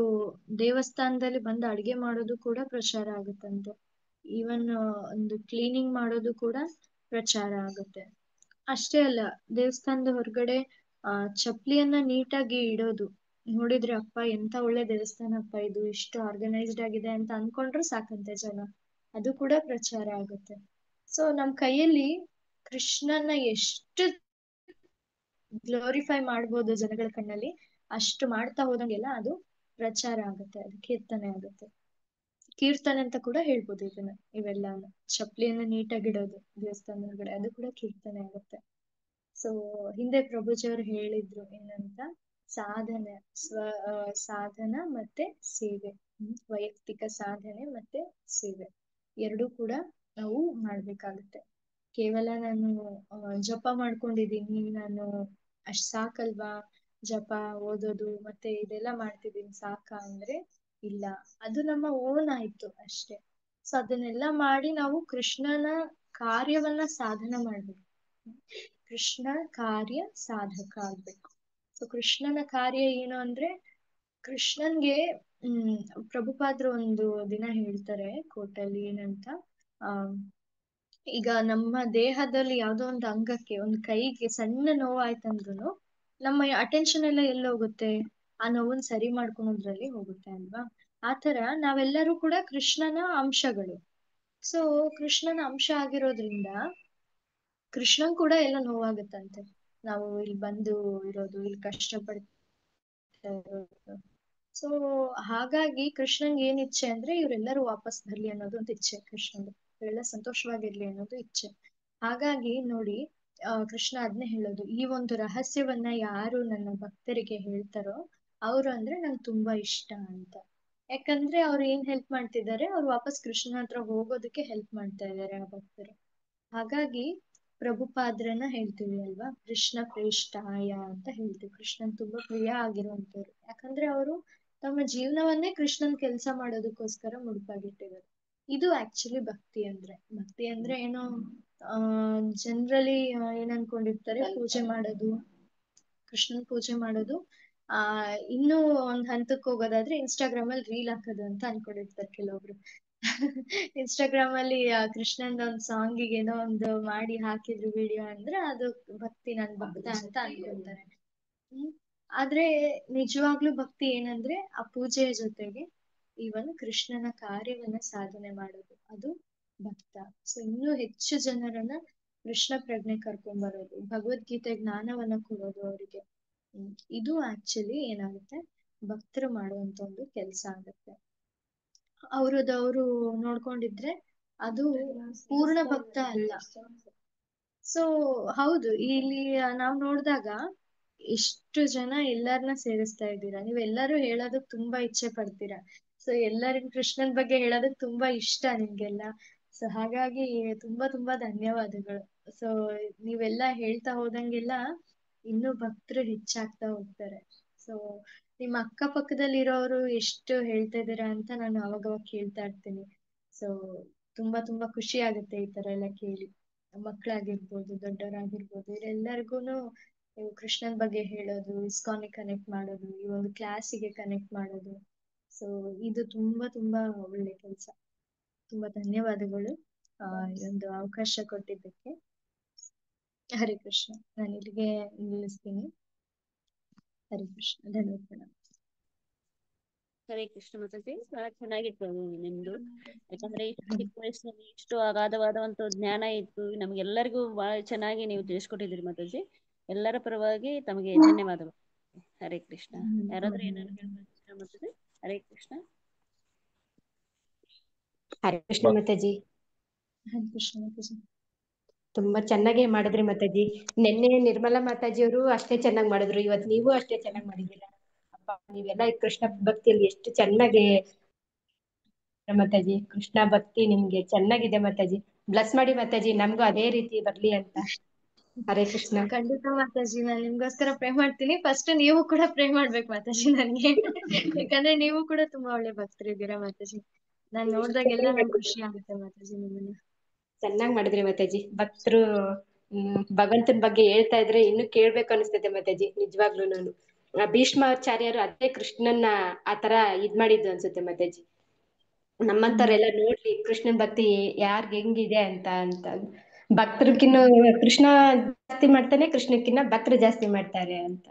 ದೇವಸ್ಥಾನದಲ್ಲಿ ಬಂದು ಅಡ್ಗೆ ಮಾಡೋದು ಕೂಡ ಪ್ರಚಾರ ಆಗುತ್ತಂತೆ. ಈವನ್ ಒಂದು ಕ್ಲೀನಿಂಗ್ ಮಾಡೋದು ಕೂಡ ಪ್ರಚಾರ ಆಗುತ್ತೆ. ಅಷ್ಟೇ ಅಲ್ಲ, ದೇವಸ್ಥಾನದ ಹೊರಗಡೆ ಚಪ್ಲಿಯನ್ನ ನೀಟಾಗಿ ಇಡೋದು ನೋಡಿದ್ರೆ, ಅಪ್ಪ ಎಂತ ಒಳ್ಳೆ ದೇವಸ್ಥಾನ ಅಪ್ಪ ಇದು, ಇಷ್ಟು ಆರ್ಗನೈಸ್ಡ್ ಆಗಿದೆ ಅಂತ ಅನ್ಕೊಂಡ್ರು ಸಾಕಂತೆ ಜನ, ಅದು ಕೂಡ ಪ್ರಚಾರ ಆಗುತ್ತೆ. ಸೊ ನಮ್ ಕೈಯಲ್ಲಿ ಕೃಷ್ಣನ ಎಷ್ಟು ಗ್ಲೋರಿಫೈ ಮಾಡ್ಬೋದು ಜನಗಳ ಕಣ್ಣಲ್ಲಿ, ಅಷ್ಟು ಮಾಡ್ತಾ ಹೋದಂಗೆಲ್ಲ ಅದು ಪ್ರಚಾರ ಆಗುತ್ತೆ, ಅದು ಕೀರ್ತನೆ ಆಗುತ್ತೆ. ಕೀರ್ತನೆ ಅಂತ ಕೂಡ ಹೇಳ್ಬೋದು ಇದನ್ನ, ಇವೆಲ್ಲಾನು. ಚಪ್ಲಿಯನ್ನ ನೀಟಾಗಿಡೋದು ದೇವಸ್ಥಾನ ಹೊರಗಡೆ, ಅದು ಕೂಡ ಕೀರ್ತನೆ ಆಗುತ್ತೆ. ಸೊ ಹಿಂದೆ ಪ್ರಭುಜಿ ಅವರು ಹೇಳಿದ್ರು ಏನಂತ, ಸಾಧನ ಮತ್ತೆ ಸೇವೆ, ವೈಯಕ್ತಿಕ ಸಾಧನೆ ಮತ್ತೆ ಸೇವೆ ಎರಡೂ ಕೂಡ ನಾವು ಮಾಡ್ಬೇಕಾಗುತ್ತೆ. ಕೇವಲ ನಾನು ಜಪ ಮಾಡ್ಕೊಂಡಿದೀನಿ, ನಾನು ಅಷ್ಟ್ ಸಾಕಲ್ವಾ, ಜಪ ಓದೋದು ಮತ್ತೆ ಇದೆಲ್ಲ ಮಾಡ್ತಿದೀನಿ ಸಾಕ ಅಂದ್ರೆ ಇಲ್ಲ, ಅದು ನಮ್ಮ ಓನ್ ಆಯ್ತು ಅಷ್ಟೇ. ಸೊ ಅದನ್ನೆಲ್ಲ ಮಾಡಿ ನಾವು ಕೃಷ್ಣನ ಕಾರ್ಯವನ್ನ ಸಾಧನ ಮಾಡ್ಬೇಕು, ಕೃಷ್ಣ ಕಾರ್ಯ ಸಾಧಕ ಆಗ್ಬೇಕು. ಸೊ ಕೃಷ್ಣನ ಕಾರ್ಯ ಏನು ಅಂದ್ರೆ, ಕೃಷ್ಣನ್ಗೆ ಪ್ರಭುಪಾದ್ರು ಒಂದು ದಿನ ಹೇಳ್ತಾರೆ ಕೋರ್ಟಲ್ಲಿ ಏನಂತ, ಈಗ ನಮ್ಮ ದೇಹದಲ್ಲಿ ಯಾವ್ದೋ ಒಂದು ಅಂಗಕ್ಕೆ, ಒಂದು ಕೈಗೆ ಸಣ್ಣ ನೋವಾಯ್ತಂದ್ರು ನಮ್ಮ ಅಟೆನ್ಷನ್ ಎಲ್ಲ ಹೋಗುತ್ತೆ, ಆ ನೋವನ್ನ ಸರಿ ಮಾಡ್ಕೊಳೋದ್ರಲ್ಲಿ ಹೋಗುತ್ತೆ ಅಲ್ವಾ. ಆತರ ನಾವೆಲ್ಲರೂ ಕೂಡ ಕೃಷ್ಣನ ಅಂಶಗಳು. ಸೊ ಕೃಷ್ಣನ ಅಂಶ ಆಗಿರೋದ್ರಿಂದ ಕೃಷ್ಣನ್ ಕೂಡ ಎಲ್ಲ ನೋವಾಗುತ್ತಂತೆ, ನಾವು ಇಲ್ಲಿ ಬಂದು ಇರೋದು, ಇಲ್ಲಿ ಕಷ್ಟ ಪಡ್ತಾ ಇರೋದು. ಸೊ ಹಾಗಾಗಿ ಕೃಷ್ಣನ್ಗೆ ಏನ್ ಇಚ್ಛೆ ಅಂದ್ರೆ, ಇವರೆಲ್ಲರೂ ವಾಪಸ್ ಬರ್ಲಿ ಅನ್ನೋದು ಒಂದು ಇಚ್ಛೆ ಕೃಷ್ಣನ್ಗೆ, ಇವರೆಲ್ಲ ಸಂತೋಷವಾಗಿರ್ಲಿ ಅನ್ನೋದು ಇಚ್ಛೆ. ಹಾಗಾಗಿ ನೋಡಿ, ಕೃಷ್ಣ ಅದನ್ನೇ ಹೇಳೋದು, ಈ ಒಂದು ರಹಸ್ಯವನ್ನ ಯಾರು ನನ್ನ ಭಕ್ತರಿಗೆ ಹೇಳ್ತಾರೋ ಅವರು ಅಂದ್ರೆ ನಂಗೆ ತುಂಬಾ ಇಷ್ಟ ಅಂತ. ಯಾಕಂದ್ರೆ ಅವ್ರು ಏನ್ ಹೆಲ್ಪ್ ಮಾಡ್ತಿದ್ದಾರೆ, ಅವ್ರು ವಾಪಸ್ ಕೃಷ್ಣನ ಹತ್ರ ಹೋಗೋದಕ್ಕೆ ಹೆಲ್ಪ್ ಮಾಡ್ತಾ ಇದ್ದಾರೆ ಆ ಭಕ್ತರು. ಹಾಗಾಗಿ ಪ್ರಭುಪಾದ್ರನ್ನ ಹೇಳ್ತೀವಿ ಅಲ್ವಾ, ಕೃಷ್ಣ ಪ್ರೇಷ್ಠಾಯ ಅಂತ ಹೇಳ್ತೀವಿ, ಕೃಷ್ಣನ್ ತುಂಬಾ ಪ್ರಿಯ ಆಗಿರುವಂತವ್ರು. ಯಾಕಂದ್ರೆ ಅವರು ತಮ್ಮ ಜೀವನವನ್ನೇ ಕೃಷ್ಣನ್ ಕೆಲಸ ಮಾಡೋದಕ್ಕೋಸ್ಕರ ಮುಡುಪಾಗಿಟ್ಟಿದ್ದಾರೆ. ಇದು ಆಕ್ಚುಲಿ ಭಕ್ತಿ ಅಂದ್ರೆ. ಭಕ್ತಿ ಅಂದ್ರೆ ಏನೋ ಜನರಲಿ ಏನ್ ಅನ್ಕೊಂಡಿರ್ತಾರೆ, ಪೂಜೆ ಮಾಡೋದು, ಕೃಷ್ಣನ್ ಪೂಜೆ ಮಾಡೋದು, ಇನ್ನೂ ಒಂದ್ ಹಂತಕ್ಕೆ ಹೋಗೋದಾದ್ರೆ ಇನ್ಸ್ಟಾಗ್ರಾಮ್ ಅಲ್ಲಿ ರೀಲ್ ಹಾಕೋದು ಅಂತ ಅನ್ಕೊಂಡಿರ್ತಾರೆ ಕೆಲವೊಬ್ರು. ಇನ್ಸ್ಟಾಗ್ರಾಮ್ ಅಲ್ಲಿ ಕೃಷ್ಣಂದ ಒಂದ್ ಸಾಂಗಿಗೆ ಏನೋ ಒಂದು ಮಾಡಿ ಹಾಕಿದ್ರು ವಿಡಿಯೋ ಅಂದ್ರೆ ಅದು ಭಕ್ತಿ, ನನ್ ಭಕ್ತ ಅಂತ ಅನ್ಕೊಂತಾರೆ. ಆದ್ರೆ ನಿಜವಾಗ್ಲೂ ಭಕ್ತಿ ಏನಂದ್ರೆ ಆ ಪೂಜೆಯ ಜೊತೆಗೆ ಈವನ್ ಕೃಷ್ಣನ ಕಾರ್ಯವನ್ನ ಸಾಧನೆ ಮಾಡೋದು, ಅದು ಭಕ್ತ. ಸೊ ಇನ್ನೂ ಹೆಚ್ಚು ಜನರನ್ನ ಕೃಷ್ಣ ಪ್ರಜ್ಞೆ ಕರ್ಕೊಂಡ್ ಬರೋದು, ಭಗವದ್ಗೀತೆ ಜ್ಞಾನವನ್ನ ಕೊಡೋದು ಅವರಿಗೆ. ಇದು ಆಕ್ಚುಲಿ ಏನಾಗುತ್ತೆ, ಭಕ್ತರು ಮಾಡುವಂತ ಒಂದು ಕೆಲಸ ಆಗುತ್ತೆ. ಅವ್ರದವ್ರು ನೋಡ್ಕೊಂಡಿದ್ರೆ ಅದು ಪೂರ್ಣ ಭಕ್ತ ಅಲ್ಲ. ಸೊ ಹೌದು, ಇಲ್ಲಿ ನಾವ್ ನೋಡ್ದಾಗ ಎಷ್ಟು ಜನ ಎಲ್ಲಾರನ್ನ ಸೇರಿಸ್ತಾ ಇದ್ದೀರಾ. ನೀವೆಲ್ಲರೂ ಹೇಳೋದಕ್ ತುಂಬಾ ಇಚ್ಛೆ ಪಡ್ತೀರಾ. ಸೊ ಎಲ್ಲರಿಗೂ ಕೃಷ್ಣನ್ ಬಗ್ಗೆ ಹೇಳೋದಕ್ ತುಂಬಾ ಇಷ್ಟ ನಿಮ್ಗೆಲ್ಲ. ಸೊ ಹಾಗಾಗಿ ತುಂಬಾ ತುಂಬಾ ಧನ್ಯವಾದಗಳು. ಸೊ ನೀವೆಲ್ಲ ಹೇಳ್ತಾ ಹೋದಂಗೆಲ್ಲ ಇನ್ನೂ ಭಕ್ತರು ಹೆಚ್ಚಾಗ್ತಾ ಹೋಗ್ತಾರೆ. ಸೊ ನಿಮ್ಮ ಅಕ್ಕಪಕ್ಕದಲ್ಲಿರೋರು ಎಷ್ಟು ಹೇಳ್ತಾ ಇದ್ದೀರಾ ಅಂತ ನಾನು ಅವಾಗವಾಗ ಕೇಳ್ತಾ ಇರ್ತೀನಿ. ಸೊ ತುಂಬಾ ತುಂಬಾ ಖುಷಿ ಆಗುತ್ತೆ ಈ ತರ ಎಲ್ಲ ಕೇಳಿ. ಮಕ್ಕಳಾಗಿರ್ಬೋದು, ದೊಡ್ಡವರಾಗಿರ್ಬೋದು, ಇವರೆಲ್ಲರಿಗೂನು ನೀವು ಕೃಷ್ಣನ್ ಬಗ್ಗೆ ಹೇಳೋದು, ಇಸ್ಕಾನಿಗೆ ಕನೆಕ್ಟ್ ಮಾಡೋದು, ಈ ಒಂದು ಕ್ಲಾಸಿಗೆ ಕನೆಕ್ಟ್ ಮಾಡೋದು. ಸೊ ಇದು ತುಂಬಾ ತುಂಬಾ ಒಳ್ಳೆ ಕೆಲಸ. ತುಂಬಾ ಧನ್ಯವಾದಗಳು ಈ ಒಂದು ಅವಕಾಶ ಕೊಟ್ಟಿದ್ದಕ್ಕೆ. ಹರೇ ಕೃಷ್ಣ. ನಾನು ಇಲ್ಲಿಗೆ ನಿಲ್ಲಿಸ್ತೀನಿ. ಹರೇ ಕೃಷ್ಣ. ಧನ್ಯವಾದ. ಹರೇ ಕೃಷ್ಣ ಮಾತಾಜಿ, ಬಹಳ ಚೆನ್ನಾಗಿತ್ತು ನಿಮ್ದು. ಯಾಕಂದ್ರೆ ಇಷ್ಟು ಚಿಕ್ಕ ವಯಸ್ಸಿನಲ್ಲಿ ಇಷ್ಟು ಅಗಾಧವಾದಂತ ಜ್ಞಾನ ಇತ್ತು, ನಮ್ಗೆಲ್ಲರಿಗೂ ಬಹಳ ಚೆನ್ನಾಗಿ ನೀವು ತಿಳಿಸ್ಕೊಟ್ಟಿದ್ದೀರಿ ಮಾತಾಜಿ. ಎಲ್ಲರ ಪರವಾಗಿ ತಮಗೆ ಧನ್ಯವಾದಗಳು. ಹರೇ ಕೃಷ್ಣ. ಯಾರಾದ್ರೂ ಏನಾದ್ರು ಹೇಳ್ಬೇಕಿದ್ರೆ ಮಾತಾಜಿ? ಹರೇ ಕೃಷ್ಣ. ಹರೇ ಕೃಷ್ಣ ಮಾತಾಜಿ. ಹರೇ ಕೃಷ್ಣ ಮಾತಾಜಿ. ತುಂಬಾ ಚೆನ್ನಾಗಿ ಮಾಡಿದ್ರಿ ಮಾತಾಜಿ. ನಿನ್ನೆ ನಿರ್ಮಲಾ ಮಾತಾಜಿ ಅವರು ಅಷ್ಟೇ ಚೆನ್ನಾಗಿ ಮಾಡಿದ್ರು, ಇವತ್ತು ನೀವು ಅಷ್ಟೇ ಚೆನ್ನಾಗಿ ಮಾಡಿದ್ದೀರಾ. ಅಪ್ಪ, ನೀವೆಲ್ಲ ಈ ಕೃಷ್ಣ ಭಕ್ತಿಯಲ್ಲಿ ಎಷ್ಟು ಚೆನ್ನಾಗಿ ಮಾತಾಜಿ. ಕೃಷ್ಣ ಭಕ್ತಿ ನಿಮ್ಗೆ ಚೆನ್ನಾಗಿದೆ ಮಾತಾಜಿ. ಬ್ಲಸ್ ಮಾಡಿ ಮಾತಾಜಿ, ನಮ್ಗೂ ಅದೇ ರೀತಿ ಬರ್ಲಿ ಅಂತ. ಹರೇ ಕೃಷ್ಣ. ಖಂಡಿತ ಮಾತಾಜಿ, ನಾನು ನಿಮ್ಗೋಸ್ಕರ ಪ್ರೇ ಮಾಡ್ತೀನಿ. ಫಸ್ಟ್ ನೀವು ಕೂಡ ಪ್ರೇ ಮಾಡ್ಬೇಕು ಮಾತಾಜಿ ನನ್ಗೆ. ಯಾಕಂದ್ರೆ ನೀವು ಕೂಡ ತುಂಬಾ ಒಳ್ಳೆ ಭಕ್ತರಿದ್ದೀರಾ ಮಾತಾಜಿ. ನಾನ್ ನೋಡ್ದಾಗೆಲ್ಲ ನಂಗೆ ಖುಷಿ ಆಗುತ್ತೆ ಮಾತಾಜಿ ನಿಮ್ಮನ್ನ. ಚೆನ್ನಾಗಿ ಮಾಡಿದ್ರಿ ಮಾತಾಜಿ. ಭಕ್ತರು ಭಗವಂತನ ಬಗ್ಗೆ ಹೇಳ್ತಾ ಇದ್ರೆ ಇನ್ನು ಕೇಳ್ಬೇಕು ಅನಿಸ್ತದೆ ಮಾತಾಜಿ. ನಿಜವಾಗ್ಲೂ ನಾನು ಭೀಷ್ಮಾಚಾರ್ಯರು ಅದೇ ಕೃಷ್ಣನ್ನ ಆತರ ಇದ್ ಮಾಡಿದ್ದು ಅನ್ಸುತ್ತೆ ಮಾತಾಜಿ. ನಮ್ಮಂತವ್ರೆಲ್ಲ ನೋಡ್ಲಿ ಕೃಷ್ಣನ್ ಭಕ್ತಿ ಯಾರ್ಗ್ ಹೆಂಗಿದೆ ಅಂತ ಭಕ್ತರಿಗಿನ್ನ ಕೃಷ್ಣ ಜಾಸ್ತಿ ಮಾಡ್ತಾನೆ, ಕೃಷ್ಣಕ್ಕಿನ್ನ ಭಕ್ತರು ಜಾಸ್ತಿ ಮಾಡ್ತಾರೆ ಅಂತ.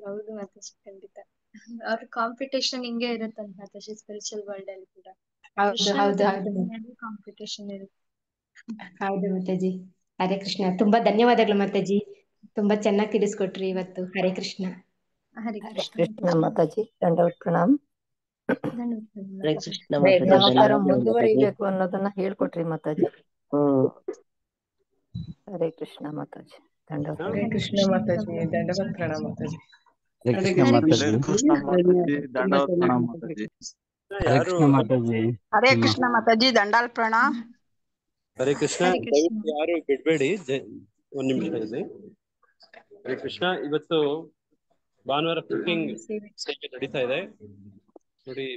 ಹೌದು ಮಾತಾಜಿ, ಖಂಡಿತ. ಅವ್ರ ಕಾಂಪಿಟೇಷನ್ ಹಿಂಗೆ ಇರುತ್ತಂತ ಮಾತಾಜಿ, ಸ್ಪಿರಿಚುವಲ್ ವರ್ಲ್ಡ್ ಅಲ್ಲಿ ಕೂಡ ಕಾಂಪಿಟೇಷನ್ ಇರುತ್ತೆ. ಹೌದು ಮಾತಾಜಿ. ಹರೇ ಕೃಷ್ಣ. ತುಂಬಾ ಧನ್ಯವಾದಗಳು ಮಾತಾಜಿ, ತುಂಬಾ ಚೆನ್ನಾಗಿ ತಿಳಿಸ್ಕೊಟ್ರಿ ಇವತ್ತು. ಹರೇ ಕೃಷ್ಣ. ಹರೇ ಕೃಷ್ಣ ಮಾತಾಜಿ. ದಂಡವತ್ ಪ್ರಣಾಮ್. ಹರೇ ಕೃಷ್ಣ ಮಾತಾಜಿ. ಯಾವ ತರ ಮುಂದುವರಿಬೇಕು ಅನ್ನೋದನ್ನ ಹೇಳ್ಕೊಟ್ರಿ ಮಾತಾಜಿ. ಹರೇ ಕೃಷ್ಣ ಮಾತಾಜಿ. ದಂಡವತ್. ಹರೇ ಕೃಷ್ಣ ಮಾತಾಜಿ. ದಂಡವತ್ ಪ್ರಣಾಮ್ ಮಾತಾಜಿ. ಹರೇ ಕೃಷ್ಣ ಮಾತಾಜಿ. ದಂಡವತ್ ಪ್ರಣಾಮ್ ಮಾತಾಜಿ. ಹರೇ ಕೃಷ್ಣ ಮಾತಾಜಿ. ಹರೇ ಕೃಷ್ಣ ಮಾತಾಜಿ. ದಂಡಾಲ್ ಪ್ರಣಾಮ್. ಹರೇ ಕೃಷ್ಣ. ದಯವಿಟ್ಟು ಯಾರು ಬಿಡ್ಬೇಡಿ, ಒಂದ್ ನಿಮಿಷದಲ್ಲಿ. ಹರೇ ಕೃಷ್ಣ. ಇವತ್ತು ಭಾನುವಾರ ಕುಕಿಂಗ್ ಸೇವೆ ನಡೀತಾ ಇದೆ ನೋಡಿ.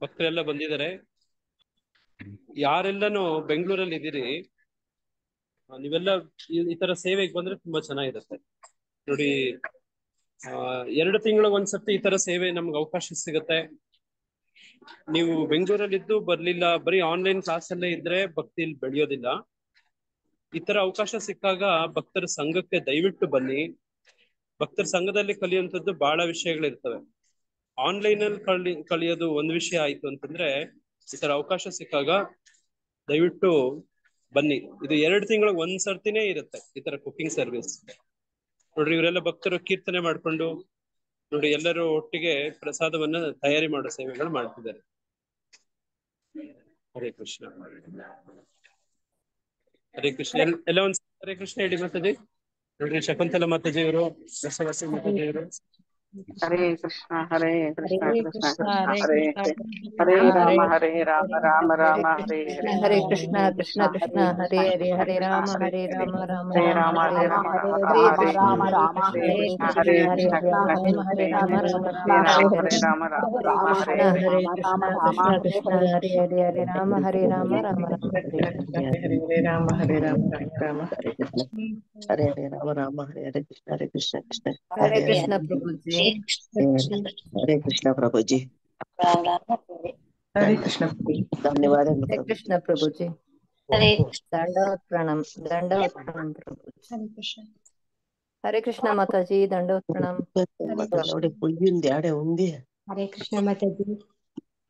ಭಕ್ತರೆಲ್ಲ ಬಂದಿದ್ದಾರೆ. ಯಾರೆಲ್ಲನೂ ಬೆಂಗಳೂರಲ್ಲಿ ಇದ್ದೀರಿ, ನೀವೆಲ್ಲ ಈ ತರ ಸೇವೆಗೆ ಬಂದ್ರೆ ತುಂಬಾ ಚೆನ್ನಾಗಿರುತ್ತೆ ನೋಡಿ. 2 ತಿಂಗಳಿಗೆ ಒಂದ್ಸತಿ ಈ ತರ ಸೇವೆ ನಮ್ಗೆ ಅವಕಾಶ ಸಿಗುತ್ತೆ. ನೀವು ಬೆಂಗಳೂರಲ್ಲಿದ್ದು ಬರ್ಲಿಲ್ಲ, ಬರೀ ಆನ್ಲೈನ್ ಕ್ಲಾಸ್ ಅಲ್ಲೇ ಇದ್ರೆ ಭಕ್ತಿ ಬೆಳೆಯೋದಿಲ್ಲ. ಈ ತರ ಅವಕಾಶ ಸಿಕ್ಕಾಗ ಭಕ್ತರ ಸಂಘಕ್ಕೆ ದಯವಿಟ್ಟು ಬನ್ನಿ. ಭಕ್ತರ ಸಂಘದಲ್ಲಿ ಕಲಿಯುವಂಥದ್ದು ಬಹಳ ವಿಷಯಗಳಿರ್ತವೆ. ಆನ್ಲೈನ್ ಅಲ್ಲಿ ಕಲಿಯೋದು ಒಂದು ವಿಷಯ ಆಯ್ತು ಅಂತಂದ್ರೆ, ಈ ತರ ಅವಕಾಶ ಸಿಕ್ಕಾಗ ದಯವಿಟ್ಟು ಬನ್ನಿ. ಇದು 2 ತಿಂಗಳಿಗೆ ಒಂದ್ಸರ್ತಿನೇ ಇರುತ್ತೆ ಈ ತರ ಕುಕಿಂಗ್ ಸರ್ವಿಸ್ ನೋಡ್ರಿ. ಇವರೆಲ್ಲ ಭಕ್ತರು ಕೀರ್ತನೆ ಮಾಡ್ಕೊಂಡು ನೋಡಿ, ಎಲ್ಲರೂ ಒಟ್ಟಿಗೆ ಪ್ರಸಾದವನ್ನ ತಯಾರಿ ಮಾಡೋ ಸೇವೆಗಳು ಮಾಡ್ತಿದ್ದಾರೆ. ಹರೇ ಕೃಷ್ಣ. ಹರೇ ಕೃಷ್ಣ. ಎಲ್ಲ ಒಂದ್ ಹರೇ ಕೃಷ್ಣ ಹೇಳಿ ಮಾತಾಜಿ. ನೋಡ್ರಿ, ಶಕುಂತಲ ಮಾತಾಜಿ ಅವರು, ರಸವಸಿ ಮಾತಾಜಿ ಅವರು. ಹರೇ ಕೃಷ್ಣ. ಹರೇ ಕೃಷ್ಣ ಕೃಷ್ಣ ಕೃಷ್ಣ ಹರೇ ಹರೇ ರಾಮ ಹರೇ ರಾಮ ರಾಮ ರಾಮ ಹರೇ ಹರೇ. ಹರೇ ಕೃಷ್ಣ ಕೃಷ್ಣ ಕೃಷ್ಣ ಹರೇ ಹರೇ. ಹರೇ ರಾಮ ಹರೇ ರಾಮ ರಾಮ ರಾಮ ಹರೇ ಹರೇ. ಹರೇ ರಾಮ ರಾಮ ಹರೇ ಕೃಷ್ಣ ಹರೇ ಹರೇ ಹರೇ ಕೃಷ್ಣ ರಾಮ ಹರೇ ರಾಮ ರಾಮ ಹರೇ ರಾಮ ಹರೇ ರಾಮ ರಾಮ ರಾಮ ಹರೇ ಹರೇ ಕೃಷ್ಣ ಕೃಷ್ಣ ಕೃಷ್ಣ ಹರೇ ಹರೇ. ಹರೇ ರಾಮ ಹರೇ ರಾಮ ರಾಮ ರಾಮ ಹರೇ ಹರೇ. ಹರೇ ರಾಮ ಹರೇ ರಾಮ ರಾಮ ಹರೇ ಕೃಷ್ಣ. ಹರೇ ಹರೇ ರಾಮ ರಾಮ ಹರೇ ಹರೇ ಕೃಷ್ಣ ಹರೇ ಕೃಷ್ಣ ಕೃಷ್ಣ ಹರೇ ಕೃಷ್ಣ ಪ್ರಭುಜಿ. ಹರೇ ಕೃಷ್ಣ ಪ್ರಭುಜಿ. ಹರೇ ಕೃಷ್ಣ ಪ್ರಭುಜಿ. ಧನ್ಯವಾದಗಳು ಹರೇ ಪ್ರಭು. ಕೃಷ್ಣ ಪ್ರಭುಜಿ. ದಂಡವತ್ ಪ್ರಣಾಮ್. ದಂಡವತ್ ಪ್ರಣಾಮ್ ಪ್ರಭುಜಿ. ಹರೇ ಕೃಷ್ಣ. ಹರೇ ಕೃಷ್ಣ ಮಾತಾಜಿ. ದಂಡವತ್ ಪ್ರಣಾಮ್. ನೋಡಿ పుయ్యింది ఆడే ఉంది. ಹರೇ ಕೃಷ್ಣ ಮಾತಾಜಿ.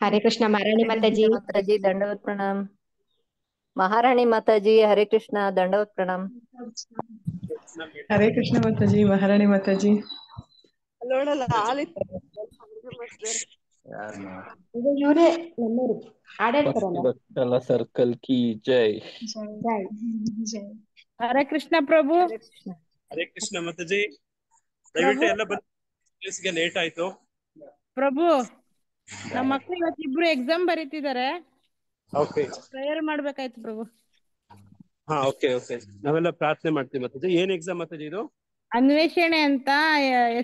ಹರೇ ಕೃಷ್ಣ ಮಹಾರಾಣಿ ಹರೇ ಕೃಷ್ಣ ಮಾತಾಜಿ. ಮಾತಾಜಿ. ದಂಡವತ್ ಪ್ರಣಾಮ್. ಮಹಾರಾಣಿ ಮಾತಾಜಿ. ಹರೇ ಕೃಷ್ಣ. ದಂಡವತ್ ಪ್ರಣಾಮ್. ಹರೇ ಕೃಷ್ಣ ಮಾತಾಜಿ, ಮಹಾರಾಣಿ ಮಾತಾಜಿ. ನೋಡಲ್ಲ ಆಲಿತ್ತು ಇದು ಇವರೇ ನಮ್ಮೂರು ಆಡಾಡ್ತಾರಲ್ಲ. ಭಕ್ತವತ್ಸಲ ಸರ್ಕಲ್ ಕಿ ಜೈ. ಜೈ ಜೈ. ಹರೇ ಕೃಷ್ಣ ಪ್ರಭು. ಹರೇ ಕೃಷ್ಣ. ಹರೇ ಕೃಷ್ಣ ಮಾತಾಜಿ. ದಯವಿಟ್ಟು ಎಲ್ಲ ಬಂದು ಲೇಟ್ ಆಯ್ತು ಪ್ರಭು. ನಮ್ಮ ಮಕ್ಕಳು ಇವತ್ತು ಇಬ್ರು ಎಕ್ಸಾಮ್ ಬರೀತಿದ್ದಾರೆ. ಓಕೆ ಪ್ರೇಯರ್ ಮಾಡ್ಬೇಕಾಯ್ತು ಪ್ರಭು. ಹಾ ಓಕೆ ಓಕೆ, ನಾವೆಲ್ಲ ಪ್ರಾರ್ಥನೆ ಮಾಡ್ತೀವಿ ಮಾತಾಜಿ. ಏನ್ ಎಕ್ಸಾಮ್ ಮಾತಾಜಿ ಇದು? ಅನ್ವೇಷಣೆ ಅಂತ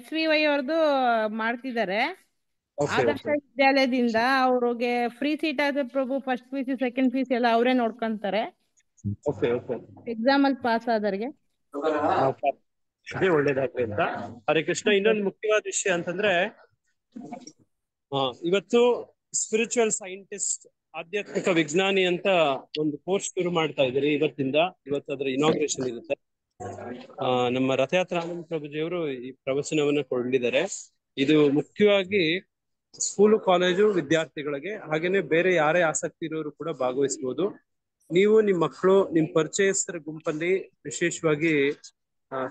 SVY ಅವ್ರದ್ದು ಮಾಡ್ತಿದ್ದಾರೆ. ಆದರ್ಶ ವಿದ್ಯಾಲಯದಿಂದ ಅವ್ರಿಗೆ ಫ್ರೀ ಸೀಟ್ ಆದ ಪ್ರಭು. ಫಸ್ಟ್ PC ಸೆಕೆಂಡ್ PC ಎಲ್ಲ ಅವರೇ ನೋಡ್ಕೊಂತಾರೆ. ಓಕೆ ಓಕೆ, ಎಕ್ಸಾಮ್ ಅಲ್ಲಿ ಪಾಸ್ ಆದವ್ರಿಗೆ ಅದೇ ಒಳ್ಳೇದಾಗ್ಲಿ ಅಂತ. ಹರೇ ಕೃಷ್ಣ. ಇನ್ನೊಂದು ಮುಖ್ಯವಾದ ವಿಷಯ ಅಂತಂದ್ರೆ, ಇವತ್ತು ಸ್ಪಿರಿಚುವಲ್ ಸೈಂಟಿಸ್ಟ್, ಆಧ್ಯಾತ್ಮಿಕ ವಿಜ್ಞಾನಿ ಅಂತ ಒಂದು ಕೋರ್ಸ್ ಶುರು ಮಾಡ್ತಾ ಇದ್ದೀರಿ ಇವತ್ತಿಂದ. ಇವತ್ತು ಅದರ ಇನಾಗ್ರೇಷನ್ ಇರುತ್ತೆ. ನಮ್ಮ ರಥಯಾತ್ರಾ ಆನಂದ್ ಪ್ರಭುಜಿಯವರು ಈ ಪ್ರವಚನವನ್ನ ಕೊಡಲಿದ್ದಾರೆ. ಇದು ಮುಖ್ಯವಾಗಿ ಸ್ಕೂಲು ಕಾಲೇಜು ವಿದ್ಯಾರ್ಥಿಗಳಿಗೆ, ಹಾಗೇನೆ ಬೇರೆ ಯಾರೇ ಆಸಕ್ತಿ ಇರೋರು ಕೂಡ ಭಾಗವಹಿಸಬಹುದು. ನೀವು ನಿಮ್ಮ ಮಕ್ಕಳು, ನಿಮ್ಮ ಪರಿಚಯಸ್ಥರ ಗುಂಪಲ್ಲಿ ವಿಶೇಷವಾಗಿ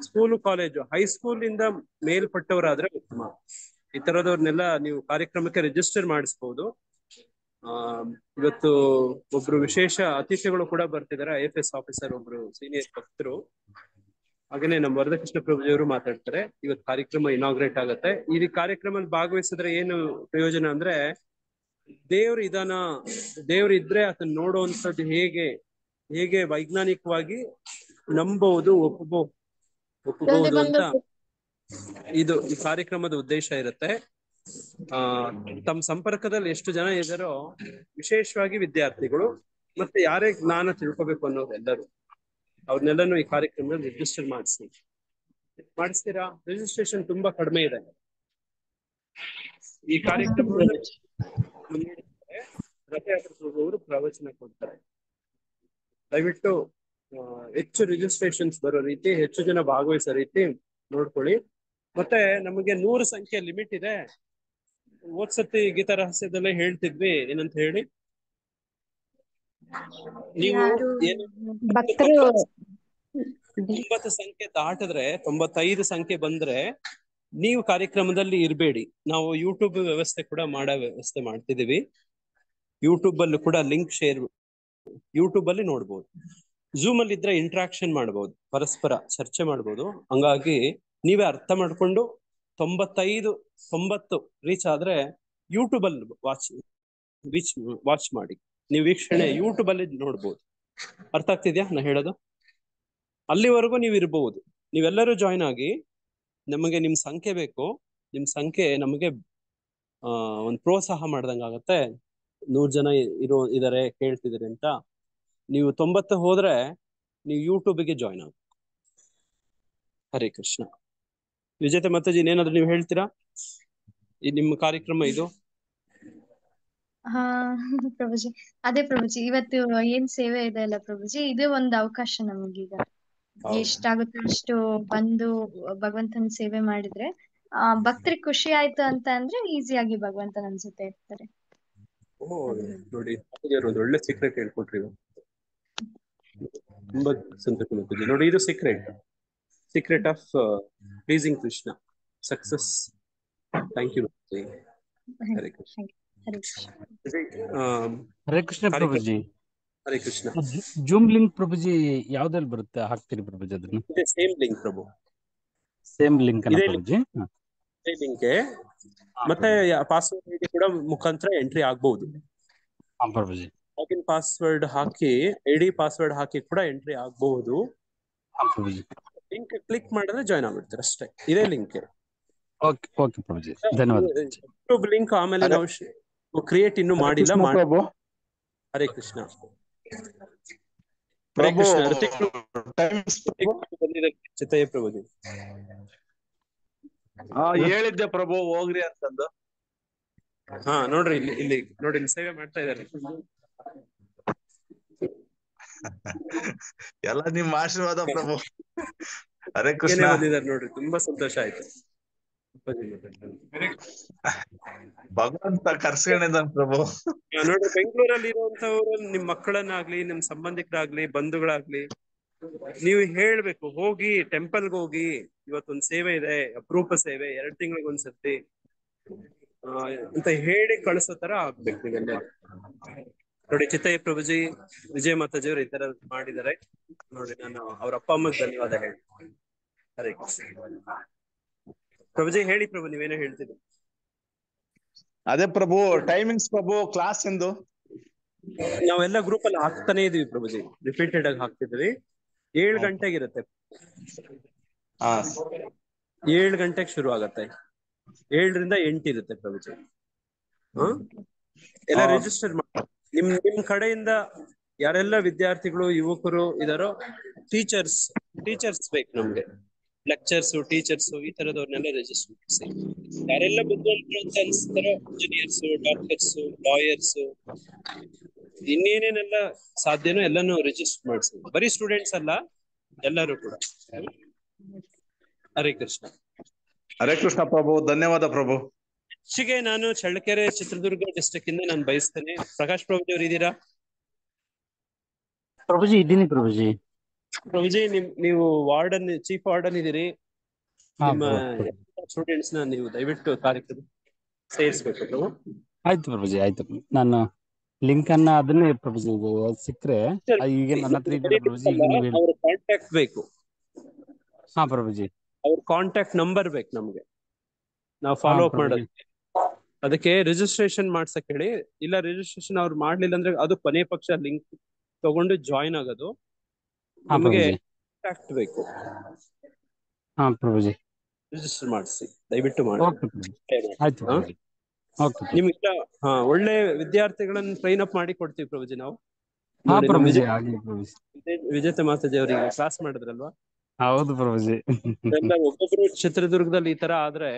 ಸ್ಕೂಲು ಕಾಲೇಜು ಹೈಸ್ಕೂಲ್ ಇಂದ ಮೇಲ್ಪಟ್ಟವರಾದ್ರೆ ಉತ್ತಮ. ಈ ತರದವ್ರನ್ನೆಲ್ಲ ನೀವು ಕಾರ್ಯಕ್ರಮಕ್ಕೆ ರಿಜಿಸ್ಟರ್ ಮಾಡಿಸಬಹುದು. ಇವತ್ತು ಒಬ್ರು ವಿಶೇಷ ಅತಿಥಿಗಳು ಕೂಡ ಬರ್ತಿದ್ದಾರೆ. IFS ಆಫೀಸರ್, ಒಬ್ರು ಸೀನಿಯರ್ ಭಕ್ತರು. ಹಾಗೇನೆ ನಮ್ಮ ವರದಕೃಷ್ಣ ಪ್ರಭುಜಿಯವರು ಮಾತಾಡ್ತಾರೆ. ಇವತ್ತು ಕಾರ್ಯಕ್ರಮ ಇನಾಗ್ರೇಟ್ ಆಗತ್ತೆ. ಈ ಕಾರ್ಯಕ್ರಮದಲ್ಲಿ ಭಾಗವಹಿಸಿದ್ರೆ ಏನು ಪ್ರಯೋಜನ ಅಂದ್ರೆ, ದೇವ್ರ ಇದಾನ, ದೇವ್ರ ಇದ್ರೆ ಅದನ್ನ ನೋಡುವಂಥದ್ದು ಹೇಗೆ ವೈಜ್ಞಾನಿಕವಾಗಿ ನಂಬಹುದು, ಒಪ್ಪಬಹುದು ಅಂತ ಇದು ಈ ಕಾರ್ಯಕ್ರಮದ ಉದ್ದೇಶ ಇರುತ್ತೆ. ತಮ್ಮ ಸಂಪರ್ಕದಲ್ಲಿ ಎಷ್ಟು ಜನ ಇದ್ದಾರೋ, ವಿಶೇಷವಾಗಿ ವಿದ್ಯಾರ್ಥಿಗಳು ಮತ್ತೆ ಯಾರೇ ಜ್ಞಾನ ತಿಳ್ಕೊಬೇಕು ಅನ್ನೋರು ಎಲ್ಲರೂ, ಅವ್ರನ್ನೆಲ್ಲನೂ ಈ ಕಾರ್ಯಕ್ರಮದಲ್ಲಿ ರಿಜಿಸ್ಟರ್ ಮಾಡಿಸ್ತೀರಾ? ರಿಜಿಸ್ಟ್ರೇಷನ್ ತುಂಬಾ ಕಡಿಮೆ ಇದೆ. ಈ ಕಾರ್ಯಕ್ರಮವನ್ನು ರಥಯಾತ್ರೆಯವರು ಪ್ರವಚನ ಕೊಡ್ತಾರೆ. ದಯವಿಟ್ಟು ಹೆಚ್ಚು ರಿಜಿಸ್ಟ್ರೇಷನ್ಸ್ ಬರೋ ರೀತಿ, ಹೆಚ್ಚು ಜನ ಭಾಗವಹಿಸೋ ರೀತಿ ನೋಡ್ಕೊಳ್ಳಿ. ಮತ್ತೆ ನಮಗೆ 100 ಸಂಖ್ಯೆ ಲಿಮಿಟ್ ಇದೆ. ಹೋದ್ಸತಿ ಗೀತಾ ರಹಸ್ಯದಲ್ಲೇ ಹೇಳ್ತಿದ್ವಿ, ಏನಂತ ಹೇಳಿ, ನೀವು 90 ಸಂಖ್ಯೆ ದಾಟಿದ್ರೆ, 95 ಸಂಖ್ಯೆ ಬಂದ್ರೆ ನೀವು ಕಾರ್ಯಕ್ರಮದಲ್ಲಿ ಇರಬೇಡಿ. ನಾವು ಯೂಟ್ಯೂಬ್ ವ್ಯವಸ್ಥೆ ಕೂಡ ಮಾಡೋ ವ್ಯವಸ್ಥೆ ಮಾಡ್ತಿದೀವಿ. ಯೂಟ್ಯೂಬ್ ಅಲ್ಲೂ ಕೂಡ ಲಿಂಕ್ ಶೇರ್, ಯೂಟ್ಯೂಬ್ ಅಲ್ಲಿ ನೋಡ್ಬೋದು. ಝೂಮ್ ಅಲ್ಲಿ ಇದ್ರೆ ಇಂಟ್ರಾಕ್ಷನ್ ಮಾಡ್ಬೋದು, ಪರಸ್ಪರ ಚರ್ಚೆ ಮಾಡ್ಬೋದು. ಹಂಗಾಗಿ ನೀವೇ ಅರ್ಥ ಮಾಡ್ಕೊಂಡು 90 ರೀಚ್ ಆದ್ರೆ ಯೂಟ್ಯೂಬ್ ಅಲ್ಲಿ ವಾಚ್ ಮಾಡಿ. ನೀವು ವೀಕ್ಷಣೆ ಯೂಟ್ಯೂಬ್ ಅಲ್ಲಿ ನೋಡ್ಬೋದು. ಅರ್ಥ ಆಗ್ತಿದ್ಯಾ ನಾ ಹೇಳೋದು? ಅಲ್ಲಿವರೆಗೂ ನೀವು ಇರ್ಬಹುದು. ನೀವೆಲ್ಲರೂ ಜಾಯಿನ್ ಆಗಿ, ನಮಗೆ ನಿಮ್ ಸಂಖ್ಯೆ ಬೇಕು. ನಿಮ್ ಸಂಖ್ಯೆ ನಮಗೆ ಒಂದು ಪ್ರೋತ್ಸಾಹ ಮಾಡ್ದಂಗ ಆಗತ್ತೆ. 100 ಜನ ಇದಾರೆ ಕೇಳ್ತಿದಾರೆ ಅಂತ. ನೀವು 90 ಹೋದ್ರೆ ನೀವು ಯೂಟ್ಯೂಬ್ಗೆ ಜಾಯಿನ್ ಆಗ. ಹರೇ ಕೃಷ್ಣ. ವಿಜೇತ ಮಾತಾಜಿ, ಏನಾದ್ರು ನೀವು ಹೇಳ್ತೀರಾ? ಈ ನಿಮ್ಮ ಕಾರ್ಯಕ್ರಮ ಇದು. ಹಾ ಪ್ರಭುಜಿ, ಅದೇ ಪ್ರಭುಜಿ, ಇವತ್ತು ಏನ್ ಸೇವೆ ಇದೆ ಅಲ್ಲ ಪ್ರಭುಜಿ, ಇದೇ ಒಂದು ಅವಕಾಶ ನಮಗೀಗ. ಎಷ್ಟಾಗುತ್ತೆ ಅಷ್ಟು ಬಂದು ಭಗವಂತನ ಸೇವೆ ಮಾಡಿದ್ರೆ ಭಕ್ತರಿಗೆ ಖುಷಿ ಆಯ್ತು ಅಂತ ಅಂದ್ರೆ ಈಸಿಯಾಗಿ ಭಗವಂತ ನಮ್ ಜೊತೆ ಇರ್ತಾರೆ. ನೋಡಿ, ಒಂದು ಒಳ್ಳೆ ಸೀಕ್ರೆಟ್ ಹೇಳ್ಕೊಟ್ರಿ. ತುಂಬಾ ಸಂತೋಷ ಮಾತಾಜಿ. ನೋಡಿ, ಇದು secret of pleasing Krishna, success. Thank you. Hare Krishna. Hare Krishna ಪ್ರಭುಜಿ. ಹರೇ ಕೃಷ್ಣ. ಜೂಮ್ ಲಿಂಕ್ ಪ್ರಭುಜಿ ಯಾವ್ದ್ರಲ್ಲಿ ಬರುತ್ತೆ, ಹಾಕ್ತೀರಿ ಪ್ರಭುಜಿ ಅದನ್ನ? ಸೇಮ್ ಲಿಂಕ್ ಪ್ರಭು, ಸೇಮ್ ಲಿಂಕ್ ಪ್ರಭುಜಿ. ಲಿಂಕ್ ಮತ್ತೆ ಪಾಸ್ವರ್ಡ್ ಐಡಿ ಕೂಡ ಮುಖಾಂತರ ಎಂಟ್ರಿ ಆಗ್ಬಹುದು ಪ್ರಭುಜಿ. ಲಾಗಿನ್ ಪಾಸ್ವರ್ಡ್ ಹಾಕಿ, ಐಡಿ ಪಾಸ್ವರ್ಡ್ ಹಾಕಿ ಕೂಡ ಎಂಟ್ರಿ ಆಗಬಹುದು. ಲಿಂಕ್ ಕ್ಲಿಕ್ ಮಾಡಿದ್ರೆ ಜಾಯ್ನ್ ಆಗ್ಬಿಡ್ತಾರೆ ಅಷ್ಟೇ. ಇದೇ ಲಿಂಕ್. ಓಕೆ ಓಕೆ ಪ್ರಭುಜಿ, ಧನ್ಯವಾದ. ಯೂಟ್ಯೂಬ್ ಲಿಂಕ್ ಆಮೇಲೆ ನಾವು ಕ್ರಿಯೇಟ್ ಇನ್ನೂ ಮಾಡಿಲ್ಲ. ಹರೇ ಕೃಷ್ಣ. ಹರೇ ಕೃಷ್ಣ. ಚಿತ್ತಯ್ಯ ಪ್ರಭುಜಿ. ಹೇಳಿದ್ದೆ ಪ್ರಭು ಹೋಗ್ರಿ ಅಂತಂದು. ಹಾ ನೋಡ್ರಿ ಇಲ್ಲಿ ನೋಡಿ ಇಲ್ಲಿ ಸೇವೆ ಮಾಡ್ತಾ ಇದ್ದಾರೆ. ಎಲ್ಲ ನಿಮ್ಮ ಆಶೀರ್ವಾದ ಪ್ರಭು. ಹರೇ ಕೃಷ್ಣ. ಏನೇ ಬಂದಿದ್ದಾರೆ ನೋಡ್ರಿ, ತುಂಬಾ ಸಂತೋಷ ಆಯ್ತು. ಭಗವಂತ ಕರ್ಸ್ಕೊಂಡಿದ್ದಾನೆ ಪ್ರಭು. ನೋಡ್ರಿ, ಬೆಂಗಳೂರಲ್ಲಿ ಇರುವಂತವ್ರು ನಿಮ್ ಮಕ್ಕಳನ್ನಾಗ್ಲಿ, ನಿಮ್ ಸಂಬಂಧಿಕರಾಗ್ಲಿ, ಬಂಧುಗಳಾಗ್ಲಿ, ನೀವು ಹೇಳ್ಬೇಕು, ಹೋಗಿ ಟೆಂಪಲ್ಗೆ ಹೋಗಿ, ಇವತ್ತೊಂದ್ ಸೇವೆ ಇದೆ, ಅಪರೂಪ ಸೇವೆ, 2 ತಿಂಗಳಿಗೆ ಒಂದ್ಸತಿ ಅಂತ ಹೇಳಿ ಕಳಿಸೋ ತರ ಆಗ್ಬೇಕು ನೀವೆಲ್ಲ. ನೋಡಿ, ಚಿತ್ತಯ್ಯ ಪ್ರಭುಜಿ, ವಿಜಯ ಮಾತಾಜಿಯವರು ಈ ತರ ಮಾಡಿದ್ದಾರೆ ನೋಡಿ. ನಾನು ಅವ್ರ ಅಪ್ಪ ಅಮ್ಮಗೆ ಧನ್ಯವಾದ ಹೇಳ್ತೀನಿ. ಹರೇ ಕೃಷ್ಣ. ಪ್ರಭುಜಿ ಹೇಳಿ ಪ್ರಭು, ನೀವೇನೋ ಹೇಳ್ತಿದ್ರಿ. ಅದೇ ಪ್ರಭು, ಟೈಮಿಂಗ್ಸ್ ಪ್ರಭು ಕ್ಲಾಸ್ ಎಂದು ನಾವೆಲ್ಲ ಗ್ರೂಪ್ ಅಲ್ಲಿ ಹಾಕ್ತಾನೆ ಇದೀವಿ ಪ್ರಭುಜಿ, ರಿಪೀಟೆಡ್ ಆಗಿ ಹಾಕ್ತಿದ್ವಿ. 7 ಗಂಟೆಗೆ ಇರುತ್ತೆ. 7 ಗಂಟೆಗೆ ಶುರು ಆಗತ್ತೆ. 7 ರಿಂದ 8 ಇರುತ್ತೆ ಪ್ರಭುಜಿ. ಎಲ್ಲ ರಿಜಿಸ್ಟರ್ ಮಾಡಿ. ನಿಮ್ ಕಡೆಯಿಂದ ಯಾರೆಲ್ಲ ವಿದ್ಯಾರ್ಥಿಗಳು, ಯುವಕರು ಇದಾರೋ, ಟೀಚರ್ಸ್ ಬೇಕು ನಮ್ಗೆ. ಲೆಕ್ಚರ್ಸ್, ಟೀಚರ್ಸ್, ಈ ತರದವ್ರನ್ನೆಲ್ಲ ರಿಜಿಸ್ಟರ್ ಮಾಡಿಸಿ. ಯಾರೆಲ್ಲ ಬುದ್ಧಿವಂತರು ಅಂತ ಅನ್ಸ್ತಾರೋ, ಇಂಜಿನಿಯರ್ಸ್, ಡಾಕ್ಟರ್ಸ್, ಲಾಯರ್ಸ್, ಇನ್ನೇನೇನೆಲ್ಲ ಸಾಧ್ಯನೋ ಎಲ್ಲಾನು ರಿಜಿಸ್ಟರ್ ಮಾಡಿಸಿ. ಬರೀ ಸ್ಟೂಡೆಂಟ್ಸ್ ಅಲ್ಲ, ಎಲ್ಲರೂ ಕೂಡ. ಹರೇ ಕೃಷ್ಣ. ಹರೇ ಕೃಷ್ಣ ಪ್ರಭು, ಧನ್ಯವಾದ ಪ್ರಭು. ಹೆಚ್ಚಿಗೆ ನಾನು ಚಳ್ಳಕೆರೆ, ಚಿತ್ರದುರ್ಗ ಡಿಸ್ಟ್ರಿಕ್ಟ್ ಇಂದ ನಾನು ಬಯಸ್ತೇನೆ. ಪ್ರಕಾಶ್ ಪ್ರಭುಜಿ ಅವರು ಇದ್ದೀರಾ? ಪ್ರಭುಜಿ ಇದ್ದೀನಿ ಪ್ರಭುಜಿ. ಪ್ರಭುಜಿ, ನೀವು ವಾರ್ಡನ್, ಚೀಫ್ ವಾರ್ಡನ್ ಇದೀರಿ. ನಿಮ್ಮ ಸ್ಟೂಡೆಂಟ್ಸ್ ನ ನೀವು ದಯವಿಟ್ಟು ಕಾರ್ಯಕ್ರಮ ಸೇರಿಸ್ಬೇಕು ಪ್ರಭು. ಆಯ್ತು ಪ್ರಭುಜಿ, ಆಯ್ತು. ನಾನು ಲಿಂಕ್ ಅನ್ನ ಅದನ್ನೇ ಪ್ರಭುಜಿ ಸಿಕ್ಕ್ರೆ, ಈಗ ನನ್ನ ಹತ್ರ ಇದೆಯಲ್ಲ ಪ್ರಭುಜಿ, ಈಗ ನೀವು ಅವ್ರ ಕಾಂಟ್ಯಾಕ್ಟ್ ಬೇಕು. ಹಾ ಪ್ರಭುಜಿ, ಅವ್ರ ಕಾಂಟ್ಯಾಕ್ಟ್ ನಂಬರ್ ಬೇಕು ನಮ್ಗೆ, ನಾವು ಫಾಲೋ ಅಪ್ ಮಾಡೋದಕ್ಕೆ. ಅದಕ್ಕೆ ರಿಜಿಸ್ಟ್ರೇಷನ್ ಮಾಡ್ಸಕ್ ಹೇಳಿ. ಇಲ್ಲ ರಿಜಿಸ್ಟ್ರೇಷನ್ ಅವ್ರು ಮಾಡ್ಲಿಲ್ಲ ಅಂದ್ರೆ ಅದು ಕೊನೆ ಪಕ್ಷ ಲಿಂಕ್ ತಗೊಂಡು ಜಾಯಿನ್ ಆಗೋದು. ನಮಗೆ ಕಾಂಟ್ಯಾಕ್ಟ್ ಬೇಕು. ಹಾ ಪ್ರಭುಜಿ, ರಿಜಿಸ್ಟರ್ ಮಾಡಿಸಿ ದಯವಿಟ್ಟು ಮಾಡಿ. ಆಯ್ತು ನಿಮ್ಗೆ ಒಳ್ಳೆ ವಿದ್ಯಾರ್ಥಿಗಳನ್ನ ಟ್ರೈನ್ ಅಪ್ ಮಾಡಿ ಕೊಡ್ತೀವಿ ಪ್ರಭುಜಿ ನಾವು. ವಿಜೇತ ಮಾತಾಜಿ ಅವರಿಗೆ ಕ್ಲಾಸ್ ಮಾಡಿದ್ರಲ್ವಾ? ಹೌದು ಪ್ರಭುಜಿ. ಎಲ್ಲ ಒಬ್ಬೊಬ್ರು ಚಿತ್ರದುರ್ಗದಲ್ಲಿ ಈ ತರ ಆದ್ರೆ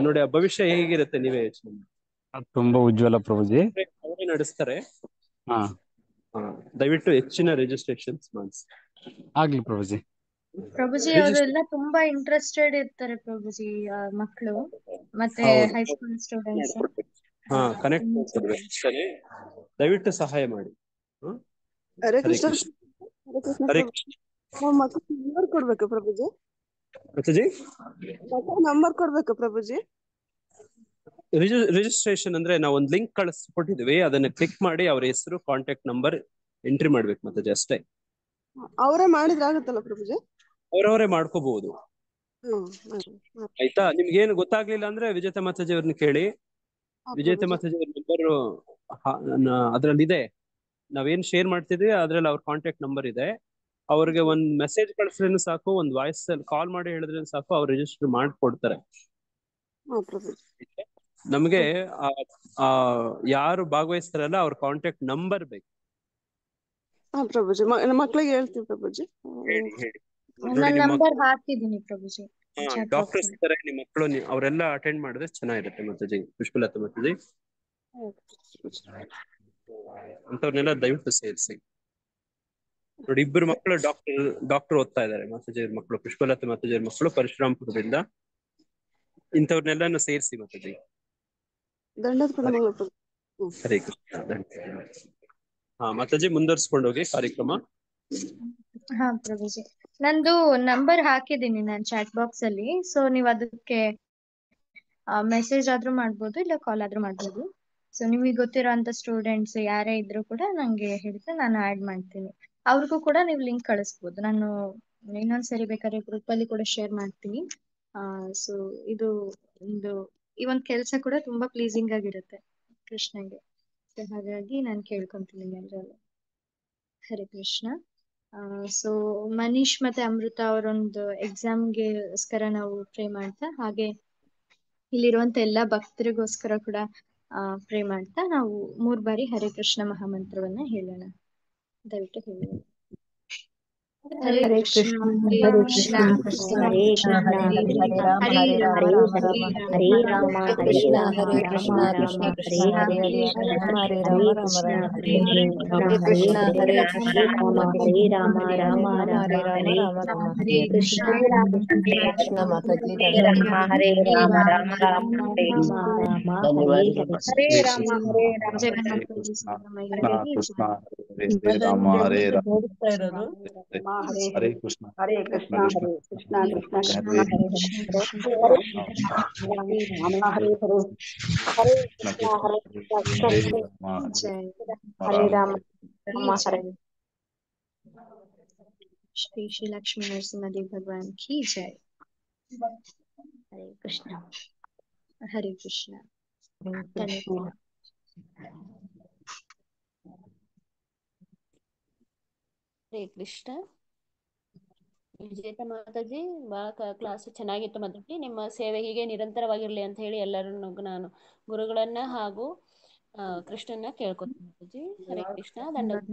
ನೋಡಿ ಆ ಭವಿಷ್ಯ ಹೇಗಿರುತ್ತೆ ನೀವೇ ಯೋಚನೆ. ತುಂಬಾ ಉಜ್ವಲ ಪ್ರಭುಜಿ. ಅವರೇ ನಡೆಸ್ತಾರೆ. ದಯವಿಟ್ಟು ಹೆಚ್ಚಿನ ರಿಜಿಸ್ಟ್ರೇಷನ್ಸ್ ಮಾಡಿಸಿ. ಆಗ್ಲಿ ಪ್ರಭುಜಿ. ಪ್ರಭುಜಿ ಅವರೆಲ್ಲ ತುಂಬಾ ಇಂಟ್ರೆಸ್ಟೆಡ್ ಇರ್ತಾರೆ ಪ್ರಭುಜಿ, ಮಕ್ಕಳು ಮತ್ತೆ ಹೈಸ್ಕೂಲ್ ಸ್ಟೂಡೆಂಟ್ಸ್. ಕನೆಕ್ಟ್ ಮಾಡ್ತಾರೆ, ದಯವಿಟ್ಟು ಸಹಾಯ ಮಾಡಿ. ಹರೇ ಕೃಷ್ಣ. ಹರೇ ಕೃಷ್ಣ. ನಾವು ಮಕ್ಕಳ ನಂಬರ್ ಕೊಡ್ಬೇಕು ಪ್ರಭುಜಿ? ಮಕ್ಕಳ ನಂಬರ್ ಕೊಡ್ಬೇಕು ಪ್ರಭುಜಿ? ರಿಜಿಸ್ಟ್ರೇಷನ್ ಅಂದ್ರೆ ನಾವು ಒಂದು ಲಿಂಕ್ ಕಳಿಸ್ಕೊಟ್ಟಿದ್ವಿ, ಅದನ್ನ ಕ್ಲಿಕ್ ಮಾಡಿ ಅವ್ರ ಹೆಸರು, ಕಾಂಟ್ಯಾಕ್ಟ್ ನಂಬರ್ ಎಂಟ್ರಿ ಮಾಡ್ಬೇಕು ಮಾತಾಜಿ, ಅಷ್ಟೇ. ಅವರೇ ಮಾಡಿದ್ರೆ ಆಗುತ್ತಲ್ಲ ಪ್ರಭುಜಿ? ಅವರವರೇ ಮಾಡ್ಕೋಬಹುದು. ಆಯ್ತಾ? ನಿಮ್ಗೇನು ಗೊತ್ತಾಗ್ಲಿಲ್ಲ ಅಂದ್ರೆ ವಿಜೇತ ಮಾತಾಜಿ ಅವ್ರನ್ನ ಕೇಳಿ. ವಿಜೇತ ಮಾತಾಜಿ ಅವ್ರ ನಂಬರ್ ಅದ್ರಲ್ಲಿ ಇದೆ. ನಾವೇನ್ ಶೇರ್ ಮಾಡ್ತಿದ್ವಿ ಅದ್ರಲ್ಲಿ ಅವ್ರ ಕಾಂಟ್ಯಾಕ್ಟ್ ನಂಬರ್ ಇದೆ. ಅವ್ರಿಗೆ ಒಂದ್ ಮೆಸೇಜ್ ಕಳಿಸಿದ್ರೇನು ಸಾಕು, ಒಂದ್ ವಾಯ್ಸ್ ಅಲ್ಲಿ ಕಾಲ್ ಮಾಡಿ ಹೇಳಿದ್ರೇನು ಸಾಕು, ಅವ್ರು ರಿಜಿಸ್ಟರ್ ಮಾಡ್ಕೊಡ್ತಾರೆ. ನಮ್ಗೆ ಯಾರು ಭಾಗವಹಿಸ್ತಾರಲ್ಲ ಅವ್ರ ಕಾಂಟ್ಯಾಕ್ಟ್ ನಂಬರ್ ಬೇಕು. ಪ್ರಭುಜಿ, ಮಕ್ಕಳಿಗೆ ಹೇಳ್ತೀವಿ ಪ್ರಭುಜಿ. ನಂಬರ್ ಹಾಕಿದ್ದೀನಿ ಪ್ರಭುಜಿ. ಡಾಕ್ಟರ್ಸ್ ಇದ್ದಾರೆ ನಿಮ್ಮ ಮಕ್ಕಳು, ಅವರೆಲ್ಲ ಅಟೆಂಡ್ ಮಾಡಿದ್ರೆ ಚೆನ್ನಾಗಿರುತ್ತೆ ಮಾತಾಜಿ. ಪುಷ್ಪಲತಾ ಮಾತಾಜಿ ಅಂತವ್ರನ್ನೆಲ್ಲ ದಯವಿಟ್ಟು ಸೇರಿಸಿ. ನೋಡಿ, 2 ಮಕ್ಕಳು ಡಾಕ್ಟರ್ ಓದ್ತಾ ಇದ್ದಾರೆ ಮಾತಾಜಿ ಅವ್ರ ಮಕ್ಕಳು, ಪುಷ್ಪಲತಾ ಮಾತಾಜಿ ಅವ್ರ ಮಕ್ಕಳು ಪರಶುರಾಮಪುರದಿಂದ. ಇಂಥವ್ರನ್ನೆಲ್ಲಾನು ಸೇರಿಸಿ ಮಾತಾಜಿ. ಹರೇ ಕೃಷ್ಣ. ಮಾತಾಜಿ ಮುಂದುವರ್ಸ್ಕೊಂಡು ಹೋಗಿ ಕಾರ್ಯಕ್ರಮ. ಹಾ ಪ್ರಭುಜಿ, ನಂದು ನಂಬರ್ ಹಾಕಿದ್ದೀನಿ ನಾನು ಚಾಟ್ ಬಾಕ್ಸ್ ಅಲ್ಲಿ. ಸೊ ನೀವ್ ಅದಕ್ಕೆ ಮೆಸೇಜ್ ಆದ್ರೂ ಮಾಡ್ಬೋದು, ಇಲ್ಲ ಕಾಲ್ ಆದ್ರೂ ಮಾಡ್ಬೋದು. ಸೊ ನಿಮಗೆ ಗೊತ್ತಿರೋಂತ ಸ್ಟೂಡೆಂಟ್ಸ್ ಯಾರೇ ಇದ್ರು ಕೂಡ ನಂಗೆ ಹೇಳಿದ್ರೆ ನಾನು ಆಡ್ ಮಾಡ್ತೀನಿ. ಅವ್ರಿಗೂ ಕೂಡ ನೀವು ಲಿಂಕ್ ಕಳಿಸ್ಬೋದು. ನಾನು ಇನ್ನೊಂದ್ಸರಿ ಬೇಕಾದ್ರೆ ಗ್ರೂಪ್ ಅಲ್ಲಿ ಕೂಡ ಶೇರ್ ಮಾಡ್ತೀನಿ. ಸೊ ಇದು ಈ ಒಂದ್ ಕೆಲ್ಸ ಕೂಡ ತುಂಬಾ ಪ್ಲೀಸಿಂಗ್ ಆಗಿರುತ್ತೆ ಕೃಷ್ಣಗೆ. ಸೊ ಹಾಗಾಗಿ ನಾನು ಕೇಳ್ಕೊಂತೀನಿ ಎಲ್ಲರಲ್ಲೂ. ಹರೇ ಕೃಷ್ಣ. ಸೊ ಮನೀಶ್ ಮತ್ತೆ ಅಮೃತ ಅವರೊಂದು ಎಕ್ಸಾಮ್ಗೆಸ್ಕರ ನಾವು ಪ್ರೇ ಮಾಡ್ತಾ, ಹಾಗೆ ಇಲ್ಲಿರುವಂತ ಎಲ್ಲಾ ಭಕ್ತರಿಗೋಸ್ಕರ ಕೂಡ ಪ್ರೇ ಮಾಡ್ತಾ ನಾವು 3 ಬಾರಿ ಹರೇ ಕೃಷ್ಣ ಮಹಾಮಂತ್ರವನ್ನ ಹೇಳೋಣ. ದಯವಿಟ್ಟು ಹೇಳೋಣ. Hare Hare Krishna, Krishna, Hare Hare Krishna, Krishna, Krishna Krishna Krishna, Krishna, Hare Hare Hare, Hare Rama, Hare Hare Rama, Rama, Rama Hare Rama, Hare Rama, Hare. Rama Hare Krishna, Krishna, Hare Hare Krishna, Krishna, Krishna Krishna Krishna, Krishna, Hare Hare Hare, Hare Hare, Rama, Hare Hare Rama, Rama Krishna, Rama, Hare Hare Hare. Rama, Hare Hare Krishna, Hare, Hare Rama Krishna, Rama, Krishna Hare Krishna, Hare, Hare Hare Hare Rama, Hare Rama, Rama, Hare Rama Rama, Hare Hare Hare. Krishna, Hare Hare Krishna, Krishna, Mataji, Hare धन्यवाद. Rama, Hare Hare Rama, Rama, Rama Rama Rama, Hare Rama, Rama, Hare Rama, Hare, Hare Hare Hare. Hare Krishna Rama, Hare Rama, Hare Jagannatha Krishna Swaminamaಯ Krishna ಹರಿ Krishna ಜಯ. Hare Hare Mataji Rama Hare ದಯವಿಟ್ಟು Rama ಬೋಧಿಸ್ತಾ ಇರೋದು. ಹರೇ Hare Krishna ಹರೇ Krishna Krishna Krishna ಹರೇ Krishna Hare Krishna Krishna, Krishna Hare ಹರೇ ಹರೇ ಹರೇ ಕೃಷ್ಣ, ಹರೇ ಕೃಷ್ಣ ಹರೇ ಕೃಷ್ಣ, ಹರೇ ರಾಮ ಹರೇ ಹರೇ ಹರೇ Krishna Hare Krishna Hare Krishna Rama ಜಯ. ಹರೇ ರಾಮ ಹರಿ ರಾಮ ಹರೇ ಜಯ. श्री श्री लक्ष्मी नरसिंहदेव भगवान की जय. ಹರೇ ಕೃಷ್ಣ. हरे कृष्ण. धन्यवाद. ಹರೇ ಕೃಷ್ಣ. ವಿಜೇತ ಮಾತಾಜಿ, ಬಹಳ class ಚೆನ್ನಾಗಿತ್ತು ಮಾತಾಜಿ. ನಿಮ್ಮ ಸೇವೆ ಹೀಗೆ ನಿರಂತರವಾಗಿರ್ಲಿ ಅಂತ ಹೇಳಿ ಎಲ್ಲರನ್ನು ನಾನು ಗುರುಗಳನ್ನ ಹಾಗೂ ಕೃಷ್ಣನ್ನ ಕೇಳ್ಕೊತೀನಿ ಮಾತಾಜಿ. ಹರೇ ಕೃಷ್ಣ. ದಂಡೋತ್.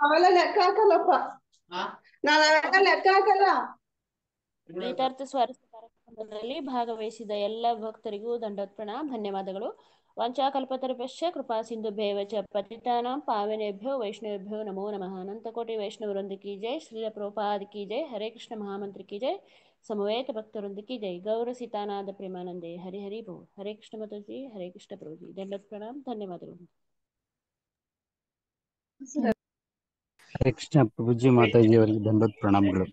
ಅವೆಲ್ಲ ಲೆಕ್ಕ ಹಾಕಲ್ಲಪ್ಪ, ನಾನು ಅವೆಲ್ಲ ಲೆಕ್ಕ ಹಾಕಲ್ಲ. ಗೀತಾರ್ಥ ಸ್ವಾರಸ್ಯ ಕಾರ್ಯಕ್ರಮದಲ್ಲಿ ಭಾಗವಹಿಸಿದ ಎಲ್ಲ ಭಕ್ತರಿಗೂ ದಂಡೋತ್ ಪ್ರಣಾಮ್, ಧನ್ಯವಾದಗಳು. ವಂಚಾಕಲ್ಪತರುಭ್ಯಶ್ಚ ಕೃಪಾ ಸಿಂಧುಭ್ಯೇವ ಚ ಪತಿತಾನಾಂ ಪಾವನೇಭ್ಯೋ ವೈಷ್ಣವೇಭ್ಯೋ ನಮೋ ನಮಃ. ಅನಂತಕೋಟಿ ವೈಷ್ಣವವೃಂದ ಕಿ ಜೈ, ಶ್ರೀಲ ಪ್ರಭುಪಾದ ಕಿ ಜೈ, ಹರೇ ಕೃಷ್ಣ ಮಹಾಮಂತ್ರ ಕಿ ಜೈ, ಸಮವೇತ ಭಕ್ತವೃಂದ ಕಿ ಜೈ, ಗೌರ ಸೀತಾನಾದ ಪ್ರೇಮಾನಂದೇ, ಹರಿ ಹರಿ ಬೋಲ್. ಹರೇ ಕೃಷ್ಣ ಮಾತಾಜಿ, ಹರೇ ಕೃಷ್ಣ ಪ್ರಭುಜಿ. ದಂಡೋತ್ ಪ್ರಣಾಮ್, ಧನ್ಯವಾದಗಳು. ಹರೇ ಕೃಷ್ಣ ಪ್ರಭುಜಿ ಮಾತಾಜಿ ಅವರಿಗೆ ದಂಡೋತ್ ಪ್ರಣಾಮಗಳು.